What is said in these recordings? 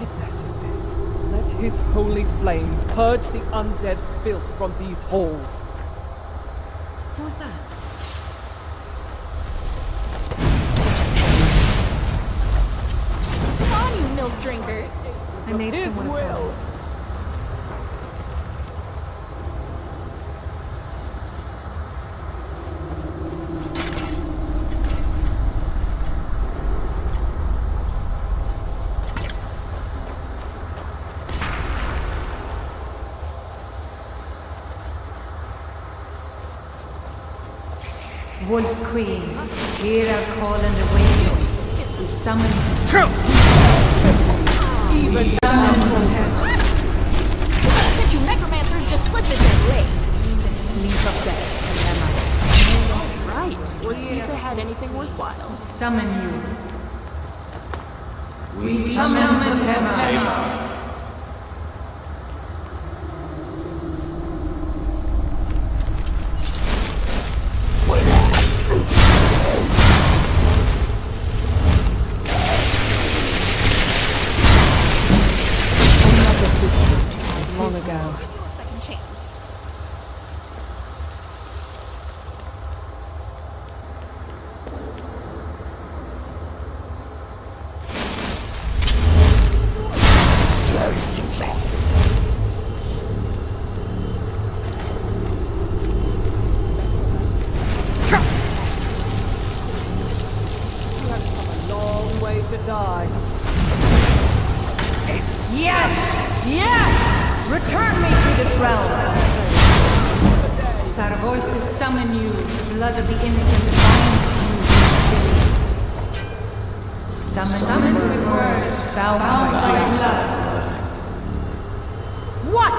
wickedness is this? Let his holy flame purge the undead filth from these halls. Who's that? Come on, you milk drinker. I made His someone a will. promise. Wolf Queen, hear our call and await. We summon Even Bet you necromancers just split this in late. the sleep of death, Right. Let's see if they had anything worthwhile. Emma. Summon you. We summon Emma. long ago. Give you a second chance. You have come a long way to die. Yes! Yes! Return me to this realm! As our voices summon you, the blood of the innocent bind you. Summon with words, bound by blood. What?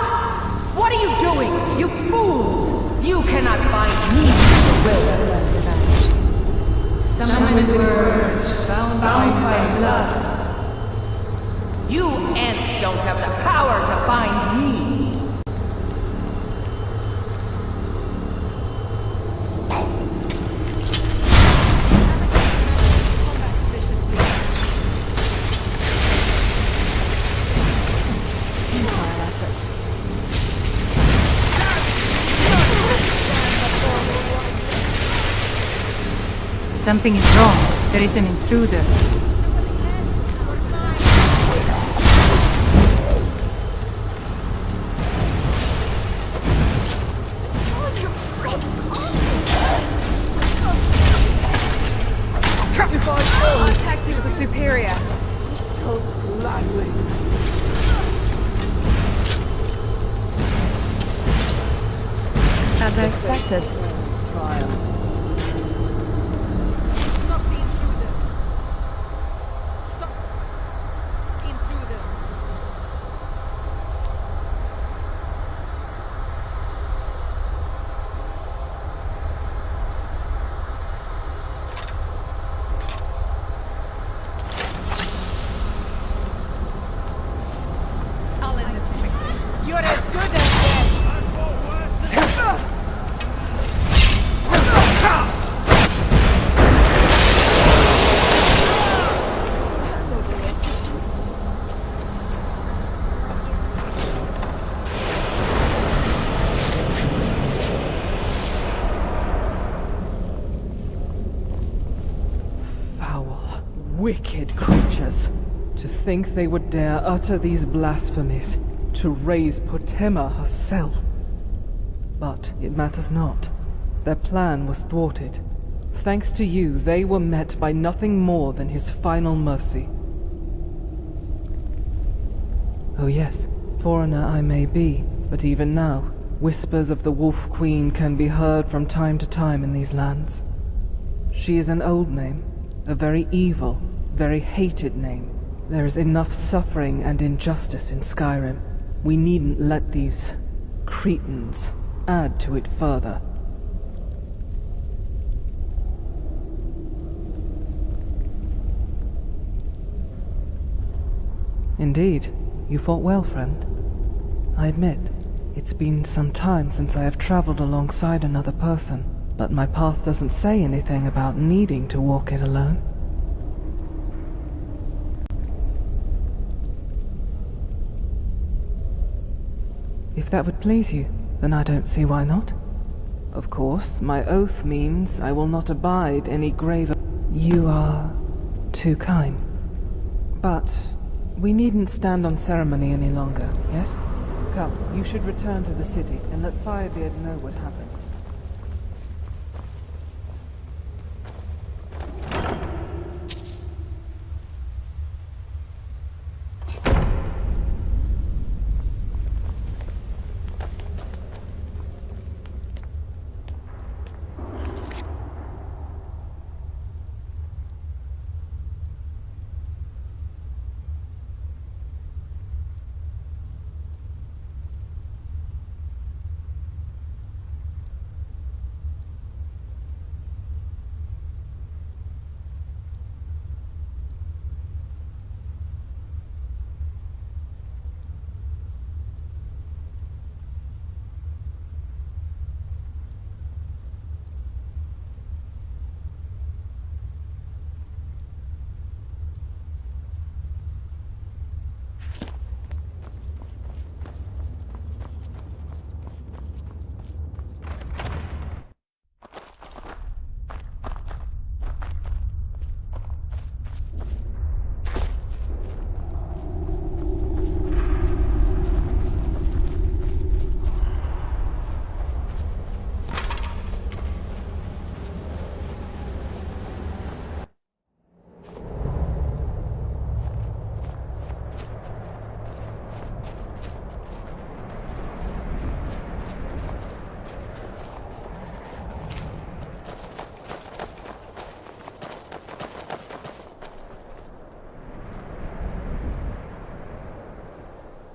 What are you doing? You fools! You cannot bind me to the will of revenge. Summon with words, bound by blood. You ants don't have the power to bind me! Something is wrong. There is an intruder. Our tactics are superior. Gladly. As I expected. Triumph. Stop the intruder. Stop the intruder. I'll end this quickly. You're as good as dead. Foul, wicked creatures. To think they would dare utter these blasphemies, to raise Potema herself. But it matters not. Their plan was thwarted. Thanks to you, they were met by nothing more than his final mercy. Oh yes, foreigner I may be, but even now, whispers of the Wolf Queen can be heard from time to time in these lands. She is an old name, a very evil, very hated name. There is enough suffering and injustice in Skyrim. We needn't let these cretins add to it further. Indeed, you fought well, friend. I admit, it's been some time since I have traveled alongside another person, but my path doesn't say anything about needing to walk it alone. If that would please you, then I don't see why not. Of course, my oath means I will not abide any grave... You are too kind. But we needn't stand on ceremony any longer, yes? Come, you should return to the city and let Firebeard know what happened.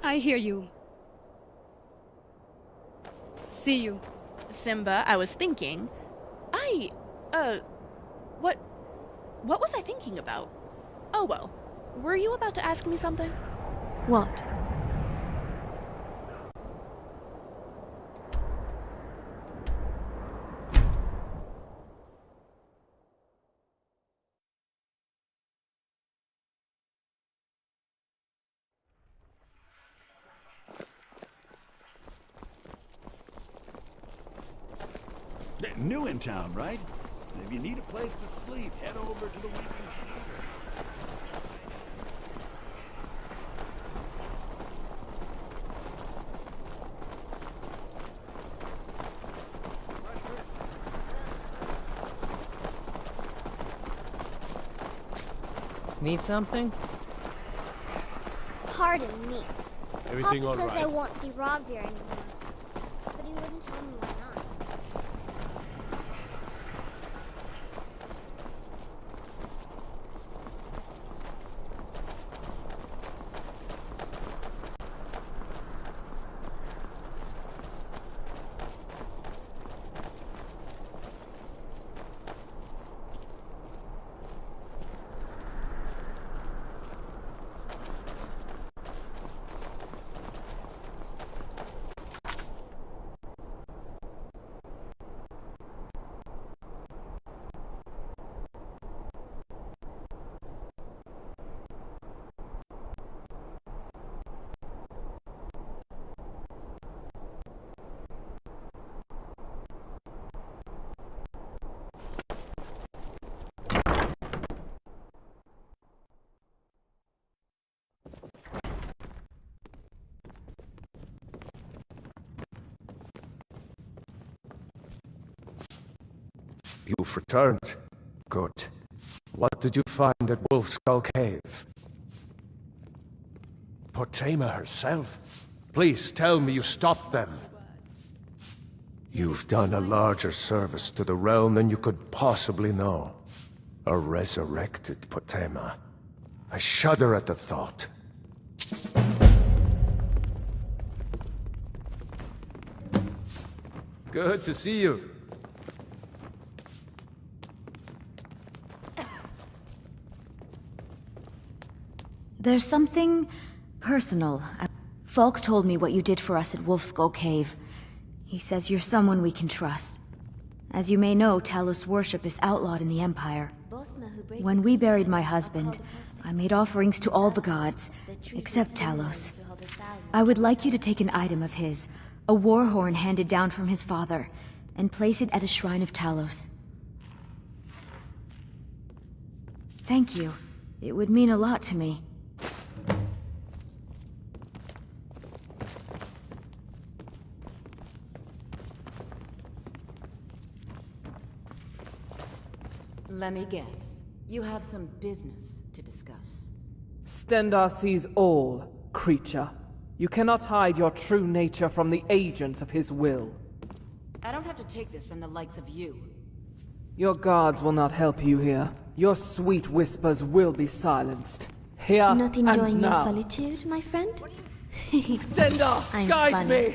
I hear you. See you. Simba, I was thinking... What was I thinking about? Oh well. Were you about to ask me something? What? New in town, right? And if you need a place to sleep, head over to the Weeping Cedar. Need something? Pardon me. Everything Pop all says I right? won't see Rodvir anymore. But he wouldn't tell me why not. You've returned. Good. What did you find at Wolfskull Cave? Potema herself? Please tell me you stopped them. You've done a larger service to the realm than you could possibly know. A resurrected Potema. I shudder at the thought. Good to see you. There's something personal. Falk told me what you did for us at Wolfskull Cave. He says you're someone we can trust. As you may know, Talos worship is outlawed in the Empire. Bosma When we buried my husband, I made offerings to all the gods, except Talos. I would like you to take an item of his, a war horn handed down from his father, and place it at a shrine of Talos. Thank you. It would mean a lot to me. Let me guess. You have some business to discuss. Stendarr sees all, creature. You cannot hide your true nature from the agents of his will. I don't have to take this from the likes of you. Your guards will not help you here. Your sweet whispers will be silenced. Here Not and enjoying your now. solitude, my friend? Stendarr, I'm guide funny. me!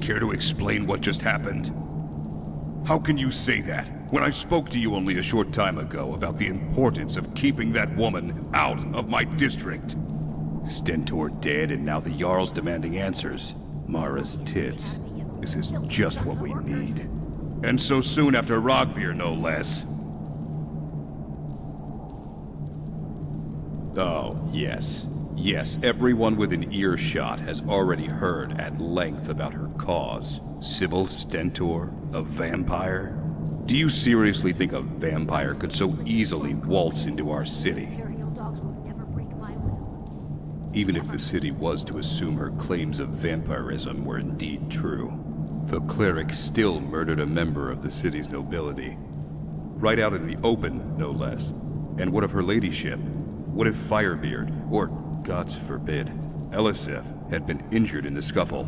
Care to explain what just happened? How can you say that, when I spoke to you only a short time ago about the importance of keeping that woman out of my district? Stentor dead, and now the Jarl's demanding answers. Mara's tits. This is just what we need. And so soon after Rogvir, no less. Oh, yes. Yes, everyone within earshot has already heard at length about her cause. Sybil Stentor, a vampire? Do you seriously think a vampire could so easily waltz into our city? Even if the city was to assume her claims of vampirism were indeed true, the cleric still murdered a member of the city's nobility. Right out in the open, no less. And what of her ladyship? What if Firebeard, or, gods forbid, Elisif, had been injured in the scuffle?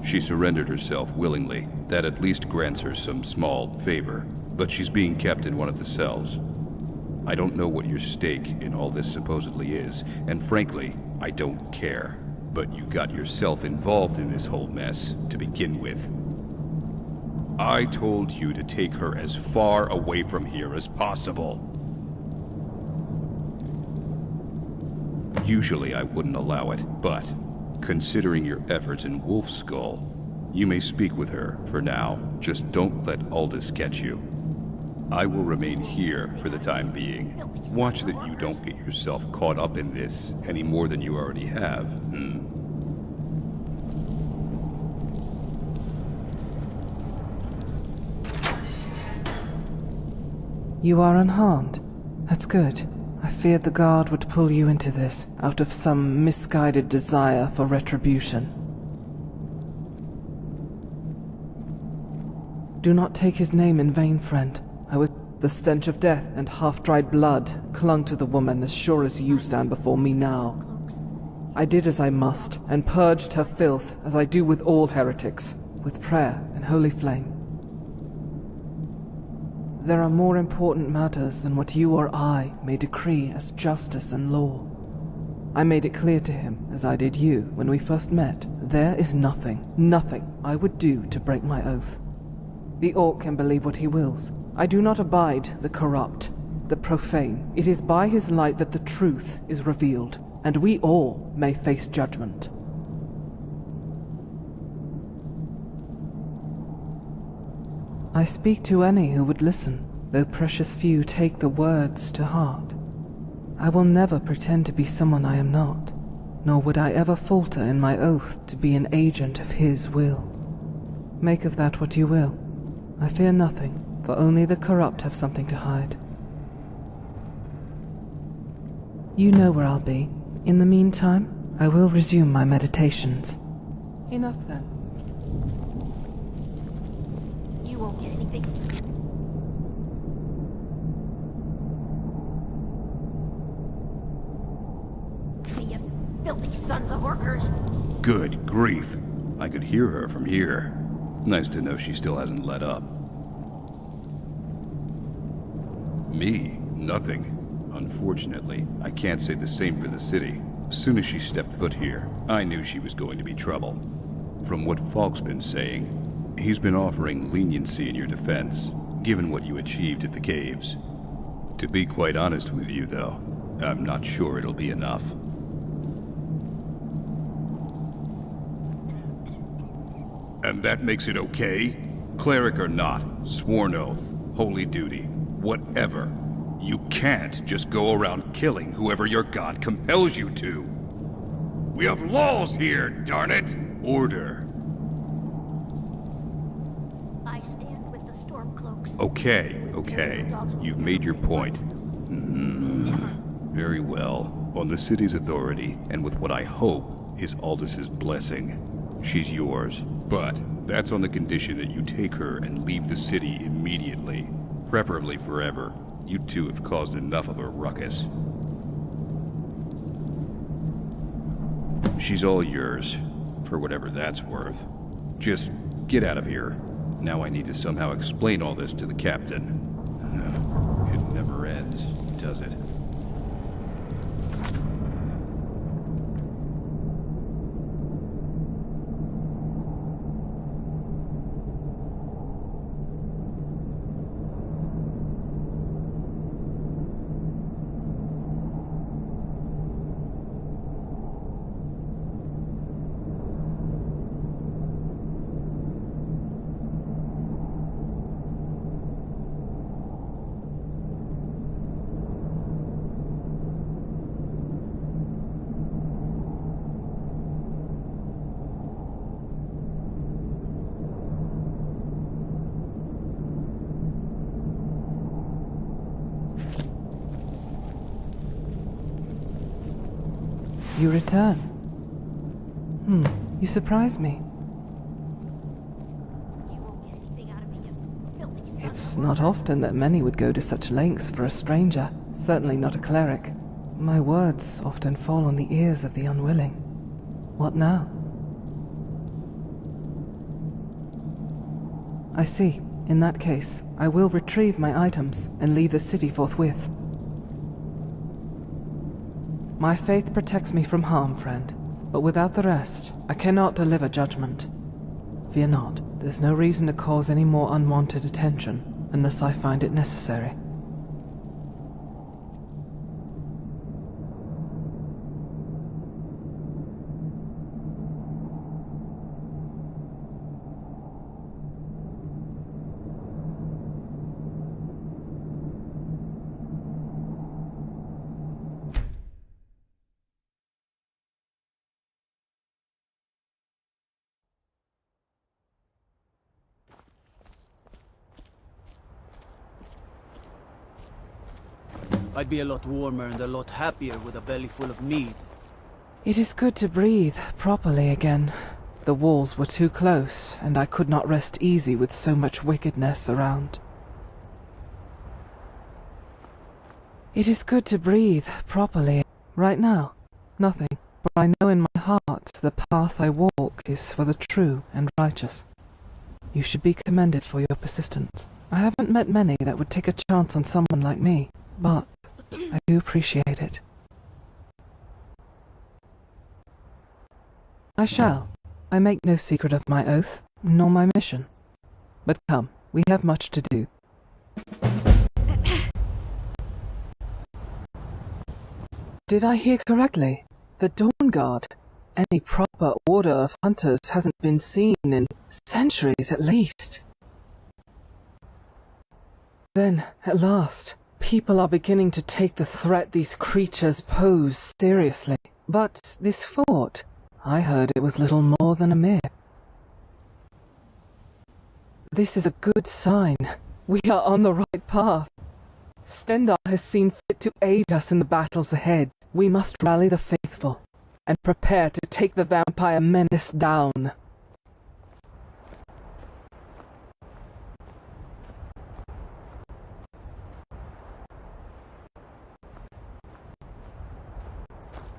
She surrendered herself willingly. That at least grants her some small favor, but she's being kept in one of the cells. I don't know what your stake in all this supposedly is, and frankly, I don't care. But you got yourself involved in this whole mess to begin with. I told you to take her as far away from here as possible. Usually I wouldn't allow it, but considering your efforts in Wolfskull, you may speak with her for now. Just don't let Aldous get you. I will remain here for the time being. Watch that you don't get yourself caught up in this any more than you already have. You are unharmed. That's good. I feared the guard would pull you into this, out of some misguided desire for retribution. Do not take his name in vain, friend. The stench of death and half-dried blood clung to the woman as sure as you stand before me now. I did as I must, and purged her filth as I do with all heretics, with prayer and holy flame. There are more important matters than what you or I may decree as justice and law. I made it clear to him, as I did you, when we first met. There is nothing I would do to break my oath. The Orc can believe what he wills. I do not abide the corrupt, the profane. It is by his light that the truth is revealed, and we all may face judgment. I speak to any who would listen, though precious few take the words to heart. I will never pretend to be someone I am not, nor would I ever falter in my oath to be an agent of his will. Make of that what you will. I fear nothing, for only the corrupt have something to hide. You know where I'll be. In the meantime, I will resume my meditations. Enough then. You won't get anything. You filthy sons of workers! Good grief. I could hear her from here. Nice to know she still hasn't let up. Me? Nothing. Unfortunately, I can't say the same for the city. As soon as she stepped foot here, I knew she was going to be trouble. From what Falk's been saying, He's been offering leniency in your defense, given what you achieved at the caves. To be quite honest with you, though, I'm not sure it'll be enough. And that makes it okay? Cleric or not, sworn oath, holy duty, whatever. You can't just go around killing whoever your god compels you to. We have laws here, darn it! Order. I stand with the Stormcloaks. Okay. You've made your point. Very well. On the city's authority, and with what I hope is Aldous' blessing, she's yours. But that's on the condition that you take her and leave the city immediately. Preferably forever. You two have caused enough of a ruckus. She's all yours, for whatever that's worth. Just get out of here. Now I need to somehow explain all this to the captain. It never ends, does it? You return. You surprise me. It's not often that many would go to such lengths for a stranger, certainly not a cleric. My words often fall on the ears of the unwilling. What now? I see. In that case, I will retrieve my items and leave the city forthwith. My faith protects me from harm, friend, but without the rest, I cannot deliver judgment. Fear not, there's no reason to cause any more unwanted attention, unless I find it necessary. I'd be a lot warmer and a lot happier with a belly full of mead. It is good to breathe properly again. The walls were too close, and I could not rest easy with so much wickedness around. It is good to breathe properly. Right now, nothing, for I know in my heart the path I walk is for the true and righteous. You should be commended for your persistence. I haven't met many that would take a chance on someone like me, but I do appreciate it. I shall. I make no secret of my oath, nor my mission. But come, we have much to do. Did I hear correctly? The Dawn Guard? Any proper order of hunters hasn't been seen in centuries at least. Then, at last, people are beginning to take the threat these creatures pose seriously. But this fort, I heard it was little more than a myth. This is a good sign. We are on the right path. Stendarr has seen fit to aid us in the battles ahead. We must rally the faithful and prepare to take the vampire menace down.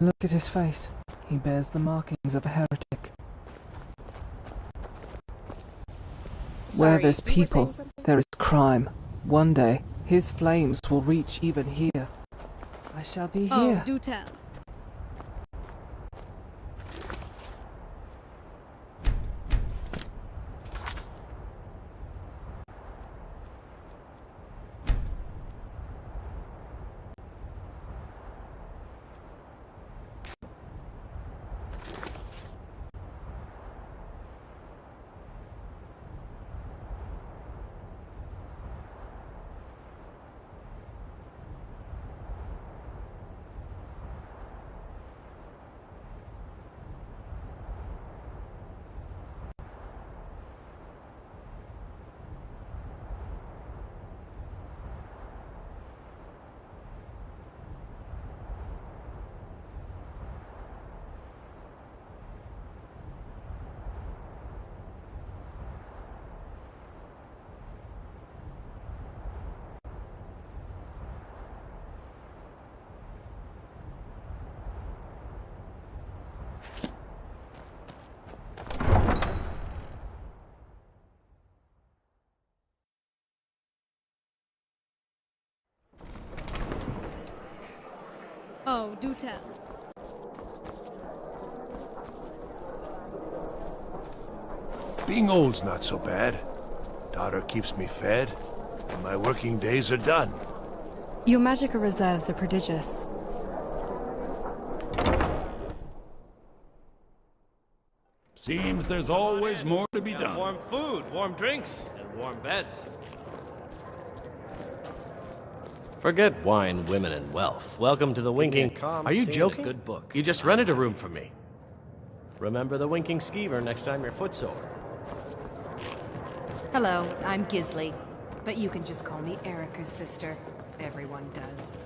Look at his face. He bears the markings of a heretic. Where there's people, there is crime. One day, his flames will reach even here. I shall be here. Oh, do tell. Do tell. Being old's not so bad. Daughter keeps me fed, and my working days are done. Your magical reserves are prodigious. Seems there's always more to be done. Warm food, warm drinks, and warm beds. Forget wine, women, and wealth. Welcome to the Winking... Are you joking? Good book. You just rented a room for me. Remember the Winking Skeever next time you're footsore. Hello, I'm Gisley. But you can just call me Erica's sister. Everyone does.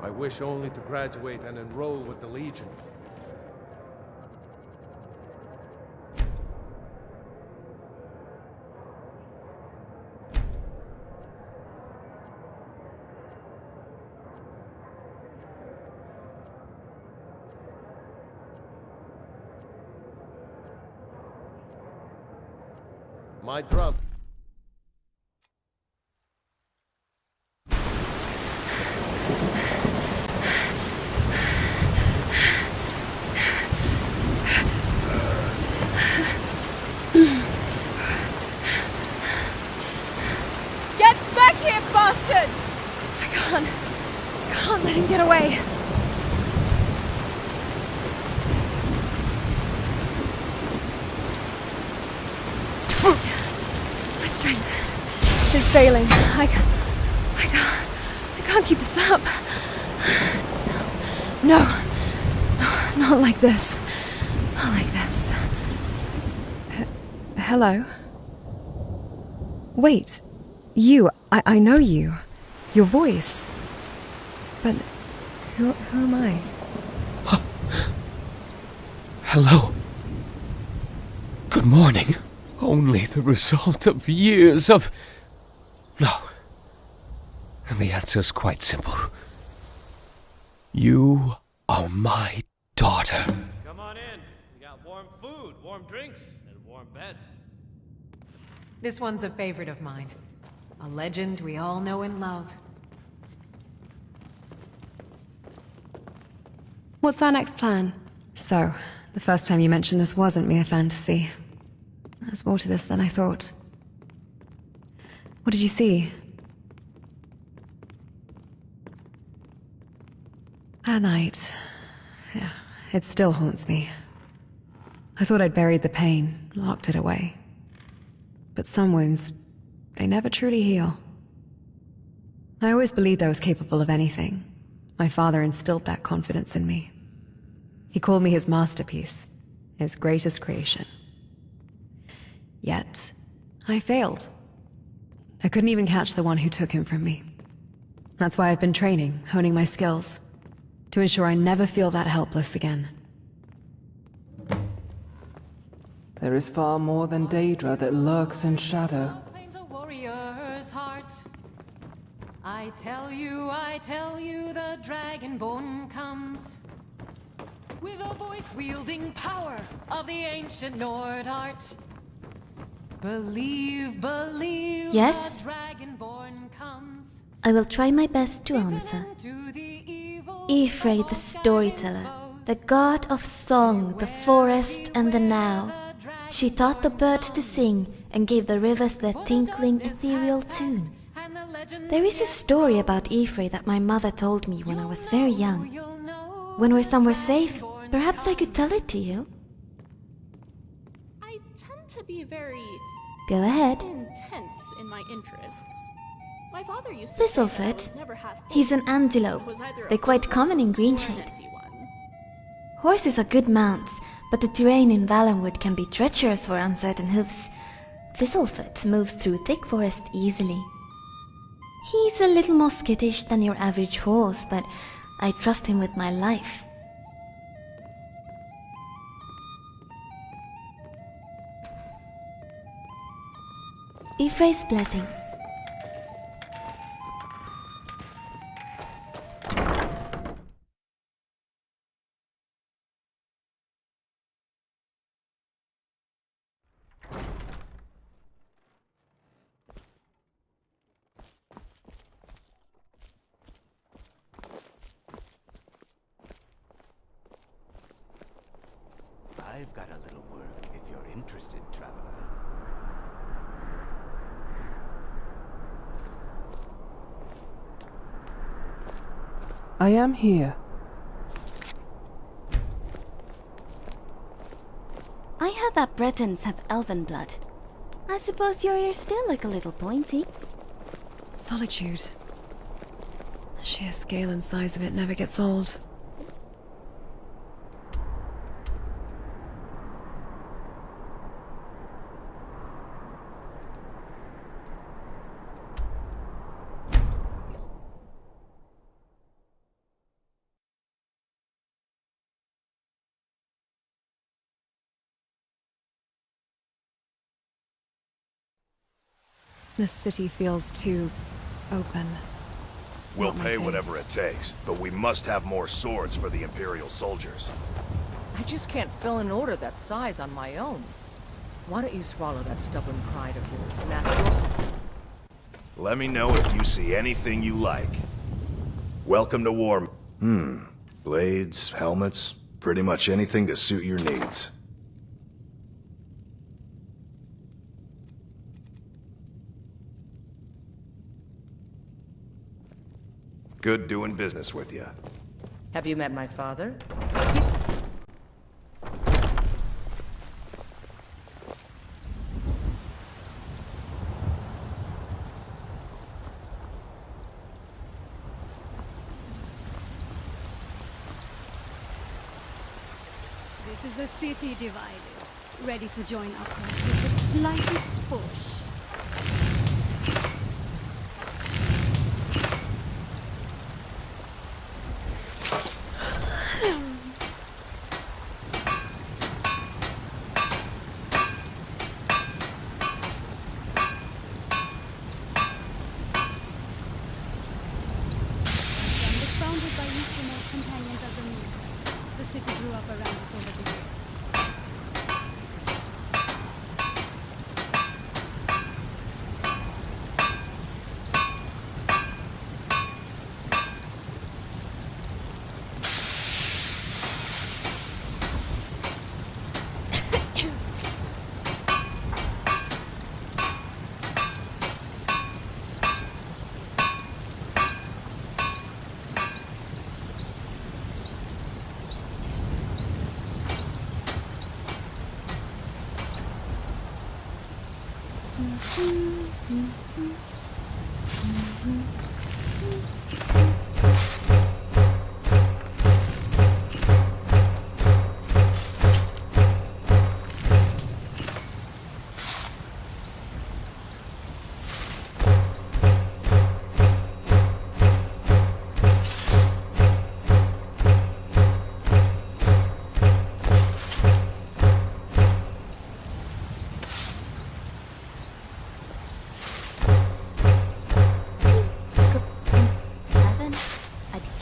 I wish only to graduate and enroll with the Legion. My drum. Get back here, bastard! I can't let him get away. My strength is failing. I can't keep this up. No, not like this. Not like this. Hello? Wait, you. I know you. Your voice. But who am I? Hello. Good morning. Only the result of years of... No. And the answer's quite simple. You are my daughter. Come on in. We got warm food, warm drinks, and warm beds. This one's a favorite of mine. A legend we all know and love. What's our next plan? So, the first time you mentioned this wasn't mere fantasy. There's more to this than I thought. What did you see? That night. Yeah, it still haunts me. I thought I'd buried the pain, locked it away. But some wounds, they never truly heal. I always believed I was capable of anything. My father instilled that confidence in me. He called me his masterpiece, his greatest creation. Yet, I failed. I couldn't even catch the one who took him from me. That's why I've been training, honing my skills, to ensure I never feel that helpless again. There is far more than Daedra that lurks in shadow. I tell you, the Dragonborn comes with a voice-wielding power of the ancient Nord art. Believe, Yes? the Dragonborn comes. I will try my best to answer. Y'ffre the storyteller, the god of song, the forest and the now. She taught the birds to sing and gave the rivers their tinkling ethereal tune. There is a story about Y'ffre that my mother told me when I was very young. When we're somewhere safe, perhaps I could tell it to you. I tend to be very Go ahead. intense in my interests. My father used to say that I Thistlefoot. was never half He's an antelope. They're quite common in Greenshade. Horses are good mounts, but the terrain in Valenwood can be treacherous for uncertain hooves. Thistlefoot moves through thick forest easily. He's a little more skittish than your average horse, but I trust him with my life. Y'ffre's blessings. I've got a little work if you're interested, traveler. I am here. I heard that Bretons have elven blood. I suppose your ears still look a little pointy. Solitude. The sheer scale and size of it never gets old. This city feels too open. We'll Not my pay whatever taste. it takes, but we must have more swords for the Imperial soldiers. I just can't fill an order that size on my own. Why don't you swallow that stubborn pride of yours and ask your... Let me know if you see anything you like. Welcome to war. Blades, helmets, pretty much anything to suit your needs. Good doing business with you. Have you met my father? This is a city divided, ready to join our cause with the slightest push. Founded by Yushimon's companions as a meal, the city grew up around it over the years.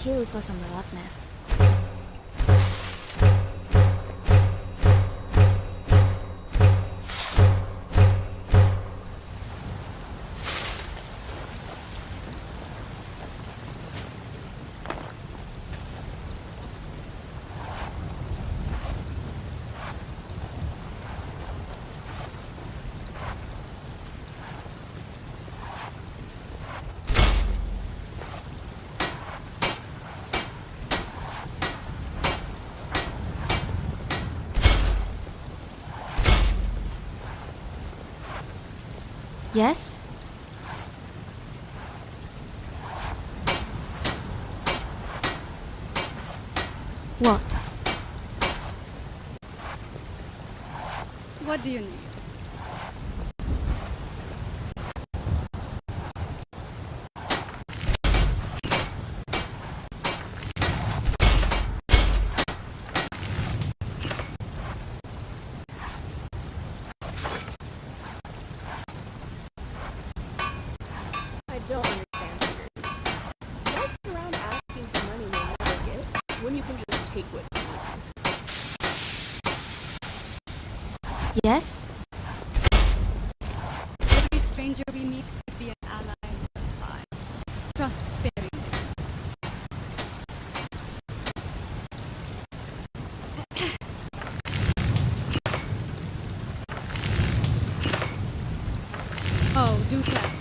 Kill for some Rotner. Yes? What? What do you need? I don't understand figures. Why sit around asking for money you'll never get when you can just take what you need? Yes? Every stranger we meet could be an ally or a spy. Trust sparingly. Do tell.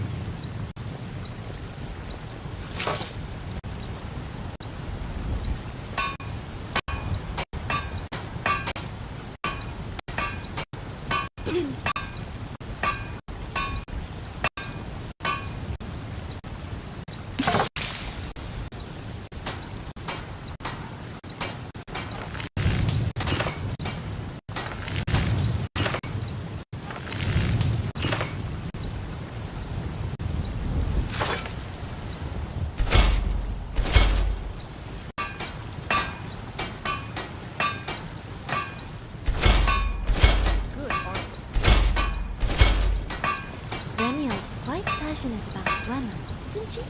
Reniel's quite passionate about Dwemer, isn't she?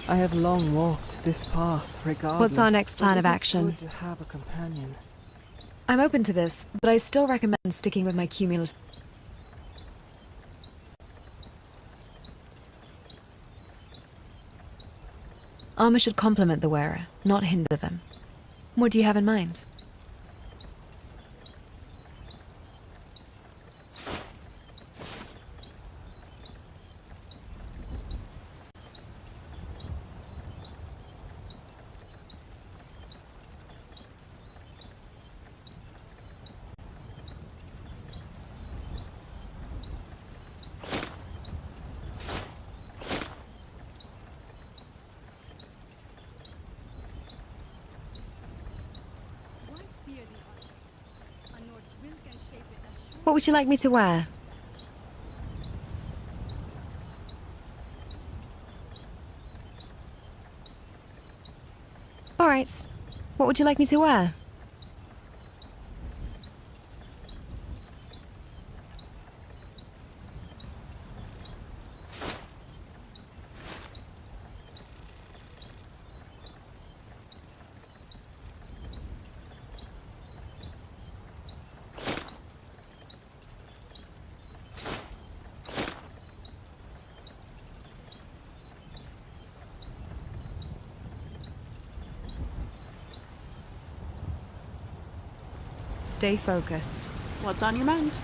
I have long walked this path regardless. What's our next plan but of it is action? good to have a companion. I'm open to this, but I still recommend sticking with my cumulative. Armor should complement the wearer, not hinder them. What do you have in mind? Why fear the armor? A Nord's will can shape it as sure. What would you like me to wear? All right. What would you like me to wear? Stay focused. What's on your mind?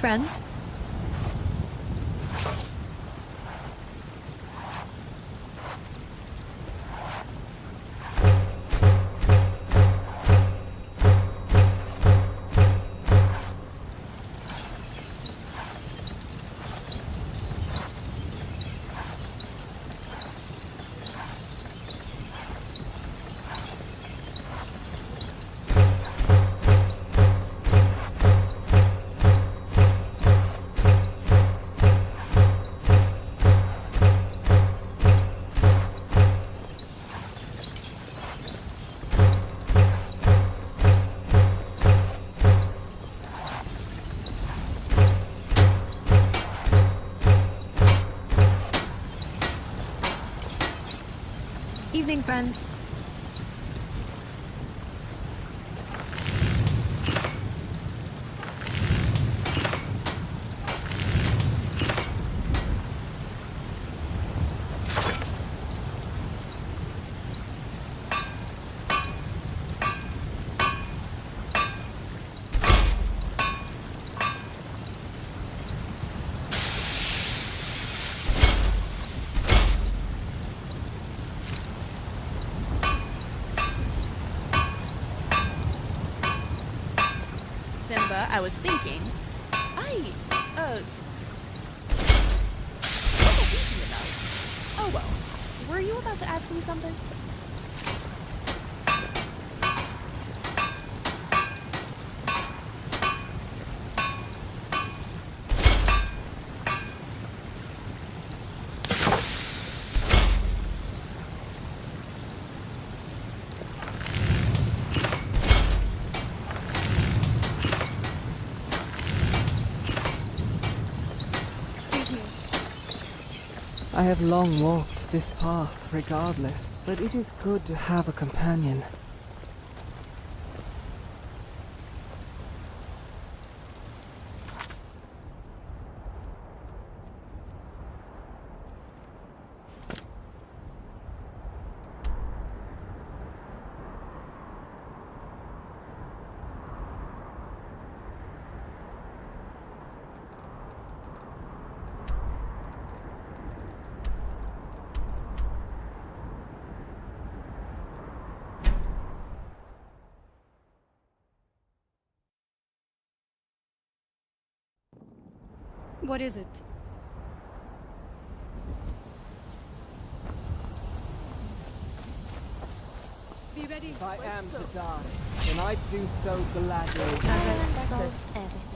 Friend? Evening, friend. Simba, I was thinking. What are you thinking about? Oh well. Were you about to ask me something? I have long walked this path regardless, but it is good to have a companion. What is it? Be ready. If I am to die, then I do so gladly. Silence solves everything.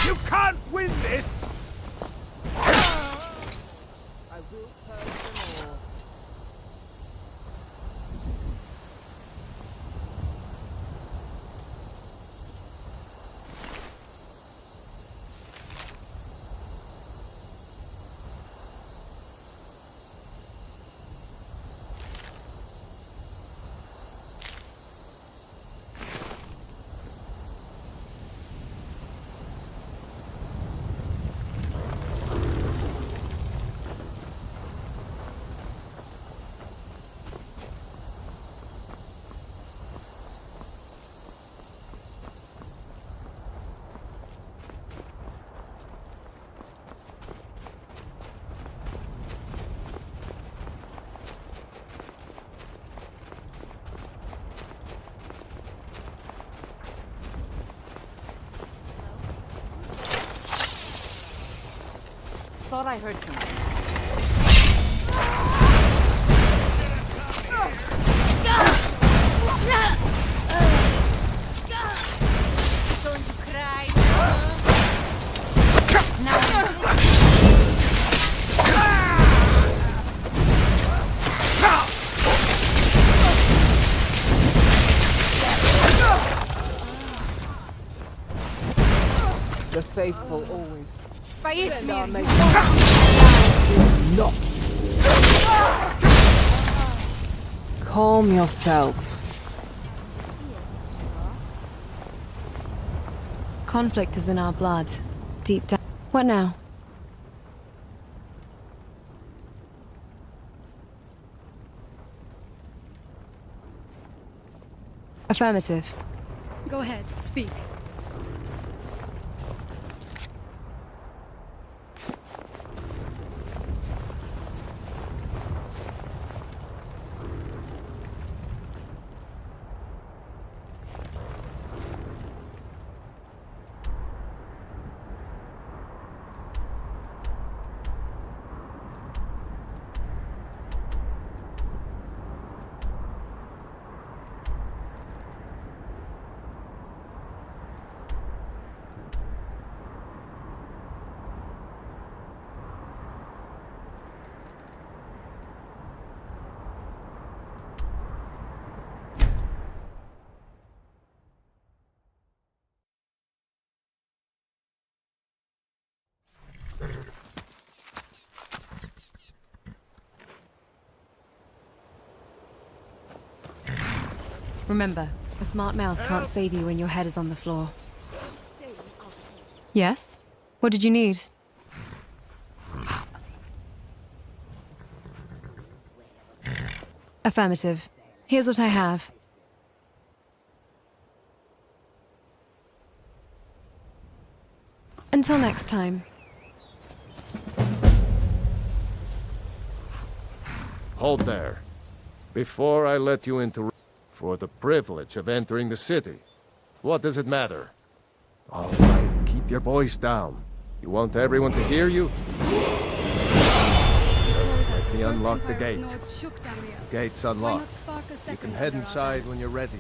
You can't win this! I will purge them all. Thought I heard something. Going to cry. The faithful always Send our mate. not. Calm yourself. Conflict is in our blood, deep down. What now? Affirmative. Go ahead, speak. Remember, a smart mouth can't save you when your head is on the floor. Yes? What did you need? Affirmative. Here's what I have. Until next time. Hold there. Before I let you into... For the privilege of entering the city. What does it matter? All right, keep your voice down. You want everyone to hear you? Just He unlocked the gate. Nords shook Tamriel. Gate's Why not unlocked. spark a You second can head under our inside banner? when you're ready.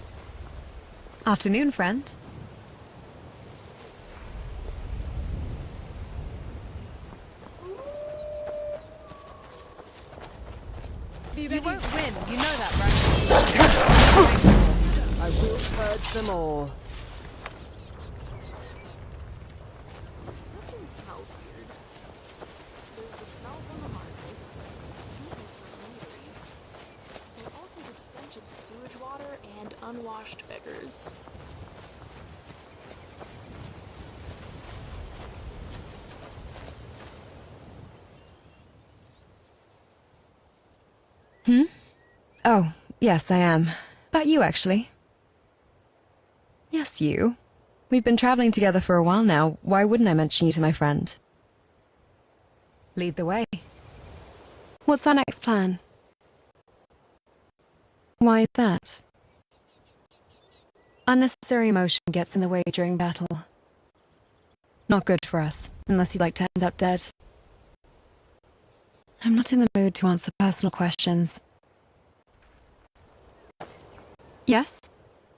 Afternoon, friend. Be ready. You won't win, you know that, right? I will purge them all. Nothing smells weird. There's the smell from the market, the sweetness from the eatery, and also the stench of sewage water and unwashed beggars. Oh, yes, I am. About you, actually. Yes, you. We've been traveling together for a while now. Why wouldn't I mention you to my friend? Lead the way. What's our next plan? Why is that? Unnecessary emotion gets in the way during battle. Not good for us, unless you'd like to end up dead. I'm not in the mood to answer personal questions. Yes?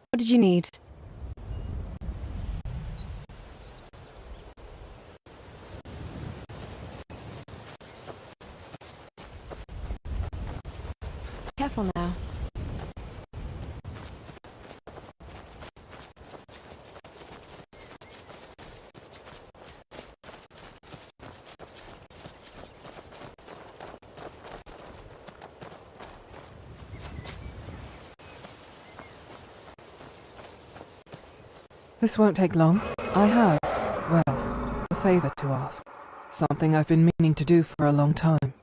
What did you need? Careful now. This won't take long. I have, well, a favor to ask. Something I've been meaning to do for a long time.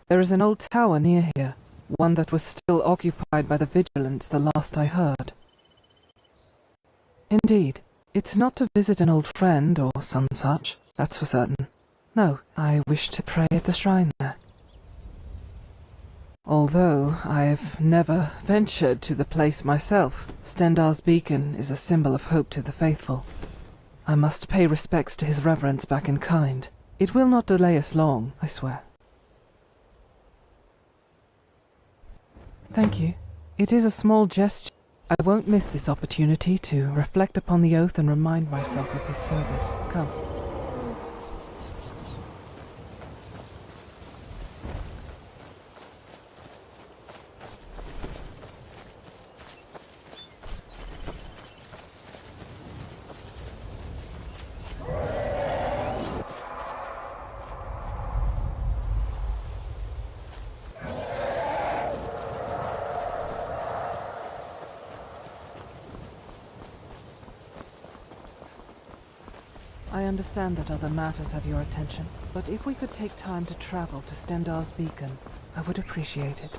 There is an old tower near here, one that was still occupied by the Vigilants the last I heard. Indeed, it's not to visit an old friend or some such, that's for certain. No, I wish to pray at the shrine there. Although I've never ventured to the place myself, Stendarr's beacon is a symbol of hope to the faithful. I must pay respects to his reverence back in kind. It will not delay us long, I swear. Thank you. It is a small gesture. I won't miss this opportunity to reflect upon the oath and remind myself of his service. Come. I understand that other matters have your attention, but if we could take time to travel to Stendarr's beacon, I would appreciate it.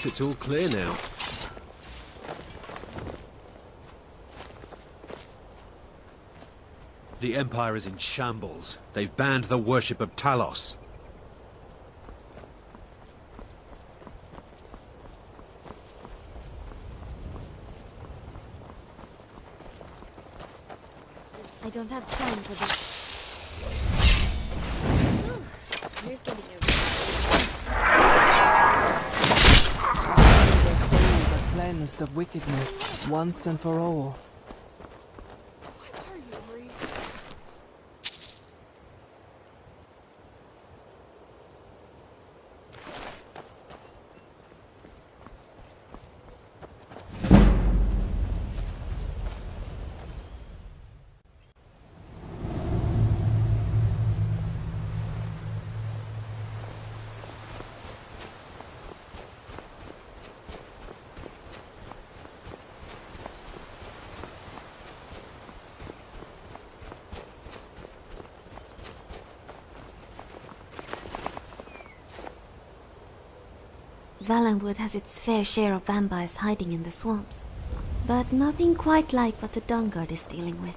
It's all clear now. The Empire is in shambles. They've banned the worship of Talos. I don't have time for this. We're getting it. Cleansed of wickedness, once and for all. What are you, Marie? Valenwood has its fair share of vampires hiding in the swamps, but nothing quite like what the Dawnguard is dealing with.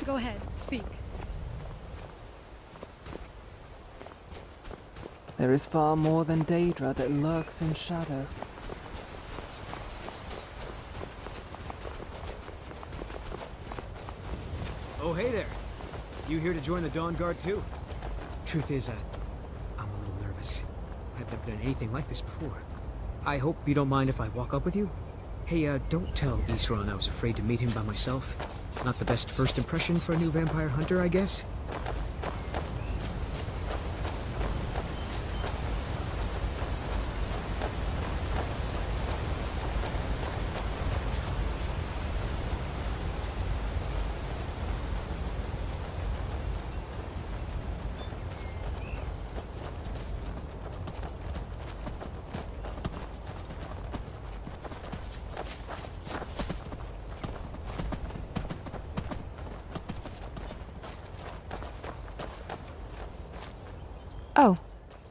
Go ahead, speak. There is far more than Daedra that lurks in shadow. Oh, hey there. You here to join the Dawnguard too? Truth is, I'm a little nervous. I've never done anything like this before. I hope you don't mind if I walk up with you? Hey, don't tell Isran I was afraid to meet him by myself. Not the best first impression for a new vampire hunter, I guess? Oh,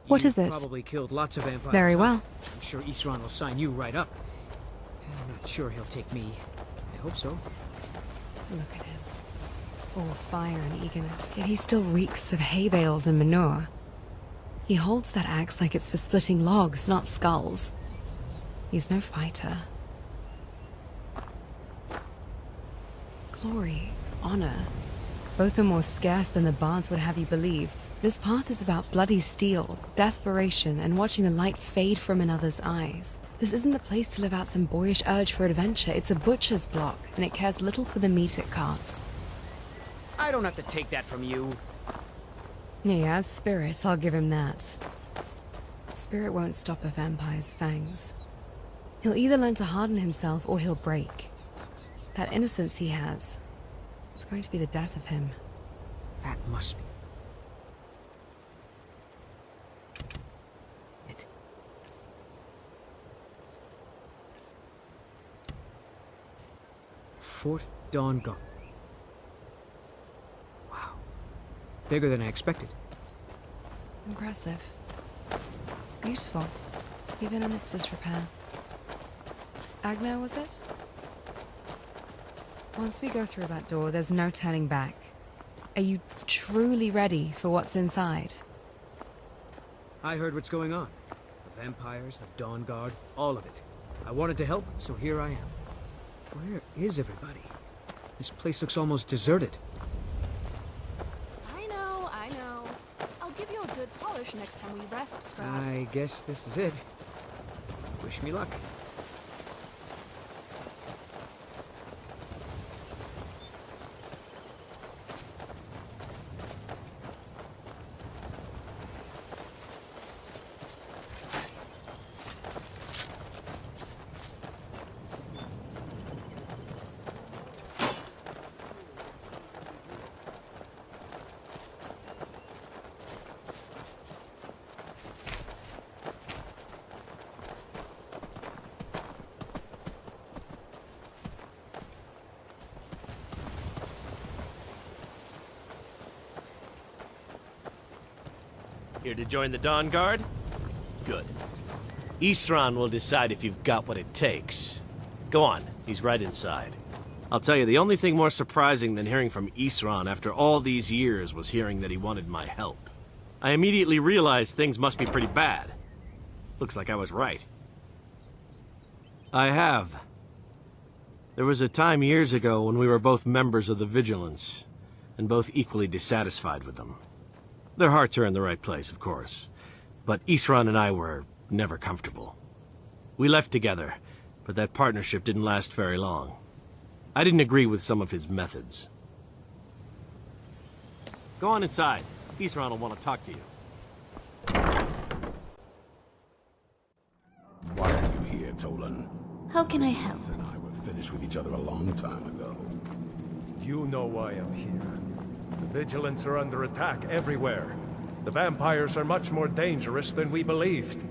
what is it? Probably killed lots of vampires. Very huh? well. I'm sure Isran will sign you right up. I'm not sure he'll take me. I hope so. Look at him. All fire and eagerness, yet he still reeks of hay bales and manure. He holds that axe like it's for splitting logs, not skulls. He's no fighter. Glory, honor, both are more scarce than the bards would have you believe. This path is about bloody steel, desperation, and watching the light fade from another's eyes. This isn't the place to live out some boyish urge for adventure. It's a butcher's block, and it cares little for the meat it carves. I don't have to take that from you. He has spirit, I'll give him that. Spirit won't stop a vampire's fangs. He'll either learn to harden himself or he'll break. That innocence he has, it's going to be the death of him. That must be. Fort Dawnguard. Wow. Bigger than I expected. Impressive. Beautiful, even in its disrepair. Agnar, was it? Once we go through that door, there's no turning back. Are you truly ready for what's inside? I heard what's going on. The vampires, the Dawnguard, all of it. I wanted to help, so here I am. Where is everybody? This place looks almost deserted. I know. I'll give you a good polish next time we rest, Strahd. I guess this is it. Wish me luck. Here to join the Dawnguard? Good. Isran will decide if you've got what it takes. Go on, he's right inside. I'll tell you, the only thing more surprising than hearing from Isran after all these years was hearing that he wanted my help. I immediately realized things must be pretty bad. Looks like I was right. I have. There was a time years ago when we were both members of the Vigilance, and both equally dissatisfied with them. Their hearts are in the right place, of course, but Isran and I were never comfortable. We left together, but that partnership didn't last very long. I didn't agree with some of his methods. Go on inside. Isran will want to talk to you. Why are you here, Tolan? How can I help? And I were finished with each other a long time ago. You know why I'm here. The Vigilants are under attack everywhere. The vampires are much more dangerous than we believed.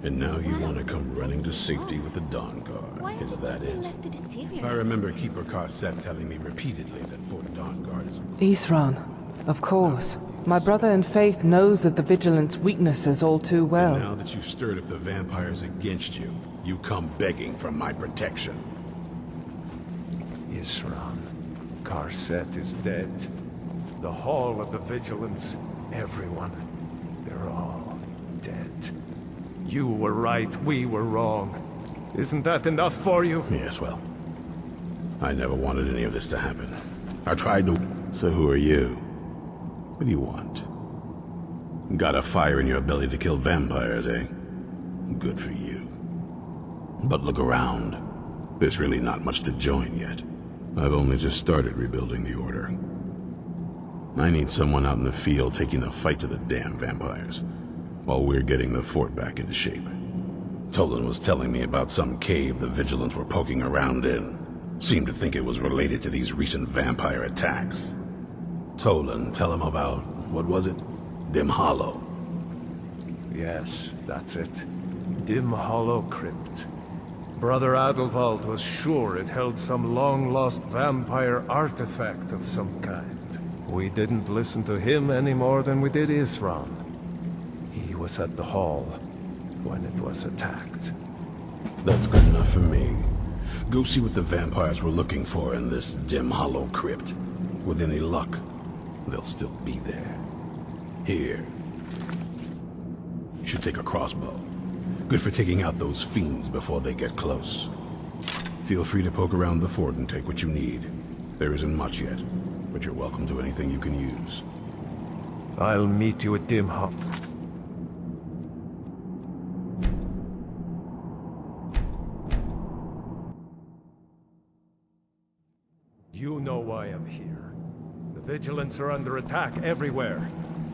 And now you want to come running to safety with the Dawnguard. Is that it? I remember Keeper Karset telling me repeatedly that Fort Dawnguard is... Isran, Of course. My brother in faith knows of the Vigilant's weaknesses all too well. And now that you've stirred up the vampires against you, you come begging for my protection. Isran, Karset is dead. The Hall of the Vigilance, everyone, they're all dead. You were right, we were wrong. Isn't that enough for you? Yes, well, I never wanted any of this to happen. I tried to... So who are you? What do you want? Got a fire in your belly to kill vampires, eh? Good for you. But look around. There's really not much to join yet. I've only just started rebuilding the Order. I need someone out in the field taking the fight to the damn vampires, while we're getting the fort back into shape. Tolan was telling me about some cave the Vigilants were poking around in. Seemed to think it was related to these recent vampire attacks. Tolan, tell him about, what was it? Dim Hollow. Yes, that's it. Dim Hollow Crypt. Brother Adelwald was sure it held some long-lost vampire artifact of some kind. We didn't listen to him any more than we did Isran. He was at the hall when it was attacked. That's good enough for me. Go see what the vampires were looking for in this Dim Hollow Crypt. With any luck, they'll still be there. Here. You should take a crossbow. Good for taking out those fiends before they get close. Feel free to poke around the fort and take what you need. There isn't much yet, but you're welcome to anything you can use. I'll meet you at Dim Hollow. You know why I'm here. The Vigilants are under attack everywhere.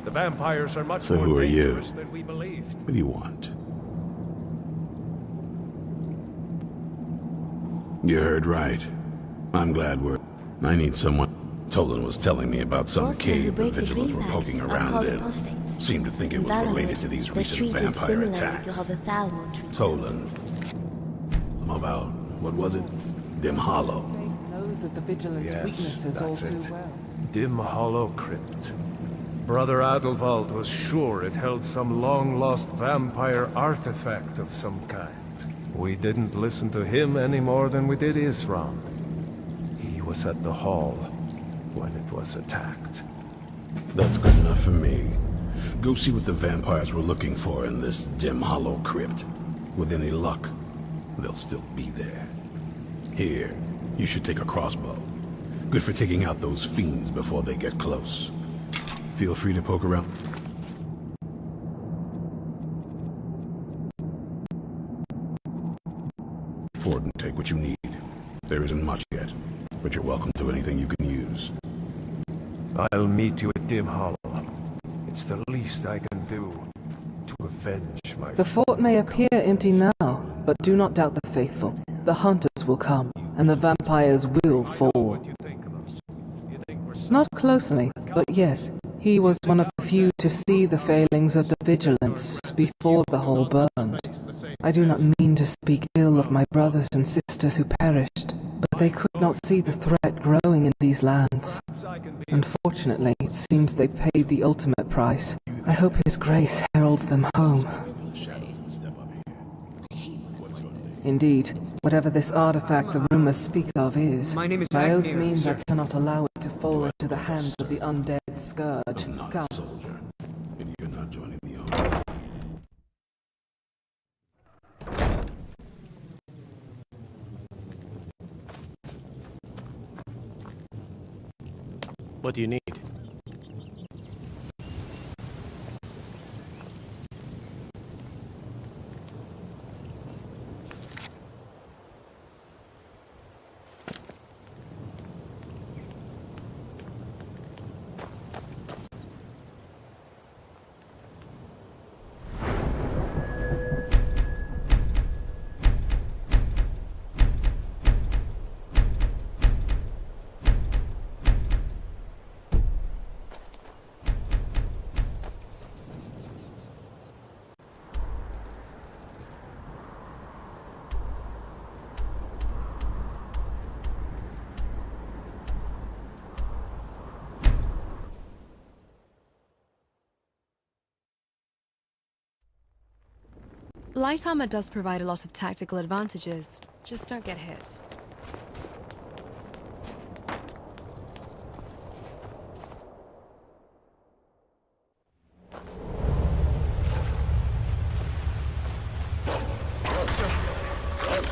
The vampires are much more dangerous than we believed. What do you want? You heard right. I'm glad I need someone... Tolan was telling me about some cave the Vigilants were poking around in. Seemed to think it was related to these recent vampire attacks. Tolan. About, what was it? Dim Hollow. Knows of the Vigilant's weaknesses all too well. Dim Hollow Crypt. Brother Adelwald was sure it held some long-lost vampire artifact of some kind. We didn't listen to him any more than we did Isran. He was at the hall when it was attacked. That's good enough for me. Go see what the vampires were looking for in this Dim Hollow Crypt. With any luck, they'll still be there. Here, you should take a crossbow. Good for taking out those fiends before they get close. Feel free to poke around. Ford and take what you need. There isn't much yet, but you're welcome to anything you can use. I'll meet you at Dim Hollow. It's the least I can do to avenge my... The fort may appear empty now, but do not doubt the faithful. The hunters will come, and the vampires will fall. Not closely, but yes, he was one of the few to see the failings of the Vigilance before the hall burned. I do not mean to speak ill of my brothers and sisters who perished, but they could not see the threat growing in these lands. Unfortunately, it seems they paid the ultimate price. I hope His Grace heralds them home. Indeed, whatever this artifact the rumors speak of is, my oath means I cannot allow it to fall into the hands of the undead scourge. Come. Soldier, and you're not joining the Order. What do you need? Light armor does provide a lot of tactical advantages, just don't get hit.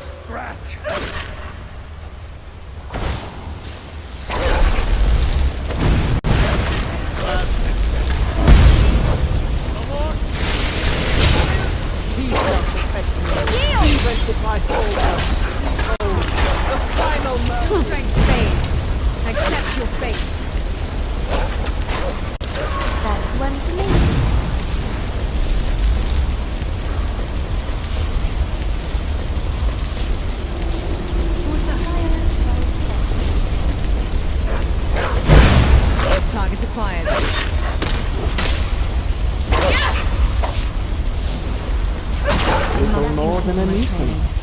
Scratch! Strength fades. Accept your fate. That's one for me. Target acquired. Little more than a nuisance.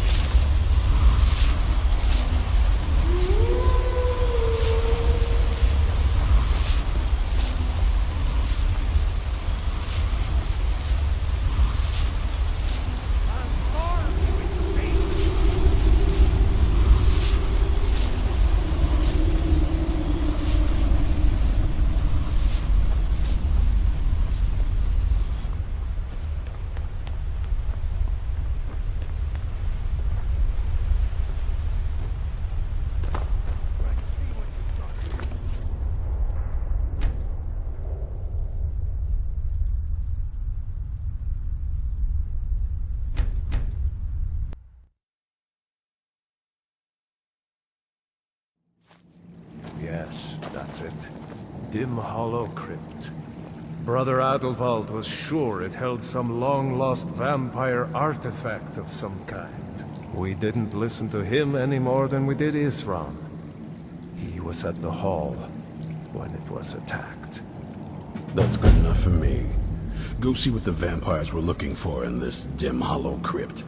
Yes, that's it. Dim Hollow Crypt. Brother Adelwald was sure it held some long-lost vampire artifact of some kind. We didn't listen to him any more than we did Isran. He was at the hall when it was attacked. That's good enough for me. Go see what the vampires were looking for in this Dim Hollow Crypt.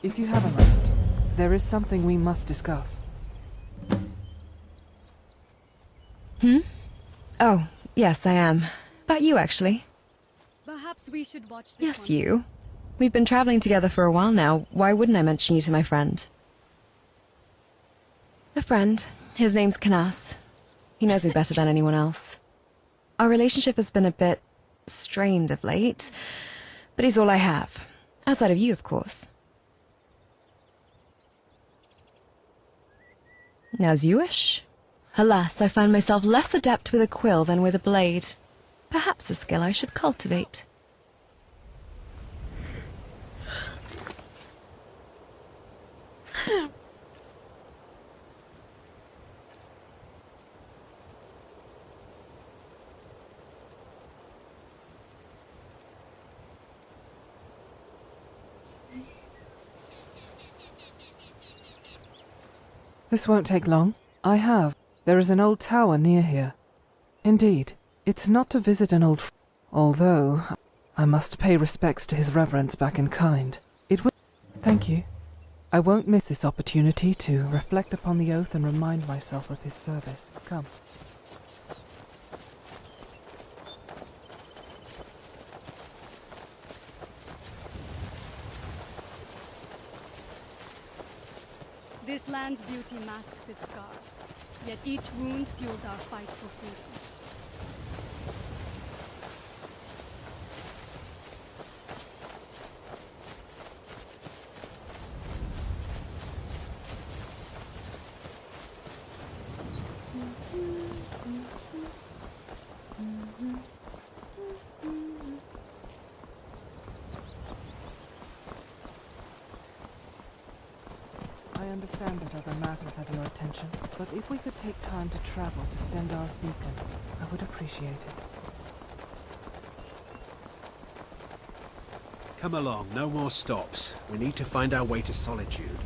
If you have a moment, there is something we must discuss. Oh, yes, I am. About you, actually. Perhaps we should watch this. Yes, you. We've been traveling together for a while now. Why wouldn't I mention you to my friend? A friend. His name's Canas. He knows me better than anyone else. Our relationship has been a bit strained of late, but he's all I have. Outside of you, of course. As you wish. Alas, I find myself less adept with a quill than with a blade. Perhaps a skill I should cultivate. This won't take long. I have. There is an old tower near here. Indeed, it's not to visit an old although I must pay respects to his reverence back in kind. It will. Thank you. I won't miss this opportunity to reflect upon the oath and remind myself of his service. Come. This land's beauty masks its scars, yet each wound fuels our fight for freedom. I understand that other matters have your attention, but if we could take time to travel to Stendarr's beacon, I would appreciate it. Come along, no more stops. We need to find our way to Solitude.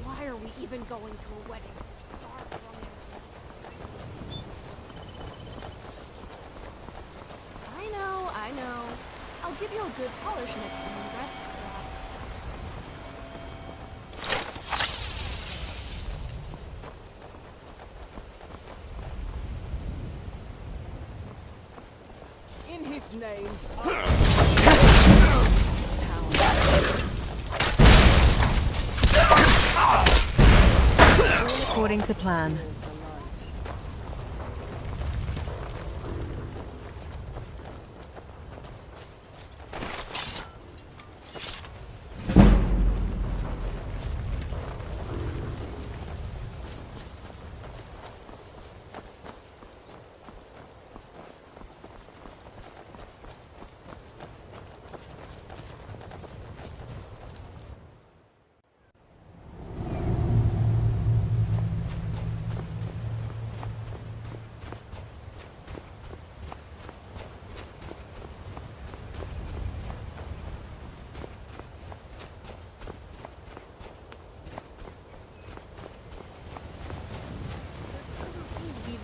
Why are we even going to a wedding? There's dark running. I know. I'll give you a good polish next time you dress, Strahd. In his name. According to plan.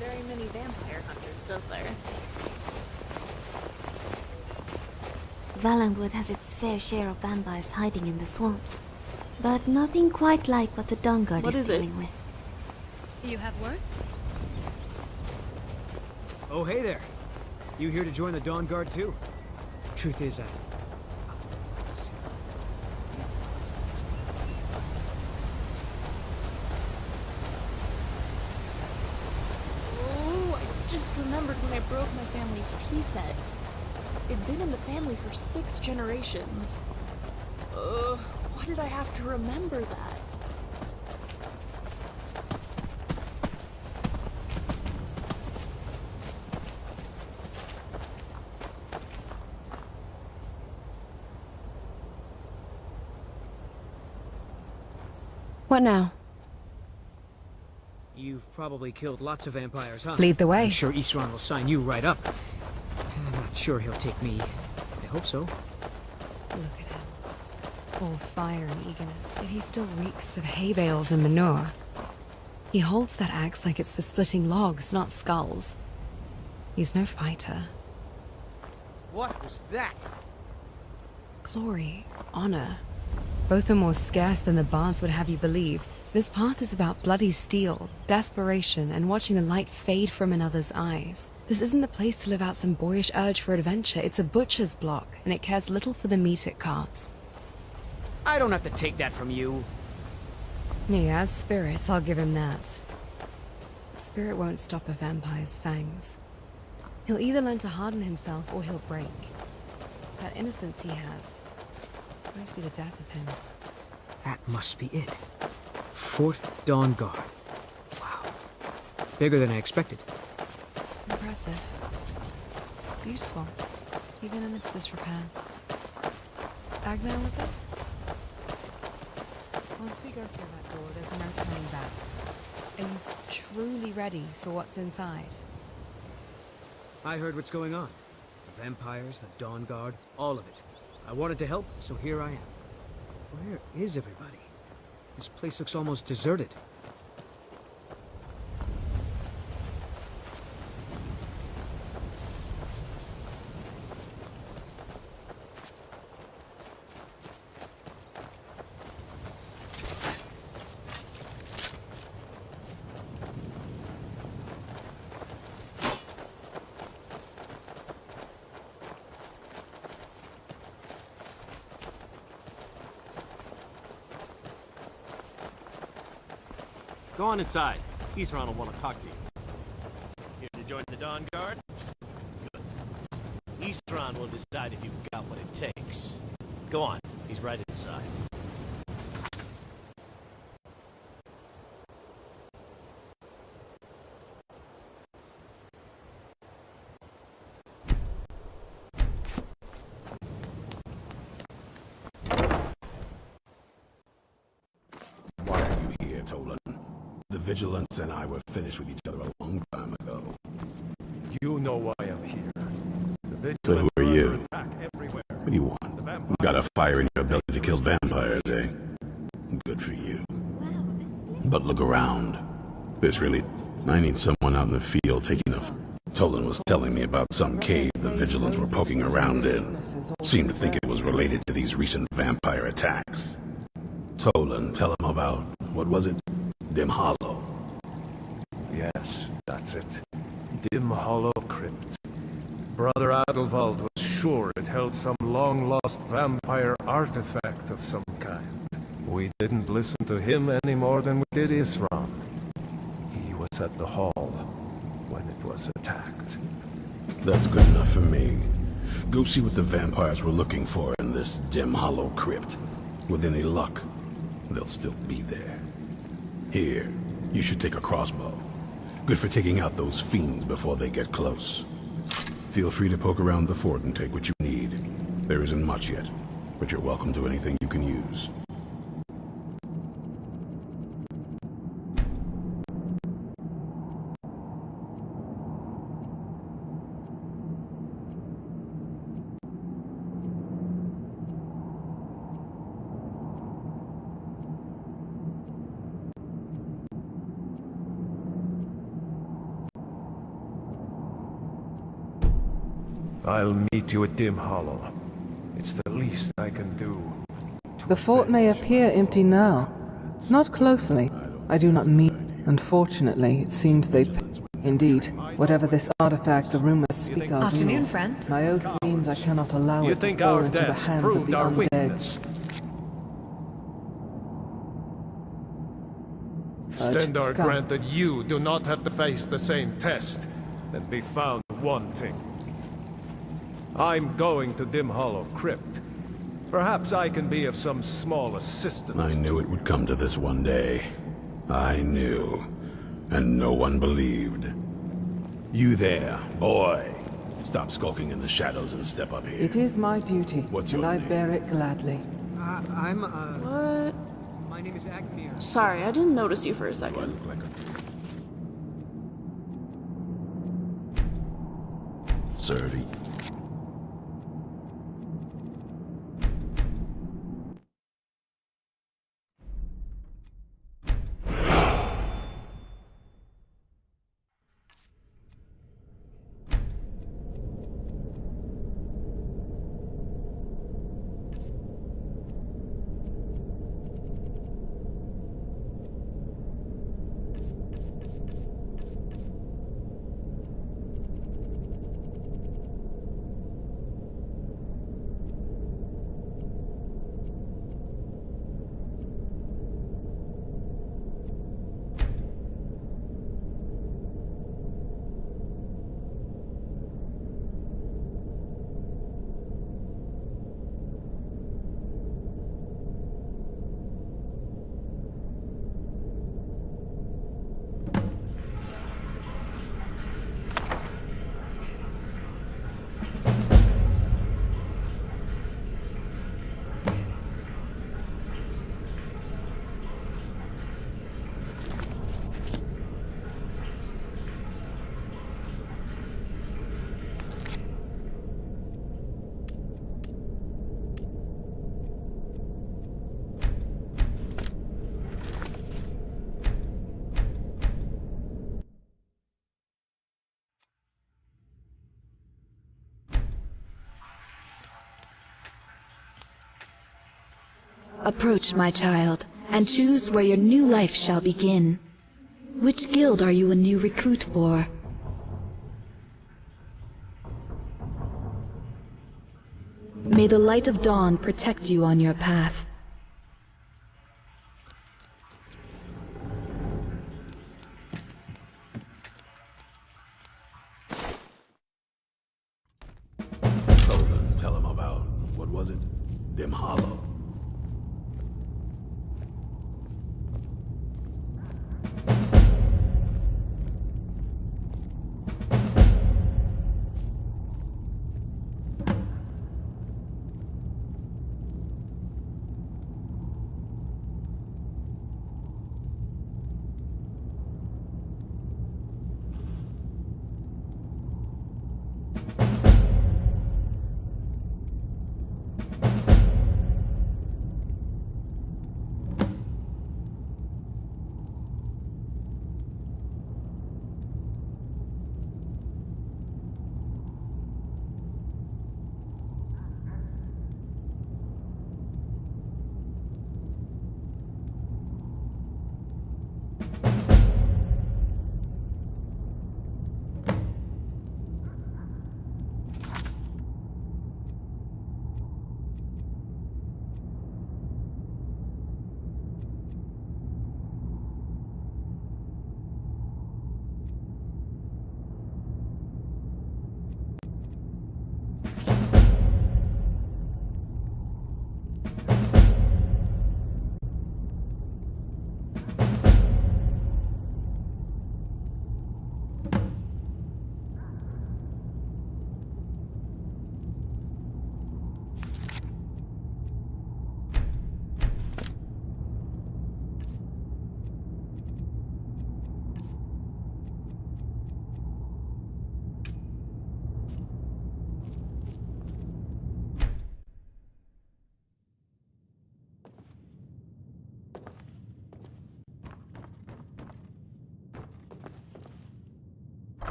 Very many vampire hunters, does there? Valenwood has its fair share of vampires hiding in the swamps, but nothing quite like what the Dawnguard is dealing with. You have words? Oh, hey there. You here to join the Dawnguard too? Truth is, Just remembered when I broke my family's tea set. It'd been in the family for 6 generations. Why did I have to remember that? What now? You've probably killed lots of vampires, huh? Lead the way. I'm sure Isran will sign you right up. I'm not sure he'll take me. I hope so. Look at him. All fire and eagerness, yet he still reeks of hay bales and manure. He holds that axe like it's for splitting logs, not skulls. He's no fighter. What was that? Glory, honor. Both are more scarce than the bards would have you believe. This path is about bloody steel, desperation, and watching the light fade from another's eyes. This isn't the place to live out some boyish urge for adventure. It's a butcher's block, and it cares little for the meat it carves. I don't have to take that from you. He has spirit, I'll give him that. Spirit won't stop a vampire's fangs. He'll either learn to harden himself or he'll break. That innocence he has, it's going to be the death of him. That must be it. Fort Dawnguard. Wow. Bigger than I expected. Impressive. Beautiful. Even in its disrepair. Agnar, was it? Once we go through that door, there's no turning back. Are you truly ready for what's inside? I heard what's going on. The vampires, the Dawnguard, all of it. I wanted to help, so here I am. Where is everybody? This place looks almost deserted. Go on inside. Isran will want to talk to you. Here to join the Dawn Guard? Good. Isran will decide if you've got what it takes. Go on. He's right inside. Why are you here, Tolan? The Vigilance and I were finished with each other a long time ago. You know why I'm here. So who are you? What do you want? Got a fire in your belly to kill vampires, eh? Good for you. But look around. I need someone out in the field taking a... Tolan was telling me about some cave the Vigilants were poking around in. Seemed to think it was related to these recent vampire attacks. Tolan, tell him about, what was it? Dim Hollow. Yes, that's it. Dim Hollow Crypt. Brother Adalvald was sure it held some long-lost vampire artifact of some kind. We didn't listen to him any more than we did Isran. He was at the hall when it was attacked. That's good enough for me. Go see what the vampires were looking for in this Dim Hollow Crypt. With any luck, they'll still be there. Here, you should take a crossbow. Good for taking out those fiends before they get close. Feel free to poke around the fort and take what you need. There isn't much yet, but you're welcome to anything you can use. I'll meet you at Dim Hollow. It's the least I can do. The fort may appear empty now. Not closely. I do not mean. Unfortunately, it seems they... Indeed, whatever this artifact the rumors speak of Afternoon, means, friend. my oath means I cannot allow You it to think fall our into the deaths hands of proved the our undead. weakness? Stendarr come. grant that you do not have to face the same test and be found wanting. I'm going to Dim Hollow Crypt. Perhaps I can be of some small assistance. I knew it would come to this one day. I knew. And no one believed. You there, boy. Stop skulking in the shadows and step up here. It is my duty, What's and your I name? bear it gladly. What? My name is Agmir. Sorry, I didn't notice you for a second. Servy. Approach, my child, and choose where your new life shall begin. Which guild are you a new recruit for? May the light of dawn protect you on your path. was it? Dim Hollow.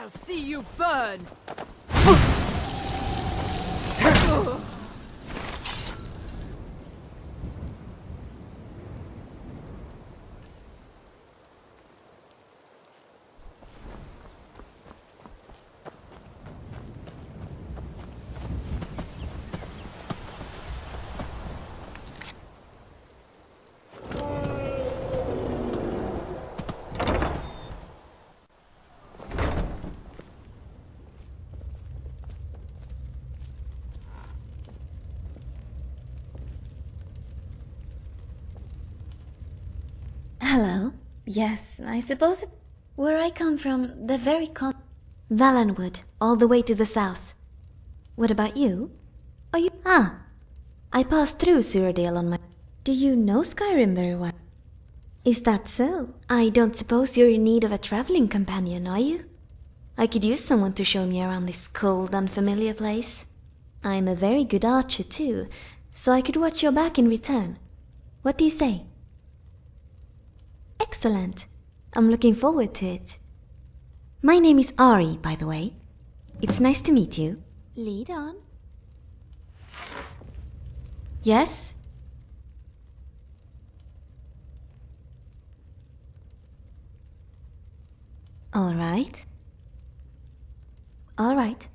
shall see you burn! Hello. Yes, I suppose it... Where I come from, the very Valenwood, all the way to the south. What about you? Are you... Ah! I passed through Suradale on my... Do you know Skyrim very well? Is that so? I don't suppose you're in need of a traveling companion, are you? I could use someone to show me around this cold, unfamiliar place. I'm a very good archer too, so I could watch your back in return. What do you say? Excellent. I'm looking forward to it. My name is Ari, by the way. It's nice to meet you. Lead on. Yes? All right. All right.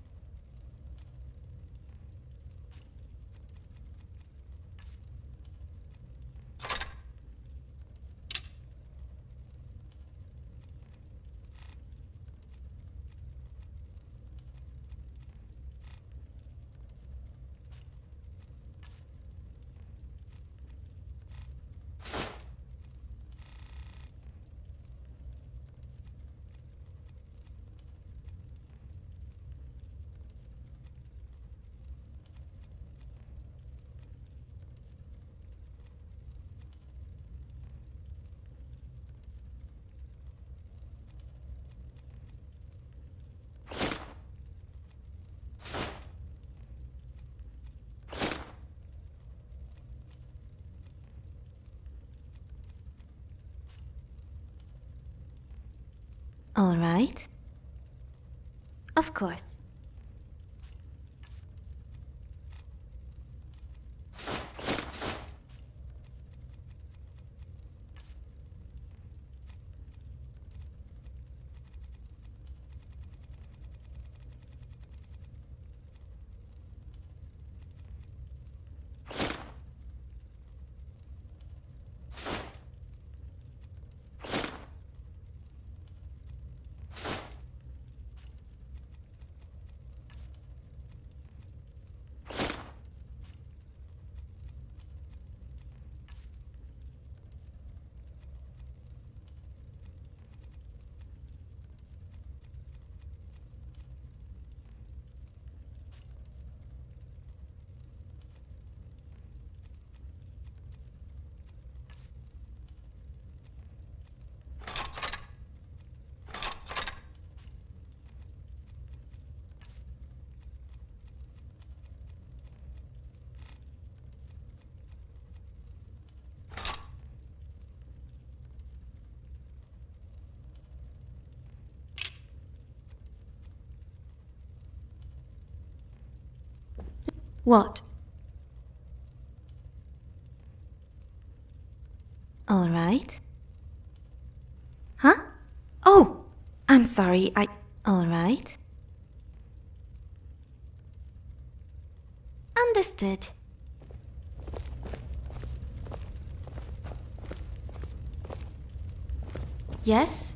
All right. Of course. What? All right. Huh? Oh! I'm sorry, All right. Understood. Yes?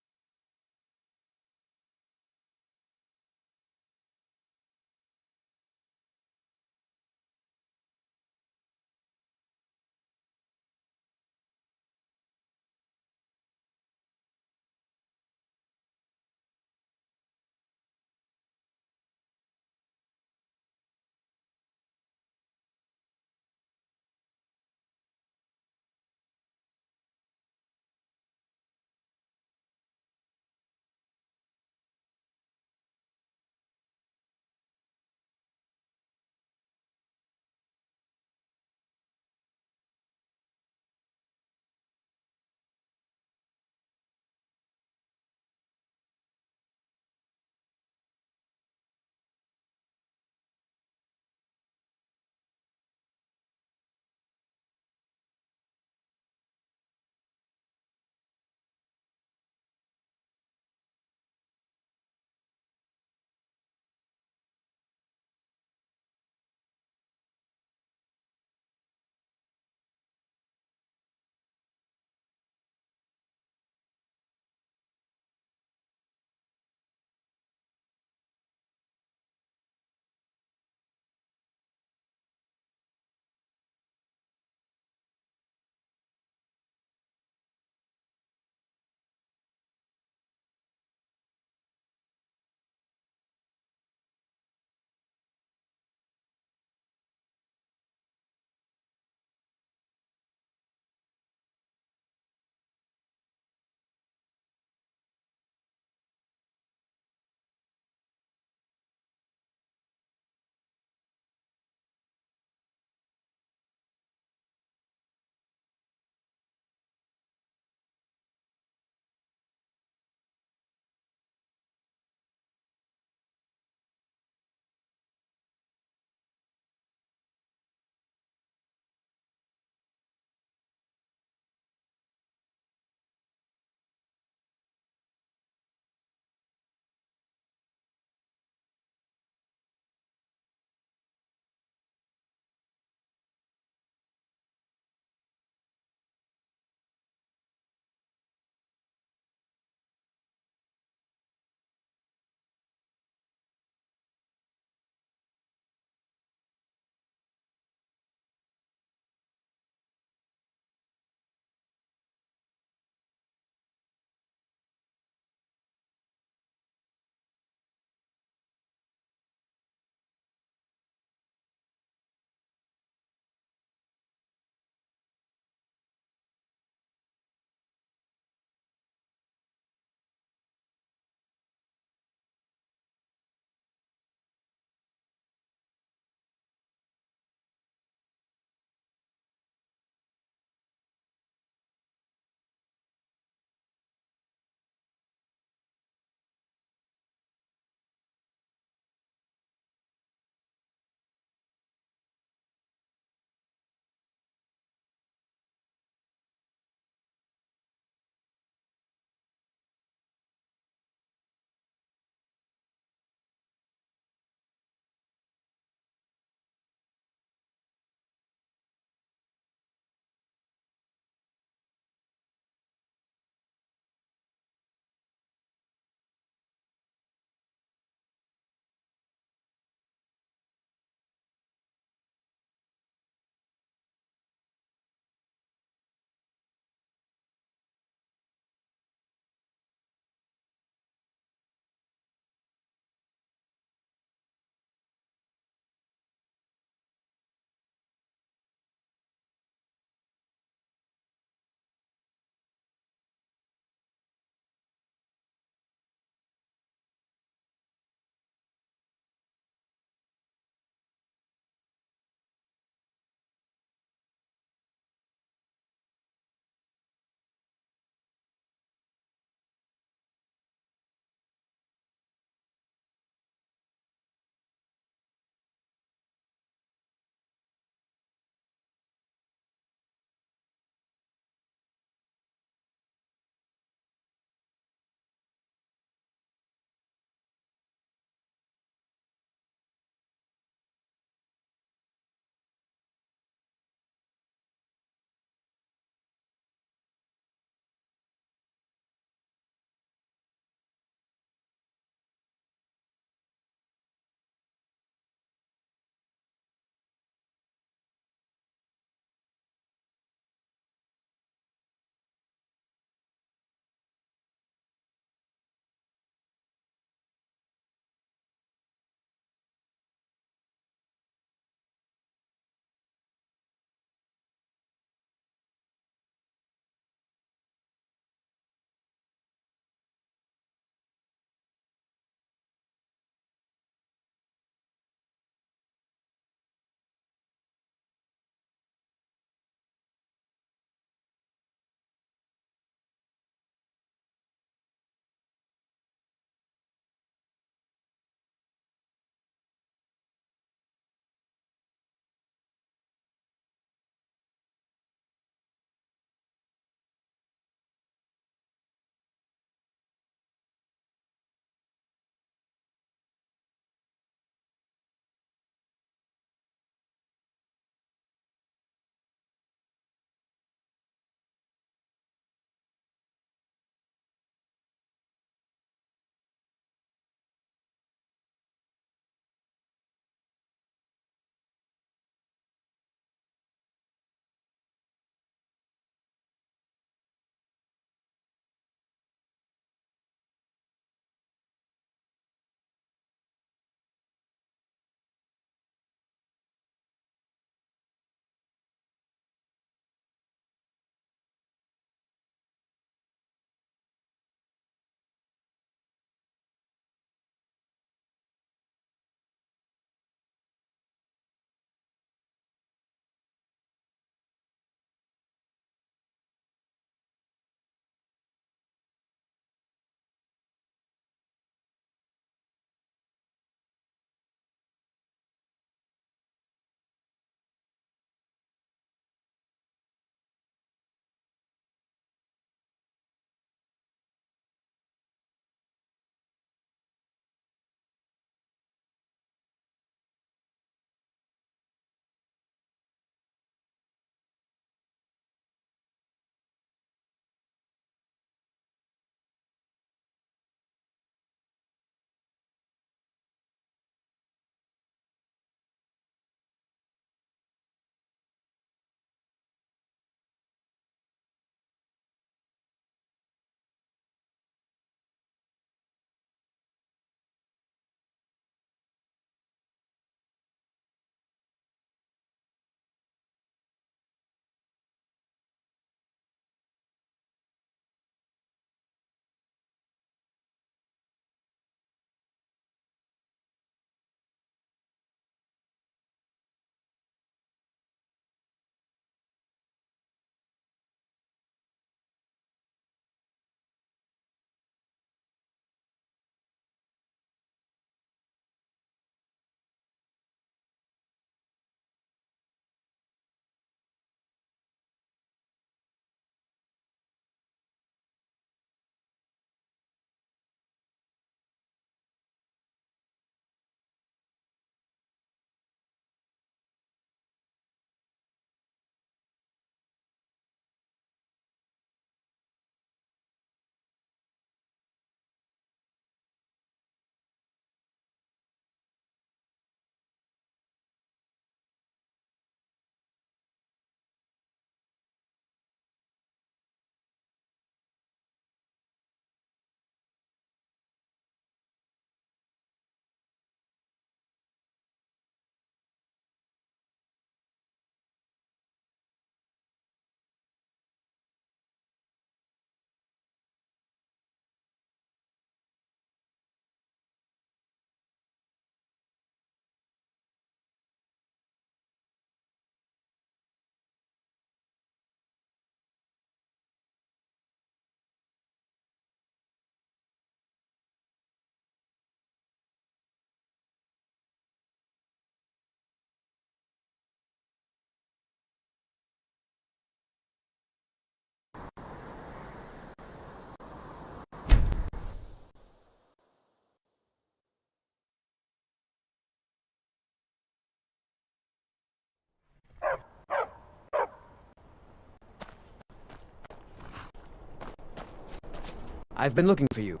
I've been looking for you.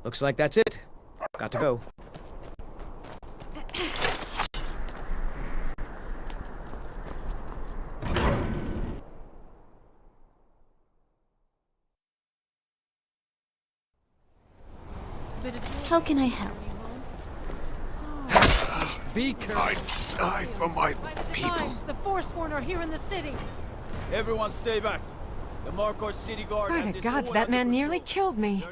Looks like that's it. Got to go. How can I help? Be careful. I die for my people. The Forsworn are here in the city. Everyone stay back. The Markor City Guard. By the gods, that man nearly killed me.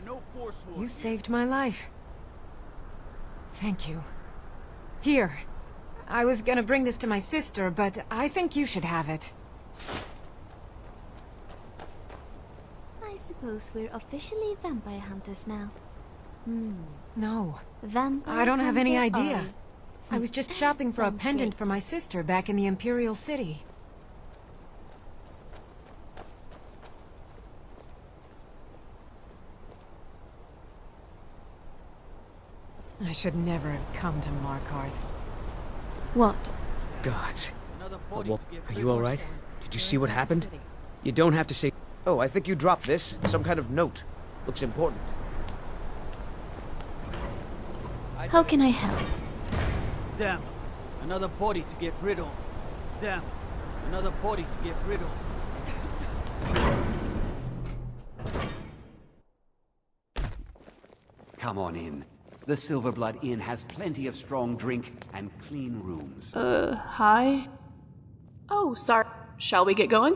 You saved my life. Thank you. Here. I was gonna bring this to my sister, but I think you should have it. I suppose we're officially vampire hunters now. No. Vampire I don't have any hunter idea. Ari. I was just shopping for a Sounds pendant great. for my sister back in the Imperial City. I should never have come to Markarth. What? Gods. Well, are you alright? Did you see what happened? You don't have to say... Oh, I think you dropped this. Some kind of note. Looks important. How can I help? Damn. Another body to get rid of. Damn. Another body to get rid of. Come on in. The Silverblood Inn has plenty of strong drink and clean rooms. Hi? Oh, sorry. Shall we get going?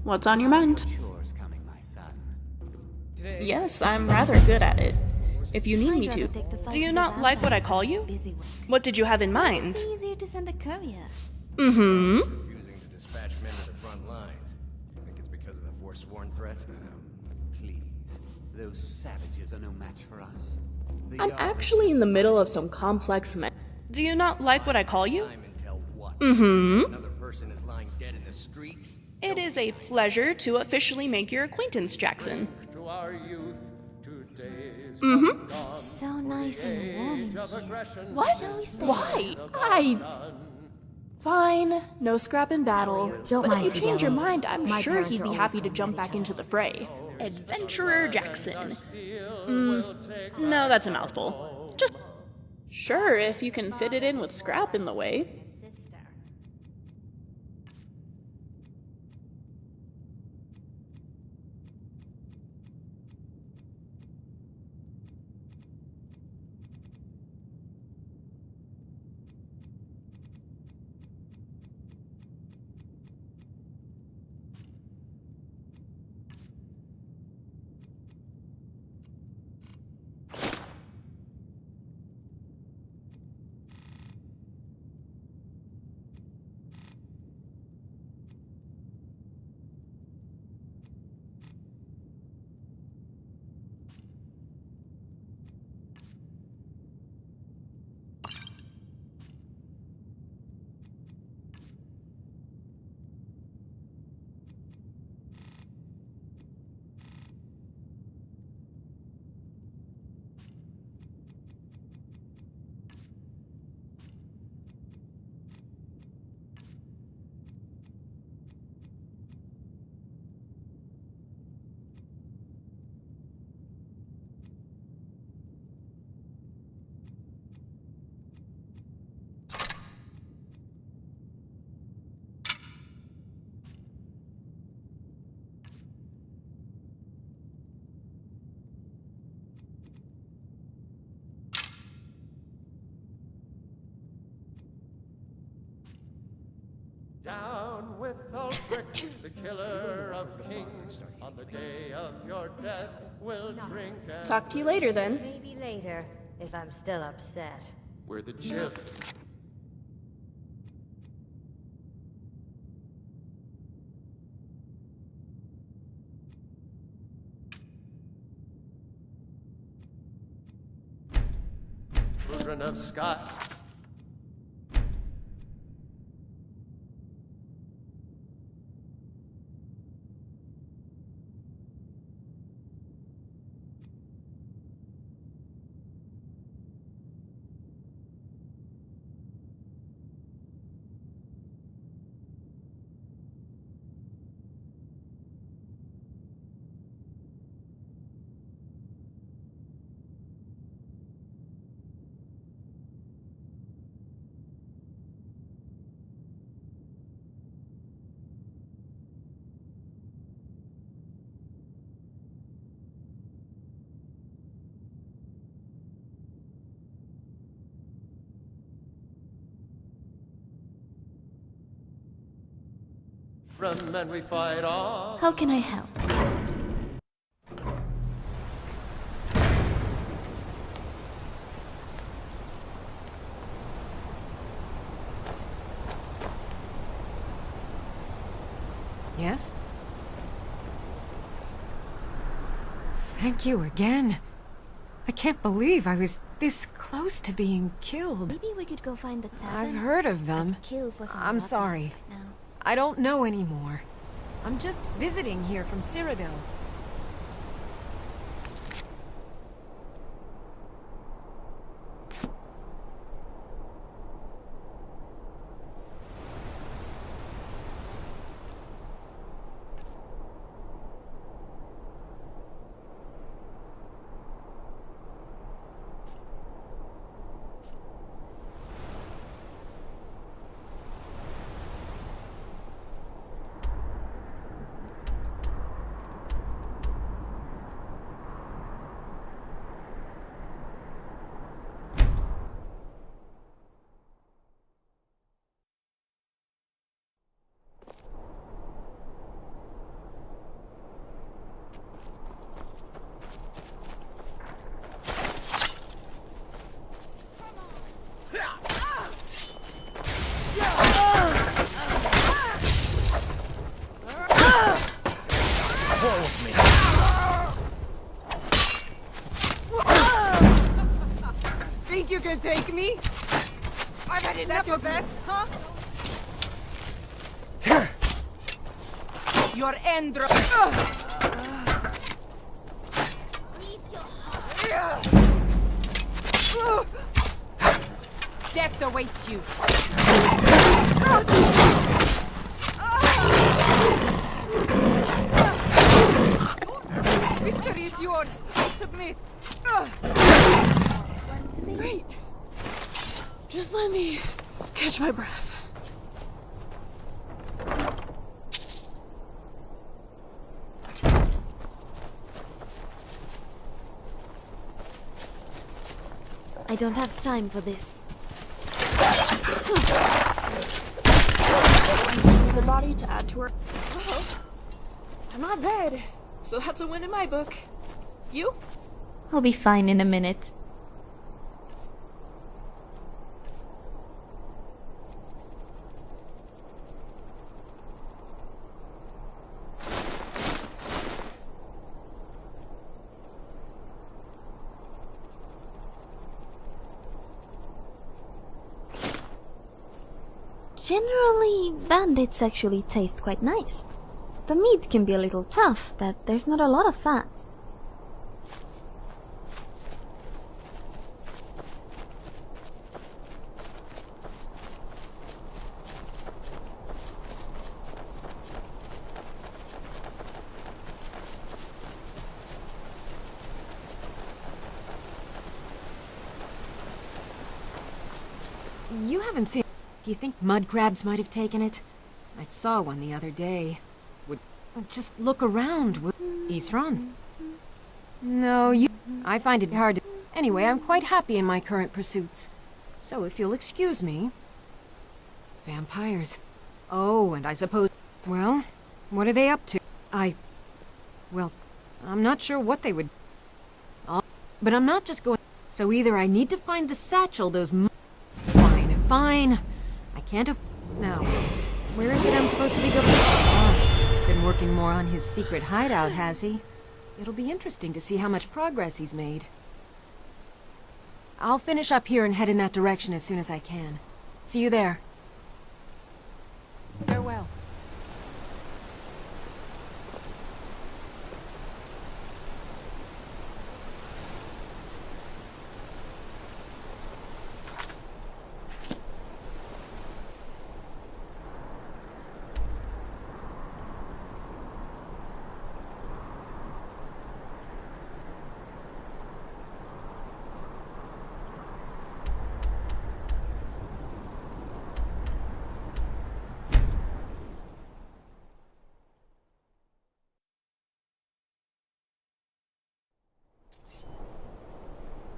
What's on your mind? Chores coming, my son. Yes, I'm rather good at it. If you need me to. Do you not like what I call you? What did you have in mind? Easier to send a courier. Mm-hmm. Refusing to dispatch men to the front lines. You think it's because of the Forsworn threat? Please. Those savages are no match for us. I'm actually in the middle of some complex Do you not like what I call you? Mm-hmm. Another person is lying dead in the streets. It is a pleasure to officially make your acquaintance, Jackson. To our youth, today's Mm-hmm. So nice and warm in here. What? Shall we stay? Why? Fine, no scrap in battle. Don't But if mind you change your Fidel. mind, I'm My sure parents he'd are be always happy to gonna jump get back each into other. the fray. Adventurer Jackson. No, that's a mouthful. Just sure, if you can fit it in with scrap in the way. Down with Ulfric, the killer of kings. On the day of your death, we'll drink and... Talk to you later, then. Maybe later, if I'm still upset. We're the chill. Children of Scott. Run and we fight on. How can I help? Yes? Thank you again. I can't believe I was this close to being killed. Maybe we could go find the tavern. I've heard of them. Kill for some I'm weapon sorry. right now. I don't know anymore. I'm just visiting here from Cyrodiil. Pulls me. Think you can take me? I've had enough. That's your best, huh? Your end. Death awaits you. Victory is yours. Submit. Great. Just let me catch my breath. I don't have time for this. Her body to add to her. Well, I'm not bad, so that's a win in my book. You? I'll be fine in a minute. Generally, bandits actually taste quite nice. The meat can be a little tough, but there's not a lot of fat. You haven't seen... Do you think mud crabs might have taken it? I saw one the other day. Would just look around. He's run. No, you... I find it hard to... Anyway, I'm quite happy in my current pursuits. So if you'll excuse me... Vampires. Oh, and I suppose... Well, what are they up to? Well, I'm not sure what they would... But I'm not just going... So either I need to find the satchel those... Fine. I can't have... Now, where is it I'm supposed to be going? Been working more on his secret hideout, has he? It'll be interesting to see how much progress he's made. I'll finish up here and head in that direction as soon as I can. See you there. Farewell.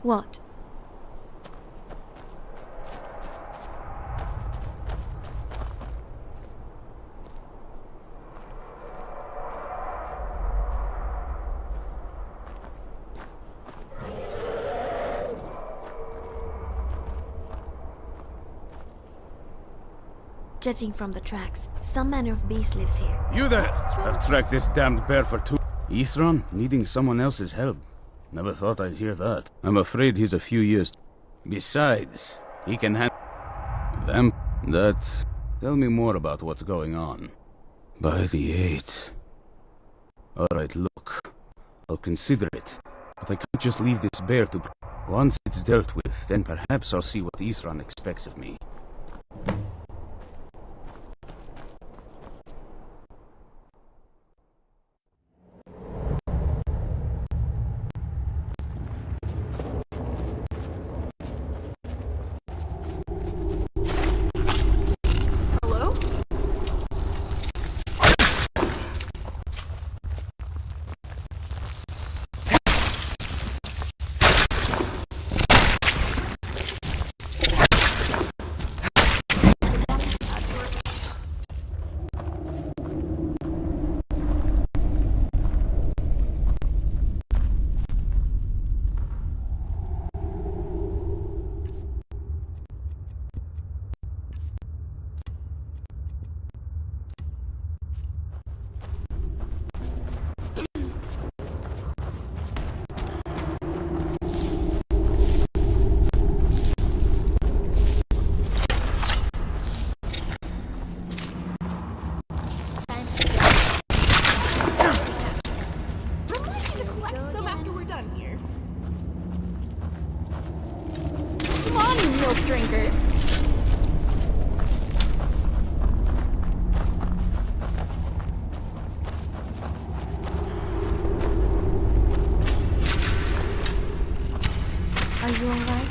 What? Judging from the tracks, some manner of beast lives here. You there! I've tracked this damned bear for 2... Isran needing someone else's help. Never thought I'd hear that. I'm afraid he's a few years... Besides, he can hand... Them... That... Tell me more about what's going on. By the 8th. Alright, look. I'll consider it. But I can't just leave this bear to... Once it's dealt with, then perhaps I'll see what Isran expects of me. Drinker. Are you alright?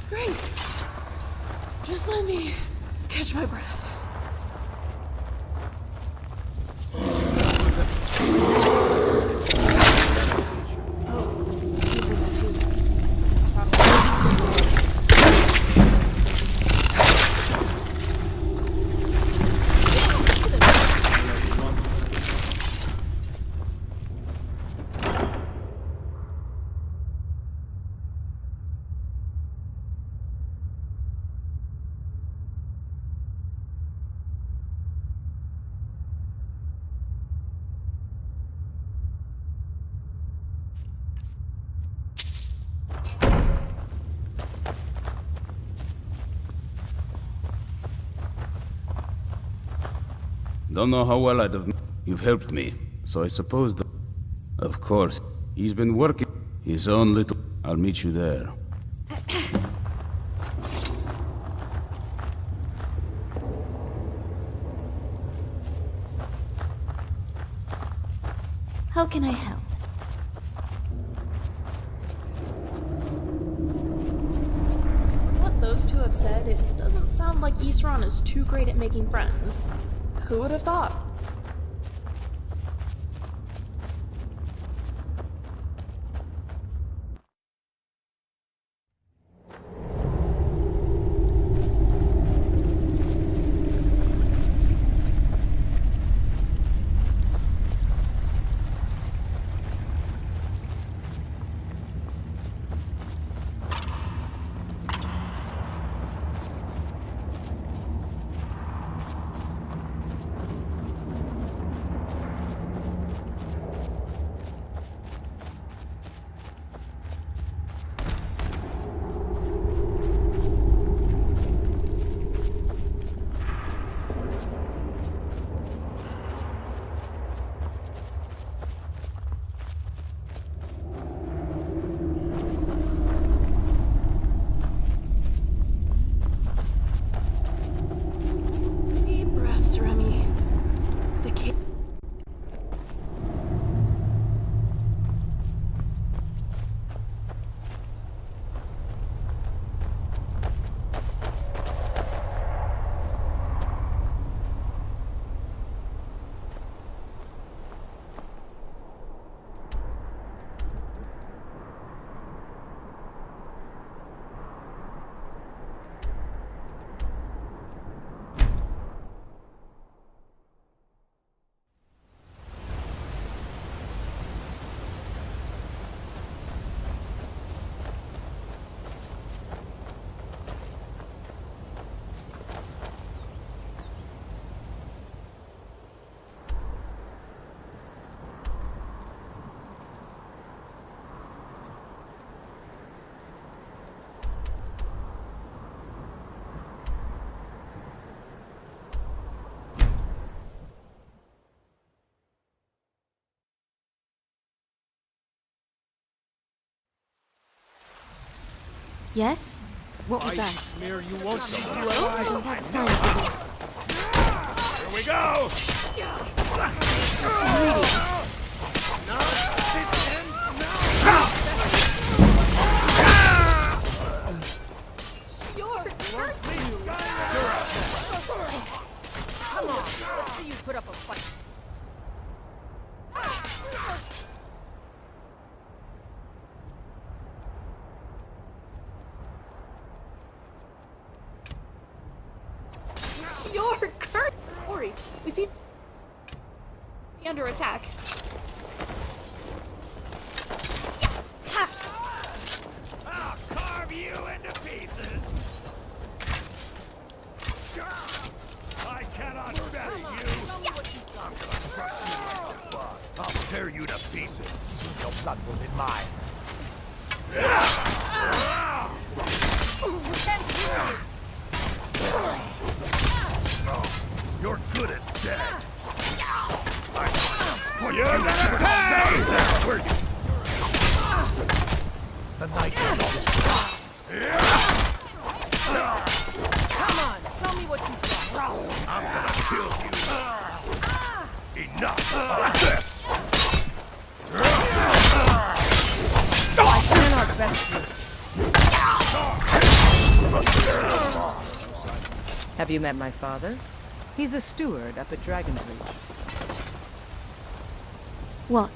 Great. Just let me catch my breath. Don't know how well I'd have... You've helped me, so I suppose that... Of course, he's been working his own little... I'll meet you there. How can I help? What those two have said, it doesn't sound like Isran is too great at making friends. Who would have thought? Yes? What was that? Smear you want some. I don't have time for this. Here we go! You're cursing! Come on, let's see you put up a fight. You're Kurt! Ori, we seem under attack. I'll carve you into pieces! I cannot bury you! I'm gonna crush you like a bug. I'll tear you to pieces. Soon your blood will be mine. You're good as dead. You're gonna pay! Where you? The night Come on, show me what you got. I'm gonna kill you. Enough of this! I cannot best you. Have you met my father? He's a steward up at Dragon's Reach. What?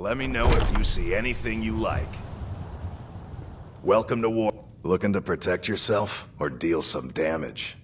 Let me know if you see anything you like. Welcome to war. Looking to protect yourself or deal some damage?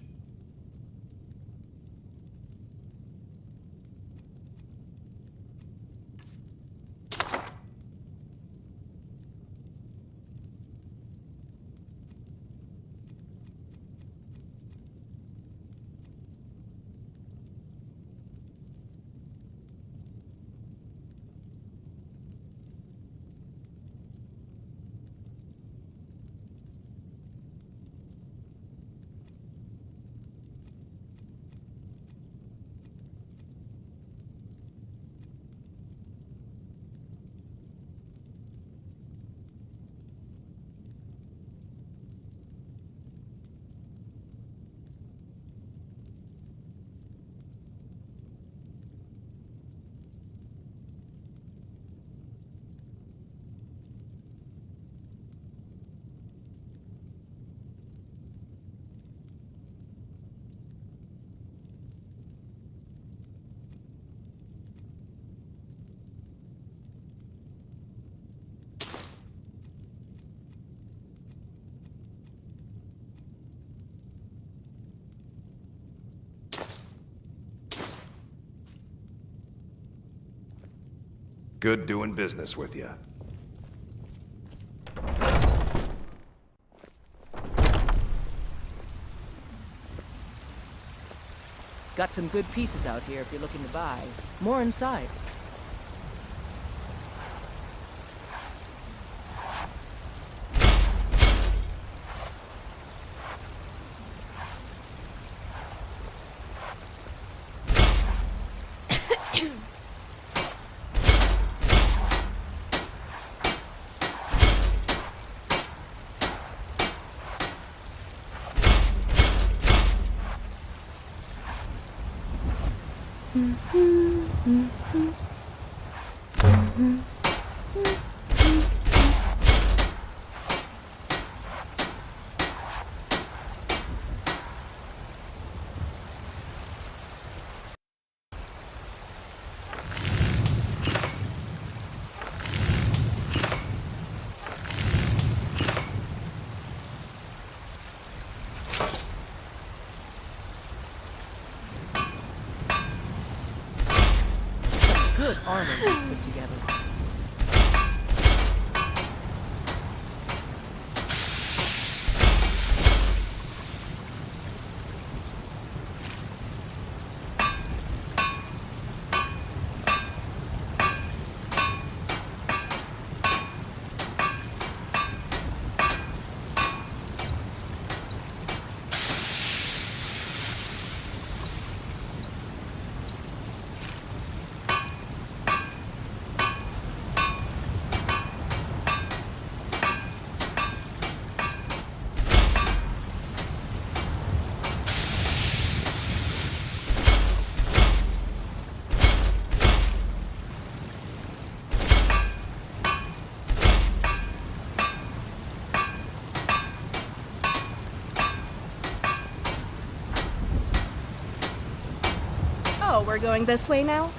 Good doing business with you. Got some good pieces out here if you're looking to buy. More inside. Good armor put together. Oh, we're going this way now?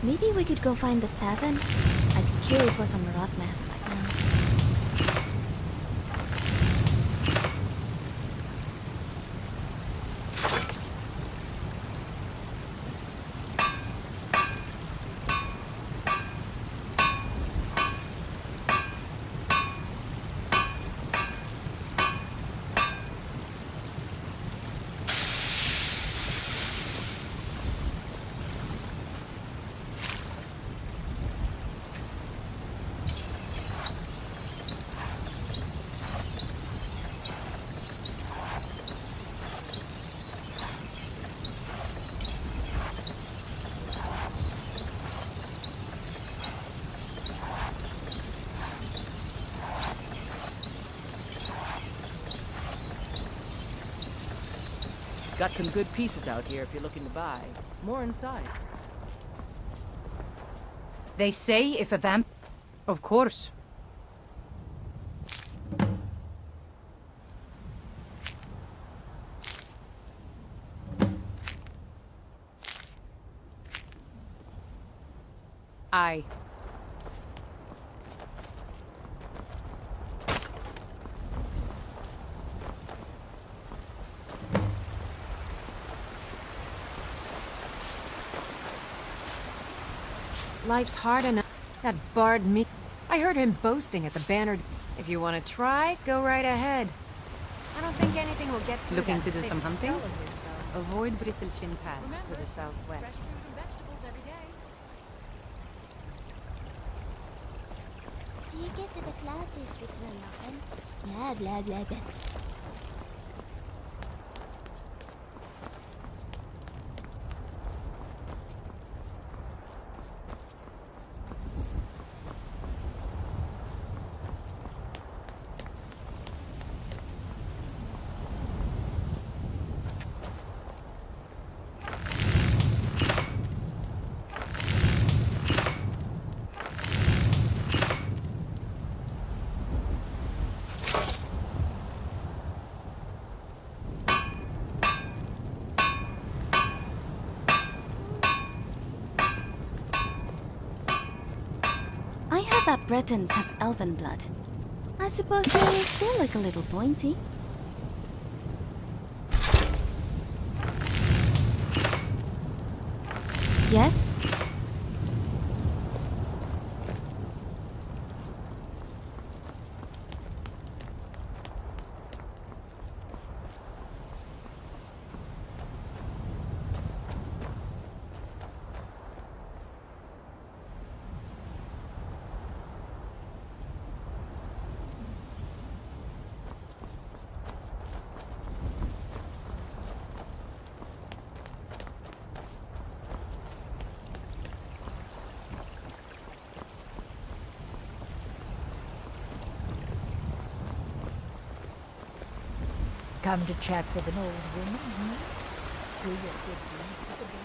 Maybe we could go find the tavern? I'd kill for some rot meth right now. Got some good pieces out here if you're looking to buy. More inside. They say if a vamp... Of course. Aye. Life's hard enough. That bard me. I heard him boasting at the banner. If you want to try, go right ahead. I don't think anything will get through. Looking that to do thick some hunting? skull of his, though. Avoid Brittleshin Pass to the southwest. Do you get to the Cloud District very often? Blah, blah, blah, blah. I heard that Bretons have elven blood. I suppose they still look a little pointy. Yes? Come to chat with an old woman, hmm? Do your good deed for the day.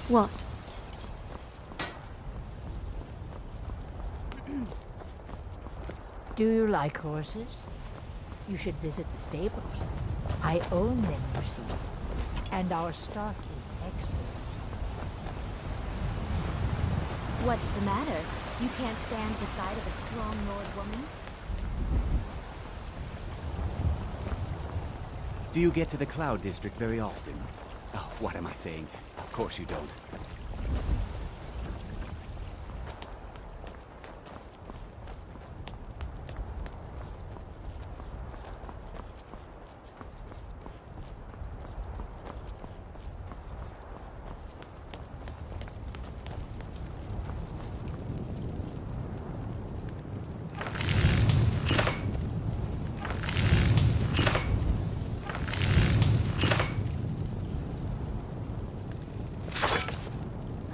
What? Do you like horses? You should visit the stables. I own them, you see. And our stock is excellent. What's the matter? You can't stand the sight of a strong Nord woman? Do you get to the Cloud District very often? Oh, what am I saying? Of course you don't.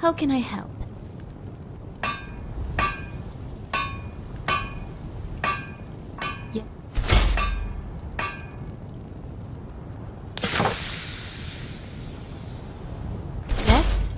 How can I help? Yeah. Yes?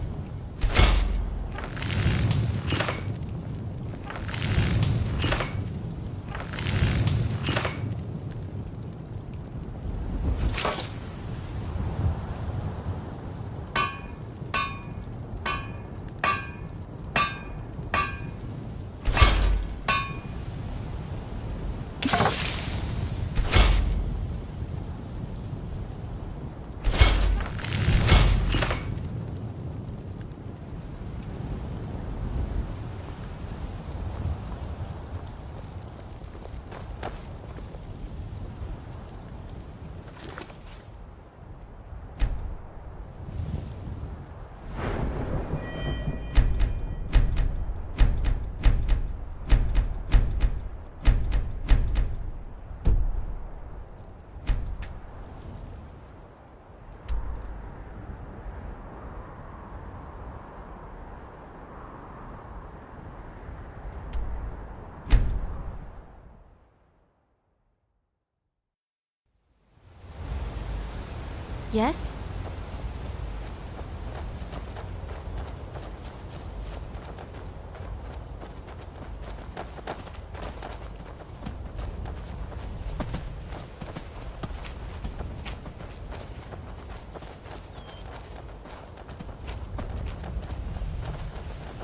Yes?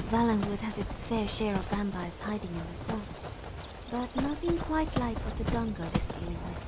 Valenwood has its fair share of vampires hiding in the swamps, but nothing quite like what the Dawnguard is dealing with.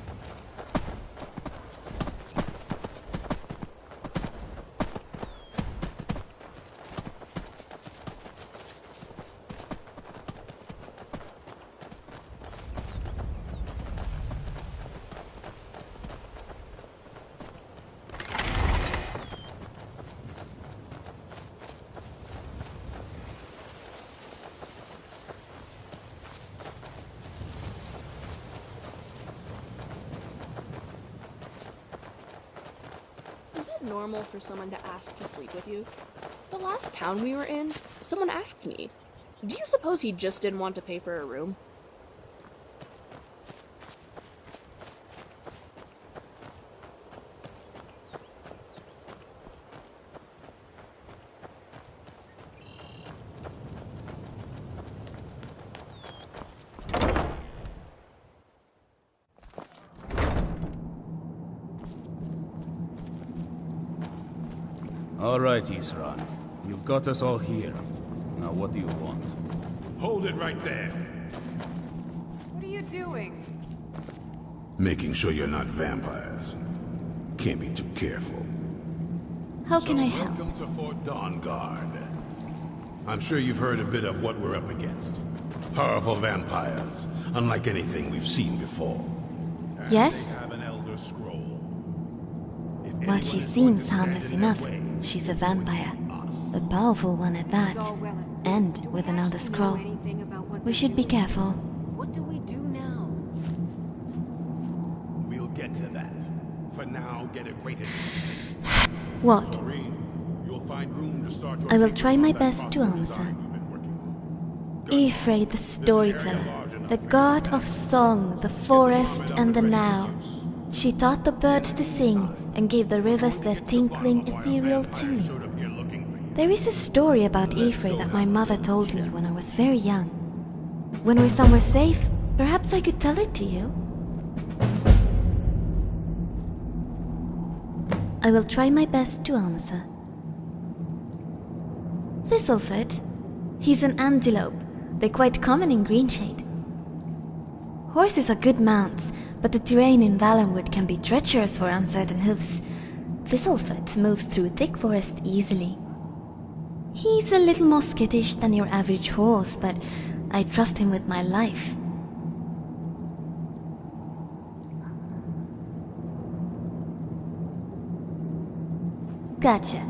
normal for someone to ask to sleep with you? The last town we were in, someone asked me. Do you suppose he just didn't want to pay for a room? All right, Isran. You've got us all here. Now what do you want? Hold it right there. What are you doing? Making sure you're not vampires. Can't be too careful. How can I help? Welcome to Fort Dawnguard. I'm sure you've heard a bit of what we're up against. Powerful vampires, unlike anything we've seen before. And Yes? they have an Elder Scroll. While she seems harmless enough, she's a vampire. A powerful one at that. And with an Elder Scroll. We should be careful. What do we do now? We'll get to that. For now, get acquainted. What? You'll find room to start your I will try my best to answer. Ifrei the storyteller, the god of song, the forest and the now. She taught the birds to sing and gave the rivers their tinkling ethereal tune. There is a story about Ifrei that my mother told me when I was very young. When we're somewhere safe, perhaps I could tell it to you. I will try my best to answer. Thistlefoot. He's an antelope. They're quite common in Greenshade. Horses are good mounts, but the terrain in Valenwood can be treacherous for uncertain hoofs. Thistlefoot moves through thick forest easily. He's a little more skittish than your average horse, but I trust him with my life. Gotcha.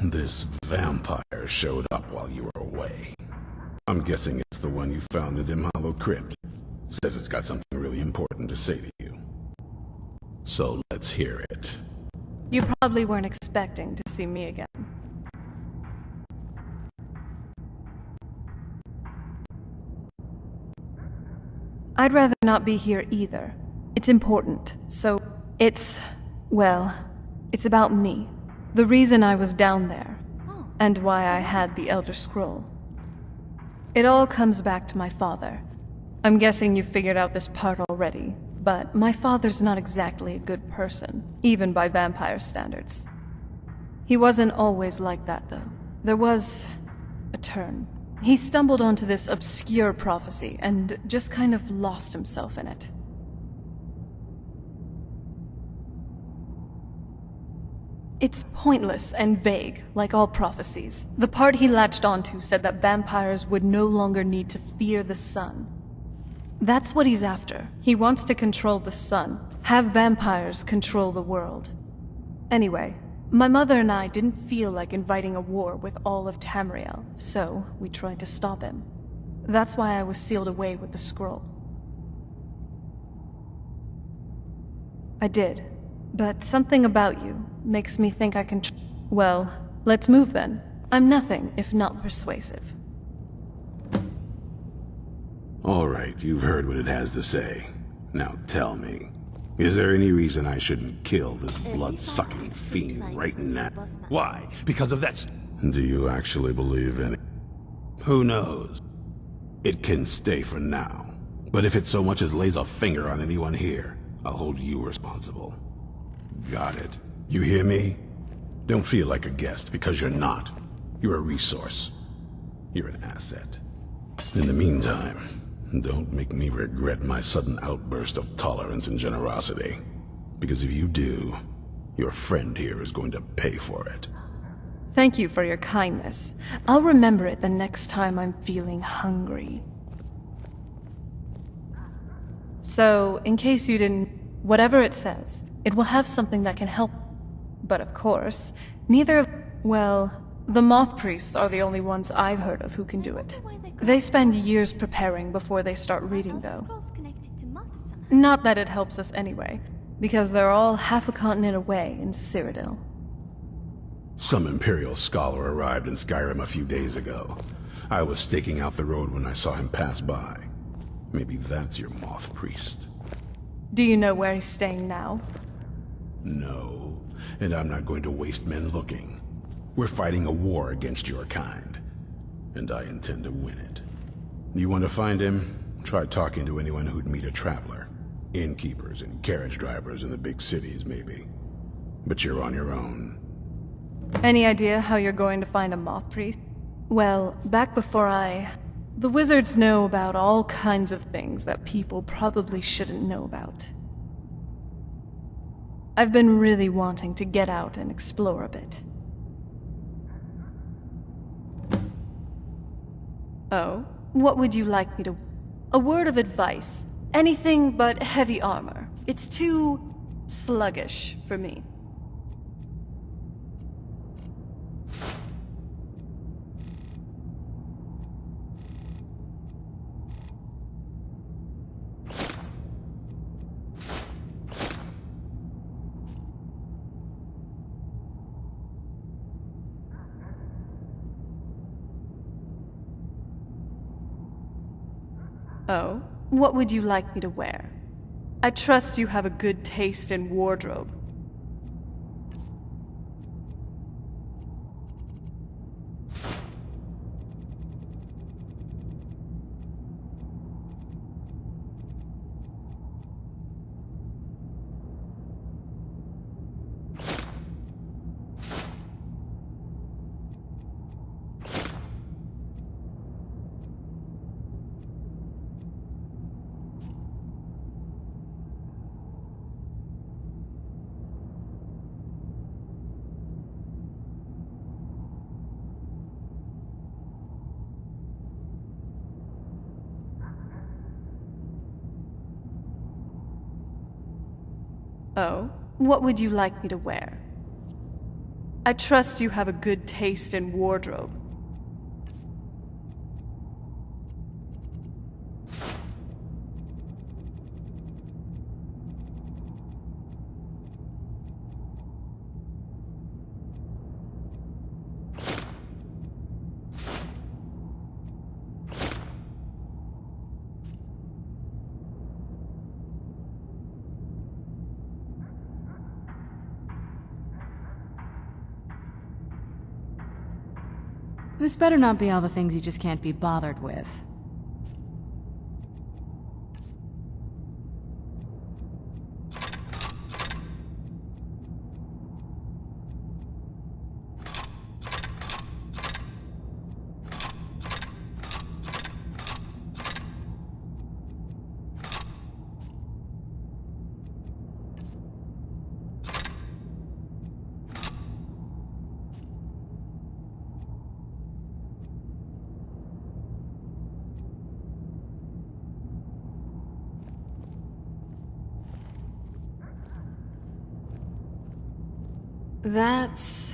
This vampire showed up while you were away. I'm guessing it's the one you found in Dim Hollow Crypt. Says it's got something really important to say to you. So let's hear it. You probably weren't expecting to see me again. I'd rather not be here either. It's important, so well, it's about me. The reason I was down there, and why I had the Elder Scroll. It all comes back to my father. I'm guessing you figured out this part already, but my father's not exactly a good person, even by vampire standards. He wasn't always like that, though. There was a turn. He stumbled onto this obscure prophecy and just kind of lost himself in it. It's pointless and vague, like all prophecies. The part he latched onto said that vampires would no longer need to fear the sun. That's what he's after. He wants to control the sun, have vampires control the world. Anyway, my mother and I didn't feel like inviting a war with all of Tamriel, so we tried to stop him. That's why I was sealed away with the scroll. I did, but something about you makes me think I can well, let's move then. I'm nothing if not persuasive. All right, you've heard what it has to say. Now tell me, is there any reason I shouldn't kill this blood-sucking fiend right now? Why? Because of that Do you actually believe in it? Who knows? It can stay for now. But if it so much as lays a finger on anyone here, I'll hold you responsible. Got it. You hear me? Don't feel like a guest, because you're not. You're a resource. You're an asset. In the meantime, don't make me regret my sudden outburst of tolerance and generosity. Because if you do, your friend here is going to pay for it. Thank you for your kindness. I'll remember it the next time I'm feeling hungry. So, in case you didn't... whatever it says, it will have something that can help. But of course, neither of... well, the Moth Priests are the only ones I've heard of who can do it. They spend years preparing before they start reading, though. Not that it helps us anyway, because they're all half a continent away in Cyrodiil. Some Imperial scholar arrived in Skyrim a few days ago. I was staking out the road when I saw him pass by. Maybe that's your Moth Priest. Do you know where he's staying now? No, and I'm not going to waste men looking. We're fighting a war against your kind, and I intend to win it. You want to find him? Try talking to anyone who'd meet a traveler. Innkeepers and carriage drivers in the big cities, maybe. But you're on your own. Any idea how you're going to find a Moth Priest? Well, back before the wizards know about all kinds of things that people probably shouldn't know about. I've been really wanting to get out and explore a bit. Oh? What would you like me to... A word of advice. Anything but heavy armor. It's too... sluggish for me. Oh? What would you like me to wear? I trust you have a good taste in wardrobe. Oh? What would you like me to wear? I trust you have a good taste in wardrobe. This better not be all the things you just can't be bothered with. That's...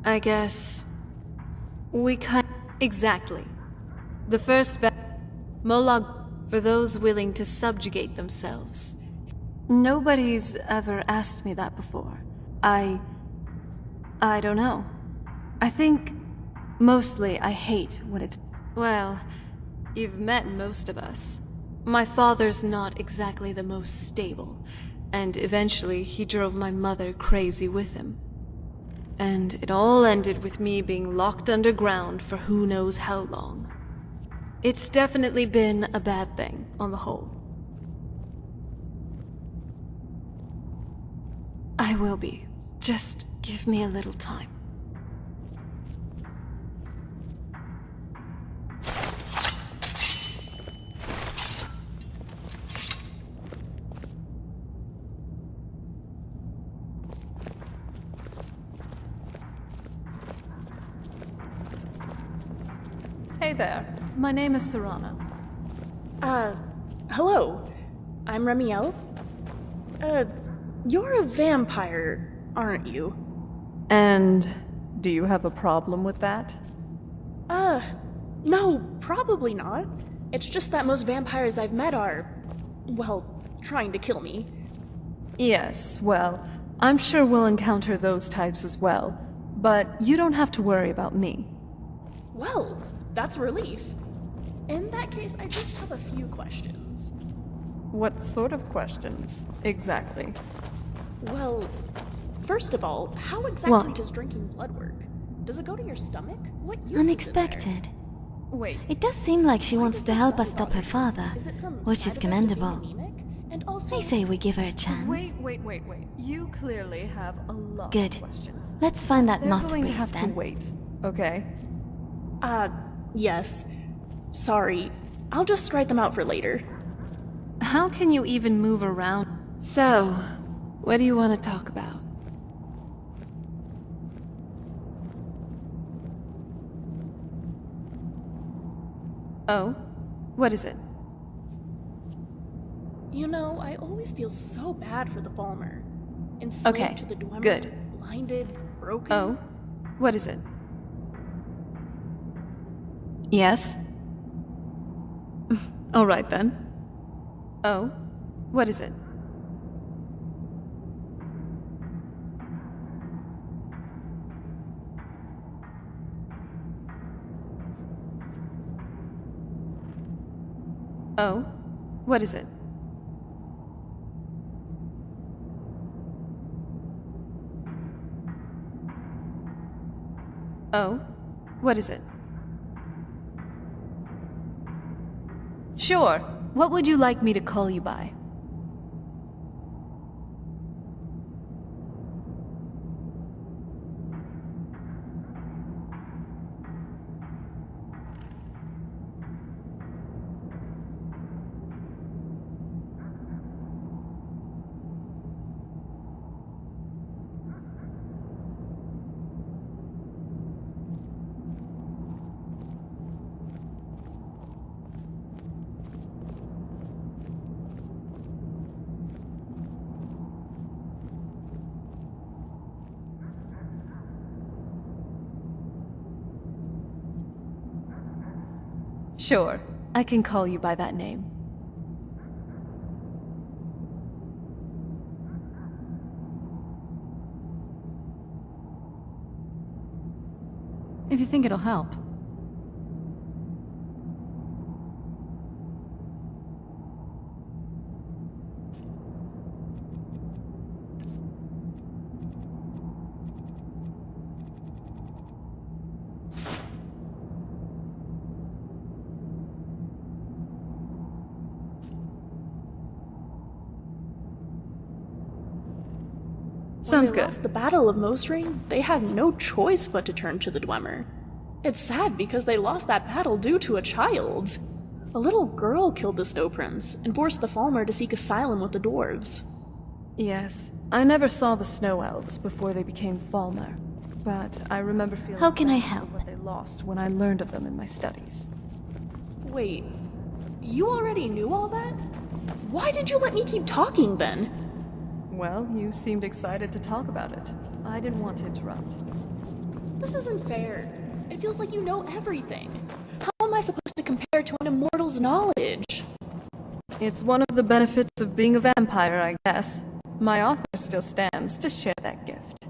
I guess... we kind... Exactly. The first Molag, for those willing to subjugate themselves. Nobody's ever asked me that before. I don't know. I think... mostly I hate when it's... Well, you've met most of us. My father's not exactly the most stable, and eventually he drove my mother crazy with him. And it all ended with me being locked underground for who knows how long. It's definitely been a bad thing, on the whole. I will be. Just give me a little time. Hey there. My name is Serana. Hello. I'm Remiel. You're a vampire, aren't you? And do you have a problem with that? No, probably not. It's just that most vampires I've met are, well, trying to kill me. Yes, well, I'm sure we'll encounter those types as well, but you don't have to worry about me. Well, that's a relief. In that case, I just have a few questions. What sort of questions, exactly? Well, first of all, how exactly What? does drinking blood work? Does it go to your stomach? What use Unexpected. Wait. It does seem like she wants to help us stop her father, Is it some which side is effect of being commendable. anemic? And also, I say we give her a chance. Wait. You clearly have a lot Good. of questions. Let's find that They're moth going to priest have then. to wait, okay? Yes. Sorry. I'll just write them out for later. How can you even move around? So, what do you want to talk about? Oh? What is it? You know, I always feel so bad for the Falmer. Enslaved Okay, to the Dwemer, good. blinded, broken. Oh? What is it? Yes? All right then. Oh? What is it? Oh? What is it? Oh? What is it? Sure. What would you like me to call you by? Sure. I can call you by that name. If you think it'll help. Sounds When they good. lost the Battle of Mosring, they had no choice but to turn to the Dwemer. It's sad because they lost that battle due to a child. A little girl killed the Snow Prince and forced the Falmer to seek asylum with the dwarves. Yes. I never saw the Snow Elves before they became Falmer, but I remember feeling How can I bad for help? what they lost when I learned of them in my studies. Wait, you already knew all that? Why did you let me keep talking then? Well, you seemed excited to talk about it. I didn't want to interrupt. This isn't fair. It feels like you know everything. How am I supposed to compare to an immortal's knowledge? It's one of the benefits of being a vampire, I guess. My offer still stands to share that gift.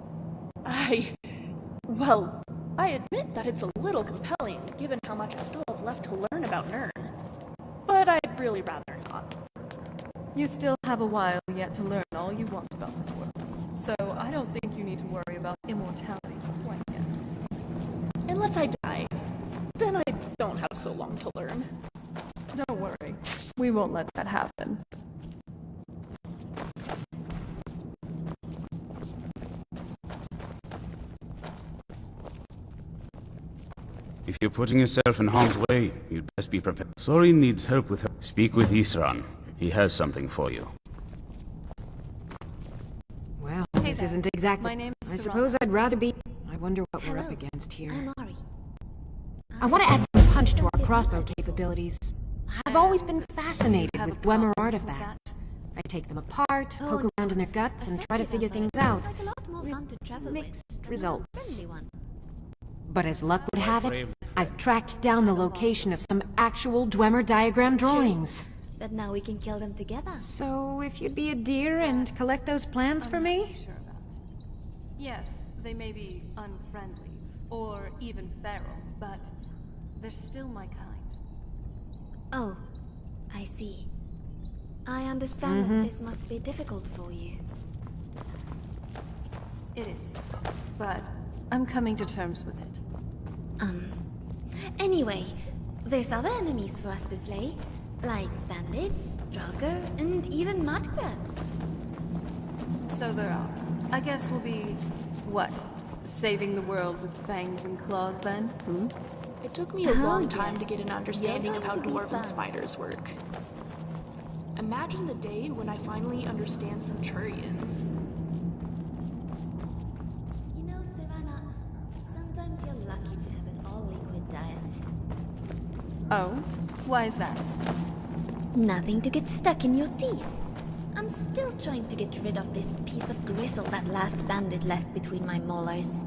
Well, I admit that it's a little compelling, given how much I still have left to learn about Nirn. But I'd really rather not. You still have a while yet to learn all you want about this world. So I don't think you need to worry about immortality quite yet. Unless I die. Then I don't have so long to learn. Don't worry. We won't let that happen. If you're putting yourself in harm's way, you'd best be prepared. Sorin needs help with her. Speak with Isran. He has something for you. Well, this isn't exactly... My name's I Serana. suppose I'd rather be... I wonder what we're up against here. I'm Ari. I want to add some punch to our crossbow capabilities. I've always been fascinated with Dwemer artifacts. I take them apart, poke around in their guts, and try to figure things out. With mixed results. But as luck would have it, I've tracked down the location of some actual Dwemer diagram drawings. That now we can kill them together. So if you'd be a dear and collect those plans for me? Yes, they may be unfriendly, or even feral, but they're still my kind. Oh, I see. I understand that this must be difficult for you. It is, but I'm coming to terms with it. Anyway, there's other enemies for us to slay, like bandits, Draugr, and even mud crabs. So there are. I guess we'll be, what, saving the world with fangs and claws then? It took me a long time to get an understanding of how dwarven spiders work. Imagine the day when I finally understand Centurions. You know, Serana, sometimes you're lucky to have an all-liquid diet. Oh? Why is that? Nothing to get stuck in your teeth. I'm still trying to get rid of this piece of gristle that last bandit left between my molars.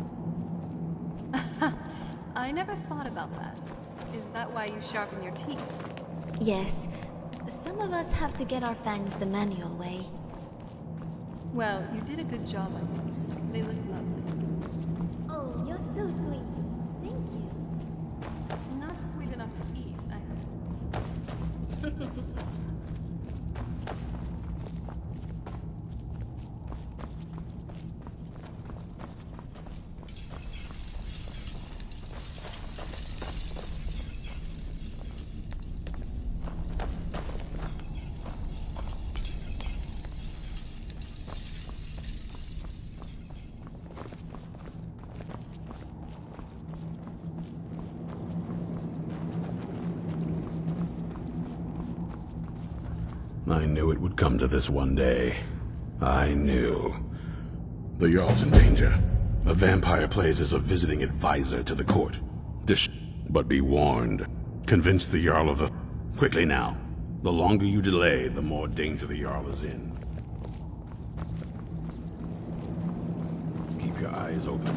I never thought about that. Is that why you sharpen your teeth? Yes, some of us have to get our fangs the manual way. Well, you did a good job on these. They look lovely. Oh, you're so sweet. Thank you. Not sweet enough to eat, I knew it would come to this one day. I knew. The Jarl's in danger. A vampire plays as a visiting advisor to the court. But be warned. Convince the Jarl of the... Quickly now. The longer you delay, the more danger the Jarl is in. Keep your eyes open.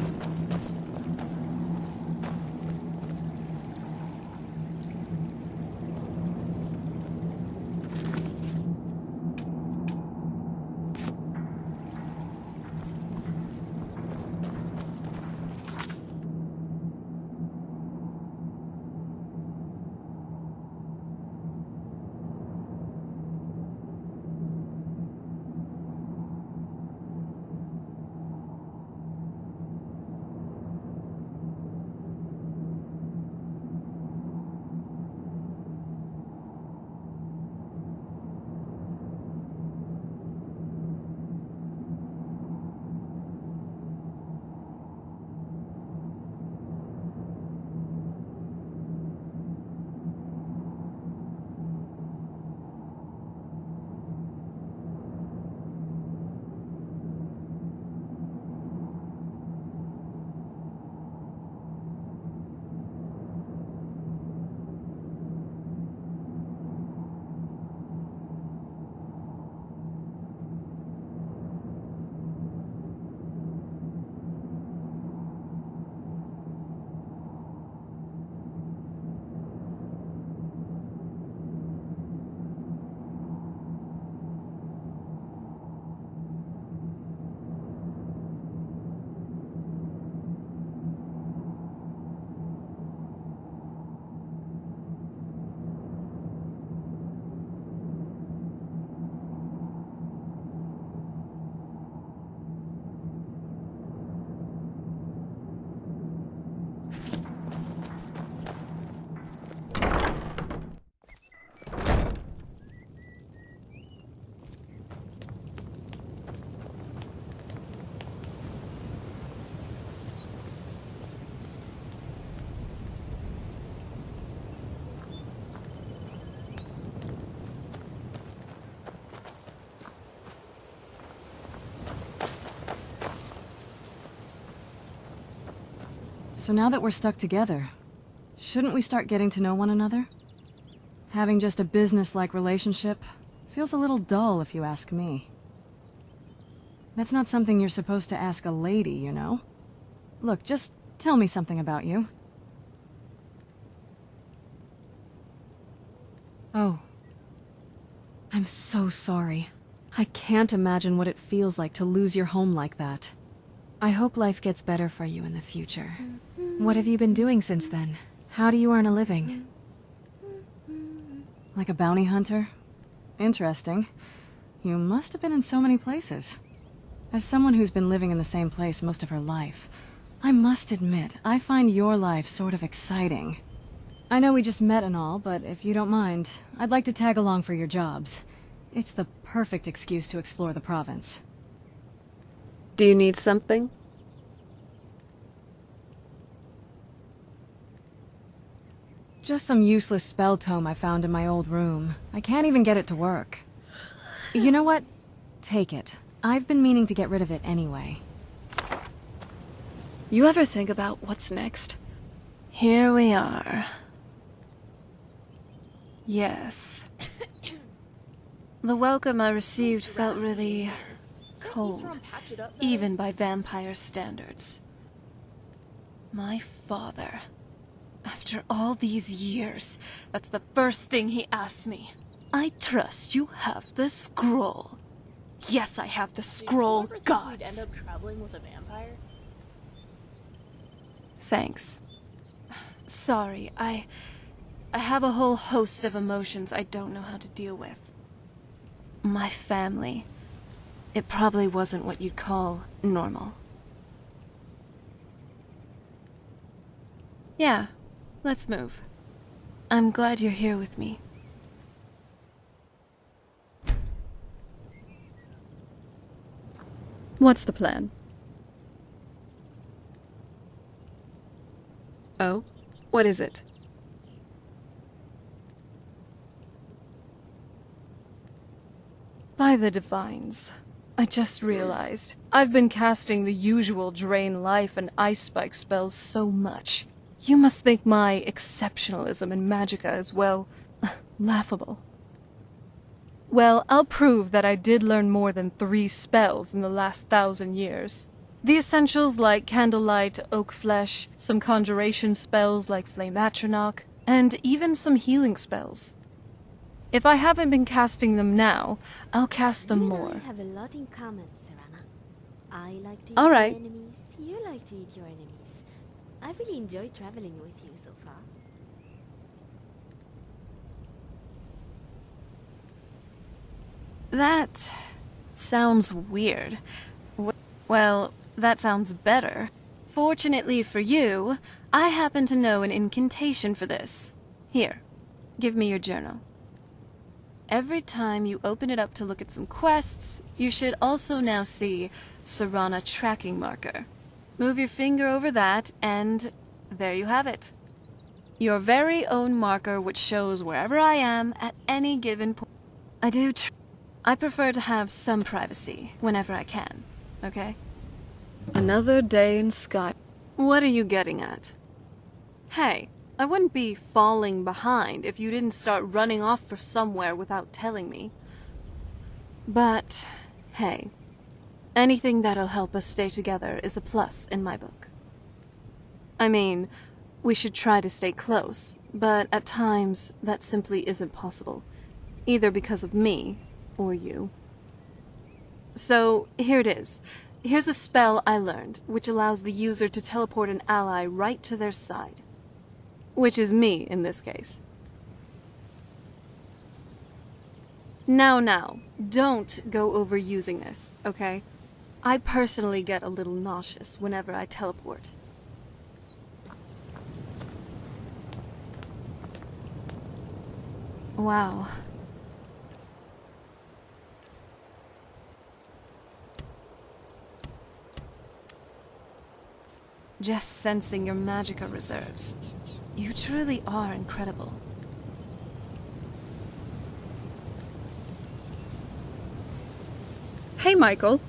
So now that we're stuck together, shouldn't we start getting to know one another? Having just a business-like relationship feels a little dull if you ask me. That's not something you're supposed to ask a lady, you know? Look, just tell me something about you. Oh. I'm so sorry. I can't imagine what it feels like to lose your home like that. I hope life gets better for you in the future. What have you been doing since then? How do you earn a living? Like a bounty hunter? Interesting. You must have been in so many places. As someone who's been living in the same place most of her life, I must admit, I find your life sort of exciting. I know we just met and all, but if you don't mind, I'd like to tag along for your jobs. It's the perfect excuse to explore the province. Do you need something? Just some useless spell tome I found in my old room. I can't even get it to work. You know what? Take it. I've been meaning to get rid of it anyway. You ever think about what's next? Here we are. Yes. The welcome I received felt really cold, even by vampire standards. My father, after all these years, that's the first thing he asked me. I trust you have the scroll. Yes, I have the scroll, gods. End up traveling with a vampire? Thanks. Sorry, I have a whole host of emotions I don't know how to deal with. My family. It probably wasn't what you'd call normal. Yeah, let's move. I'm glad you're here with me. What's the plan? Oh? What is it? By the Divines, I just realized I've been casting the usual Drain Life and Ice Spike spells so much. You must think my exceptionalism in Magicka is, well, laughable. Well, I'll prove that I did learn more than 3 spells in the last 1,000 years. The essentials like Candlelight, Oak Flesh, some conjuration spells like Flame Atronach, and even some healing spells. If I haven't been casting them now, I'll cast them more. You and I have a lot in common, Serana. I like to eat All right. my enemies. You like to eat your enemies. I've really enjoyed traveling with you so far. That sounds weird. Well, that sounds better. Fortunately for you, I happen to know an incantation for this. Here, give me your journal. Every time you open it up to look at some quests, you should also now see Serana tracking marker. Move your finger over that, and there you have it. Your very own marker which shows wherever I am at any given point. I prefer to have some privacy whenever I can, okay? Another day in Sky. What are you getting at? Hey, I wouldn't be falling behind if you didn't start running off for somewhere without telling me. But, hey, anything that'll help us stay together is a plus in my book. I mean, we should try to stay close, but at times that simply isn't possible, either because of me or you. So, here it is. Here's a spell I learned, which allows the user to teleport an ally right to their side. Which is me, in this case. Now, don't go overusing this, okay? I personally get a little nauseous whenever I teleport. Wow. Just sensing your Magicka reserves. You truly are incredible. Hey, Michael.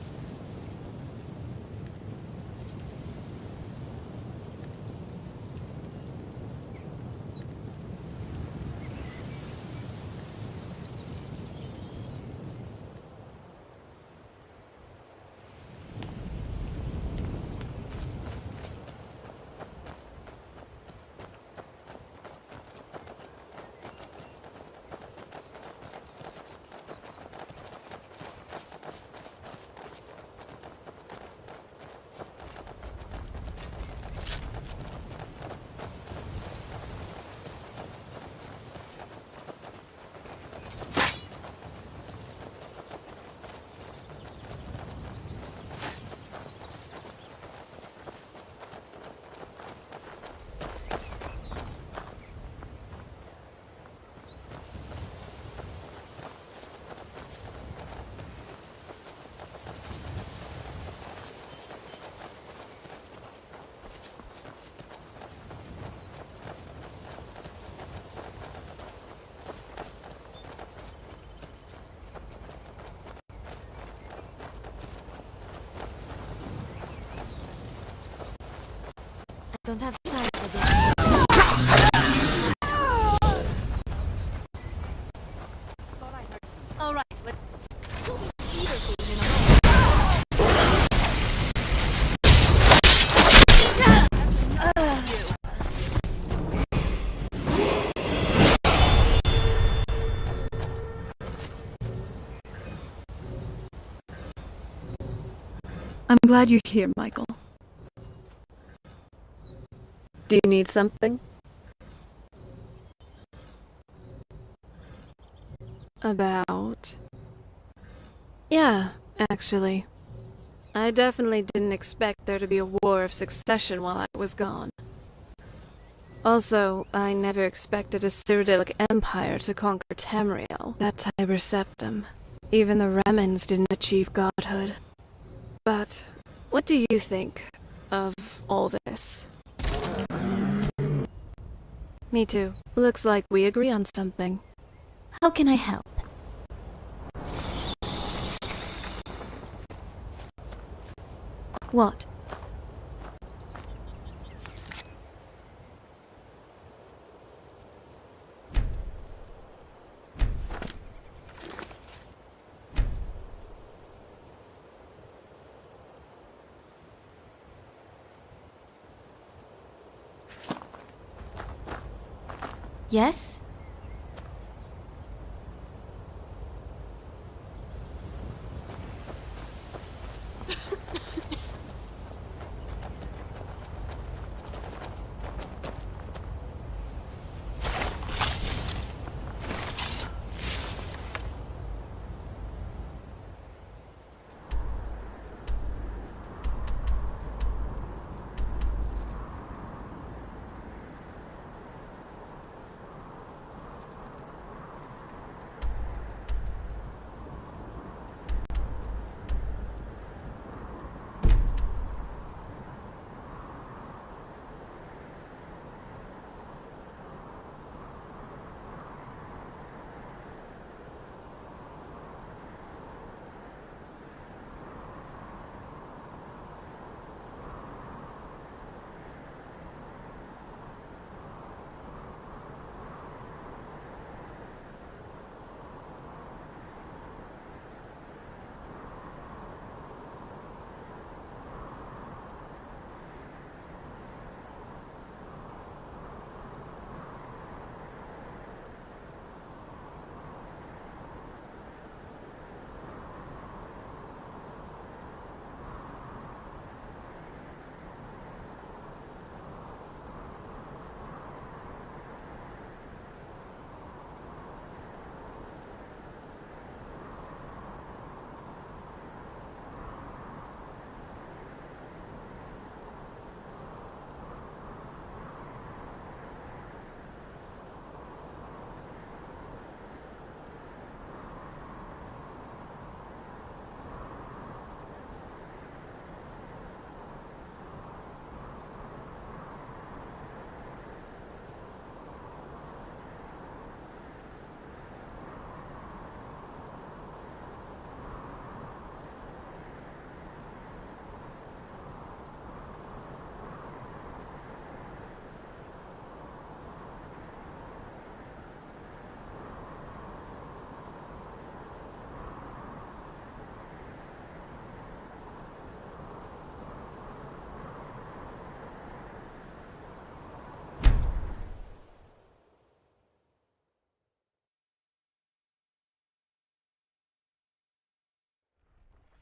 don't have time for this. All right. I'm glad you're here, Michael. Do you need something? About... Yeah, actually. I definitely didn't expect there to be a war of succession while I was gone. Also, I never expected a Cyrodiilic empire to conquer Tamriel, that Tiber Septim. Even the Remnants didn't achieve godhood. But what do you think of all this? Me too. Looks like we agree on something. How can I help? What? Yes?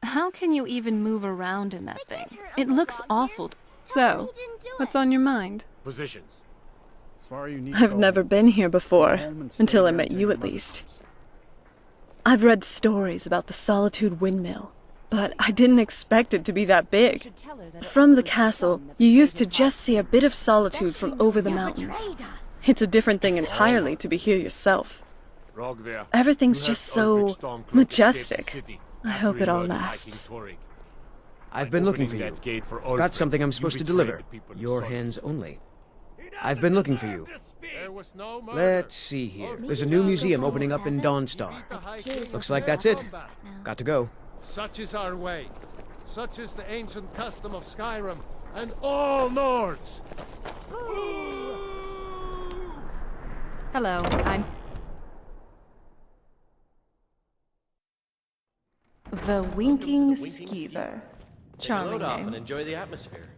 How can you even move around in that thing? It looks awful. So, what's on your mind? Positions. I've never been here before, until I met you at least. I've read stories about the Solitude Windmill, but I didn't expect it to be that big. From the castle, you used to just see a bit of Solitude from over the mountains. It's a different thing entirely to be here yourself. Everything's just so majestic. I hope it all lasts. I've been looking for you. Got something I'm supposed to deliver. Your hands only. I've been looking for you. Let's see here. There's a new museum opening up in Dawnstar. Looks like that's it. Got to go. Such is our way. Such is the ancient custom of Skyrim and all Nords. Hello, I'm... The Winking Skeever. Charming Load off name. and enjoy the atmosphere.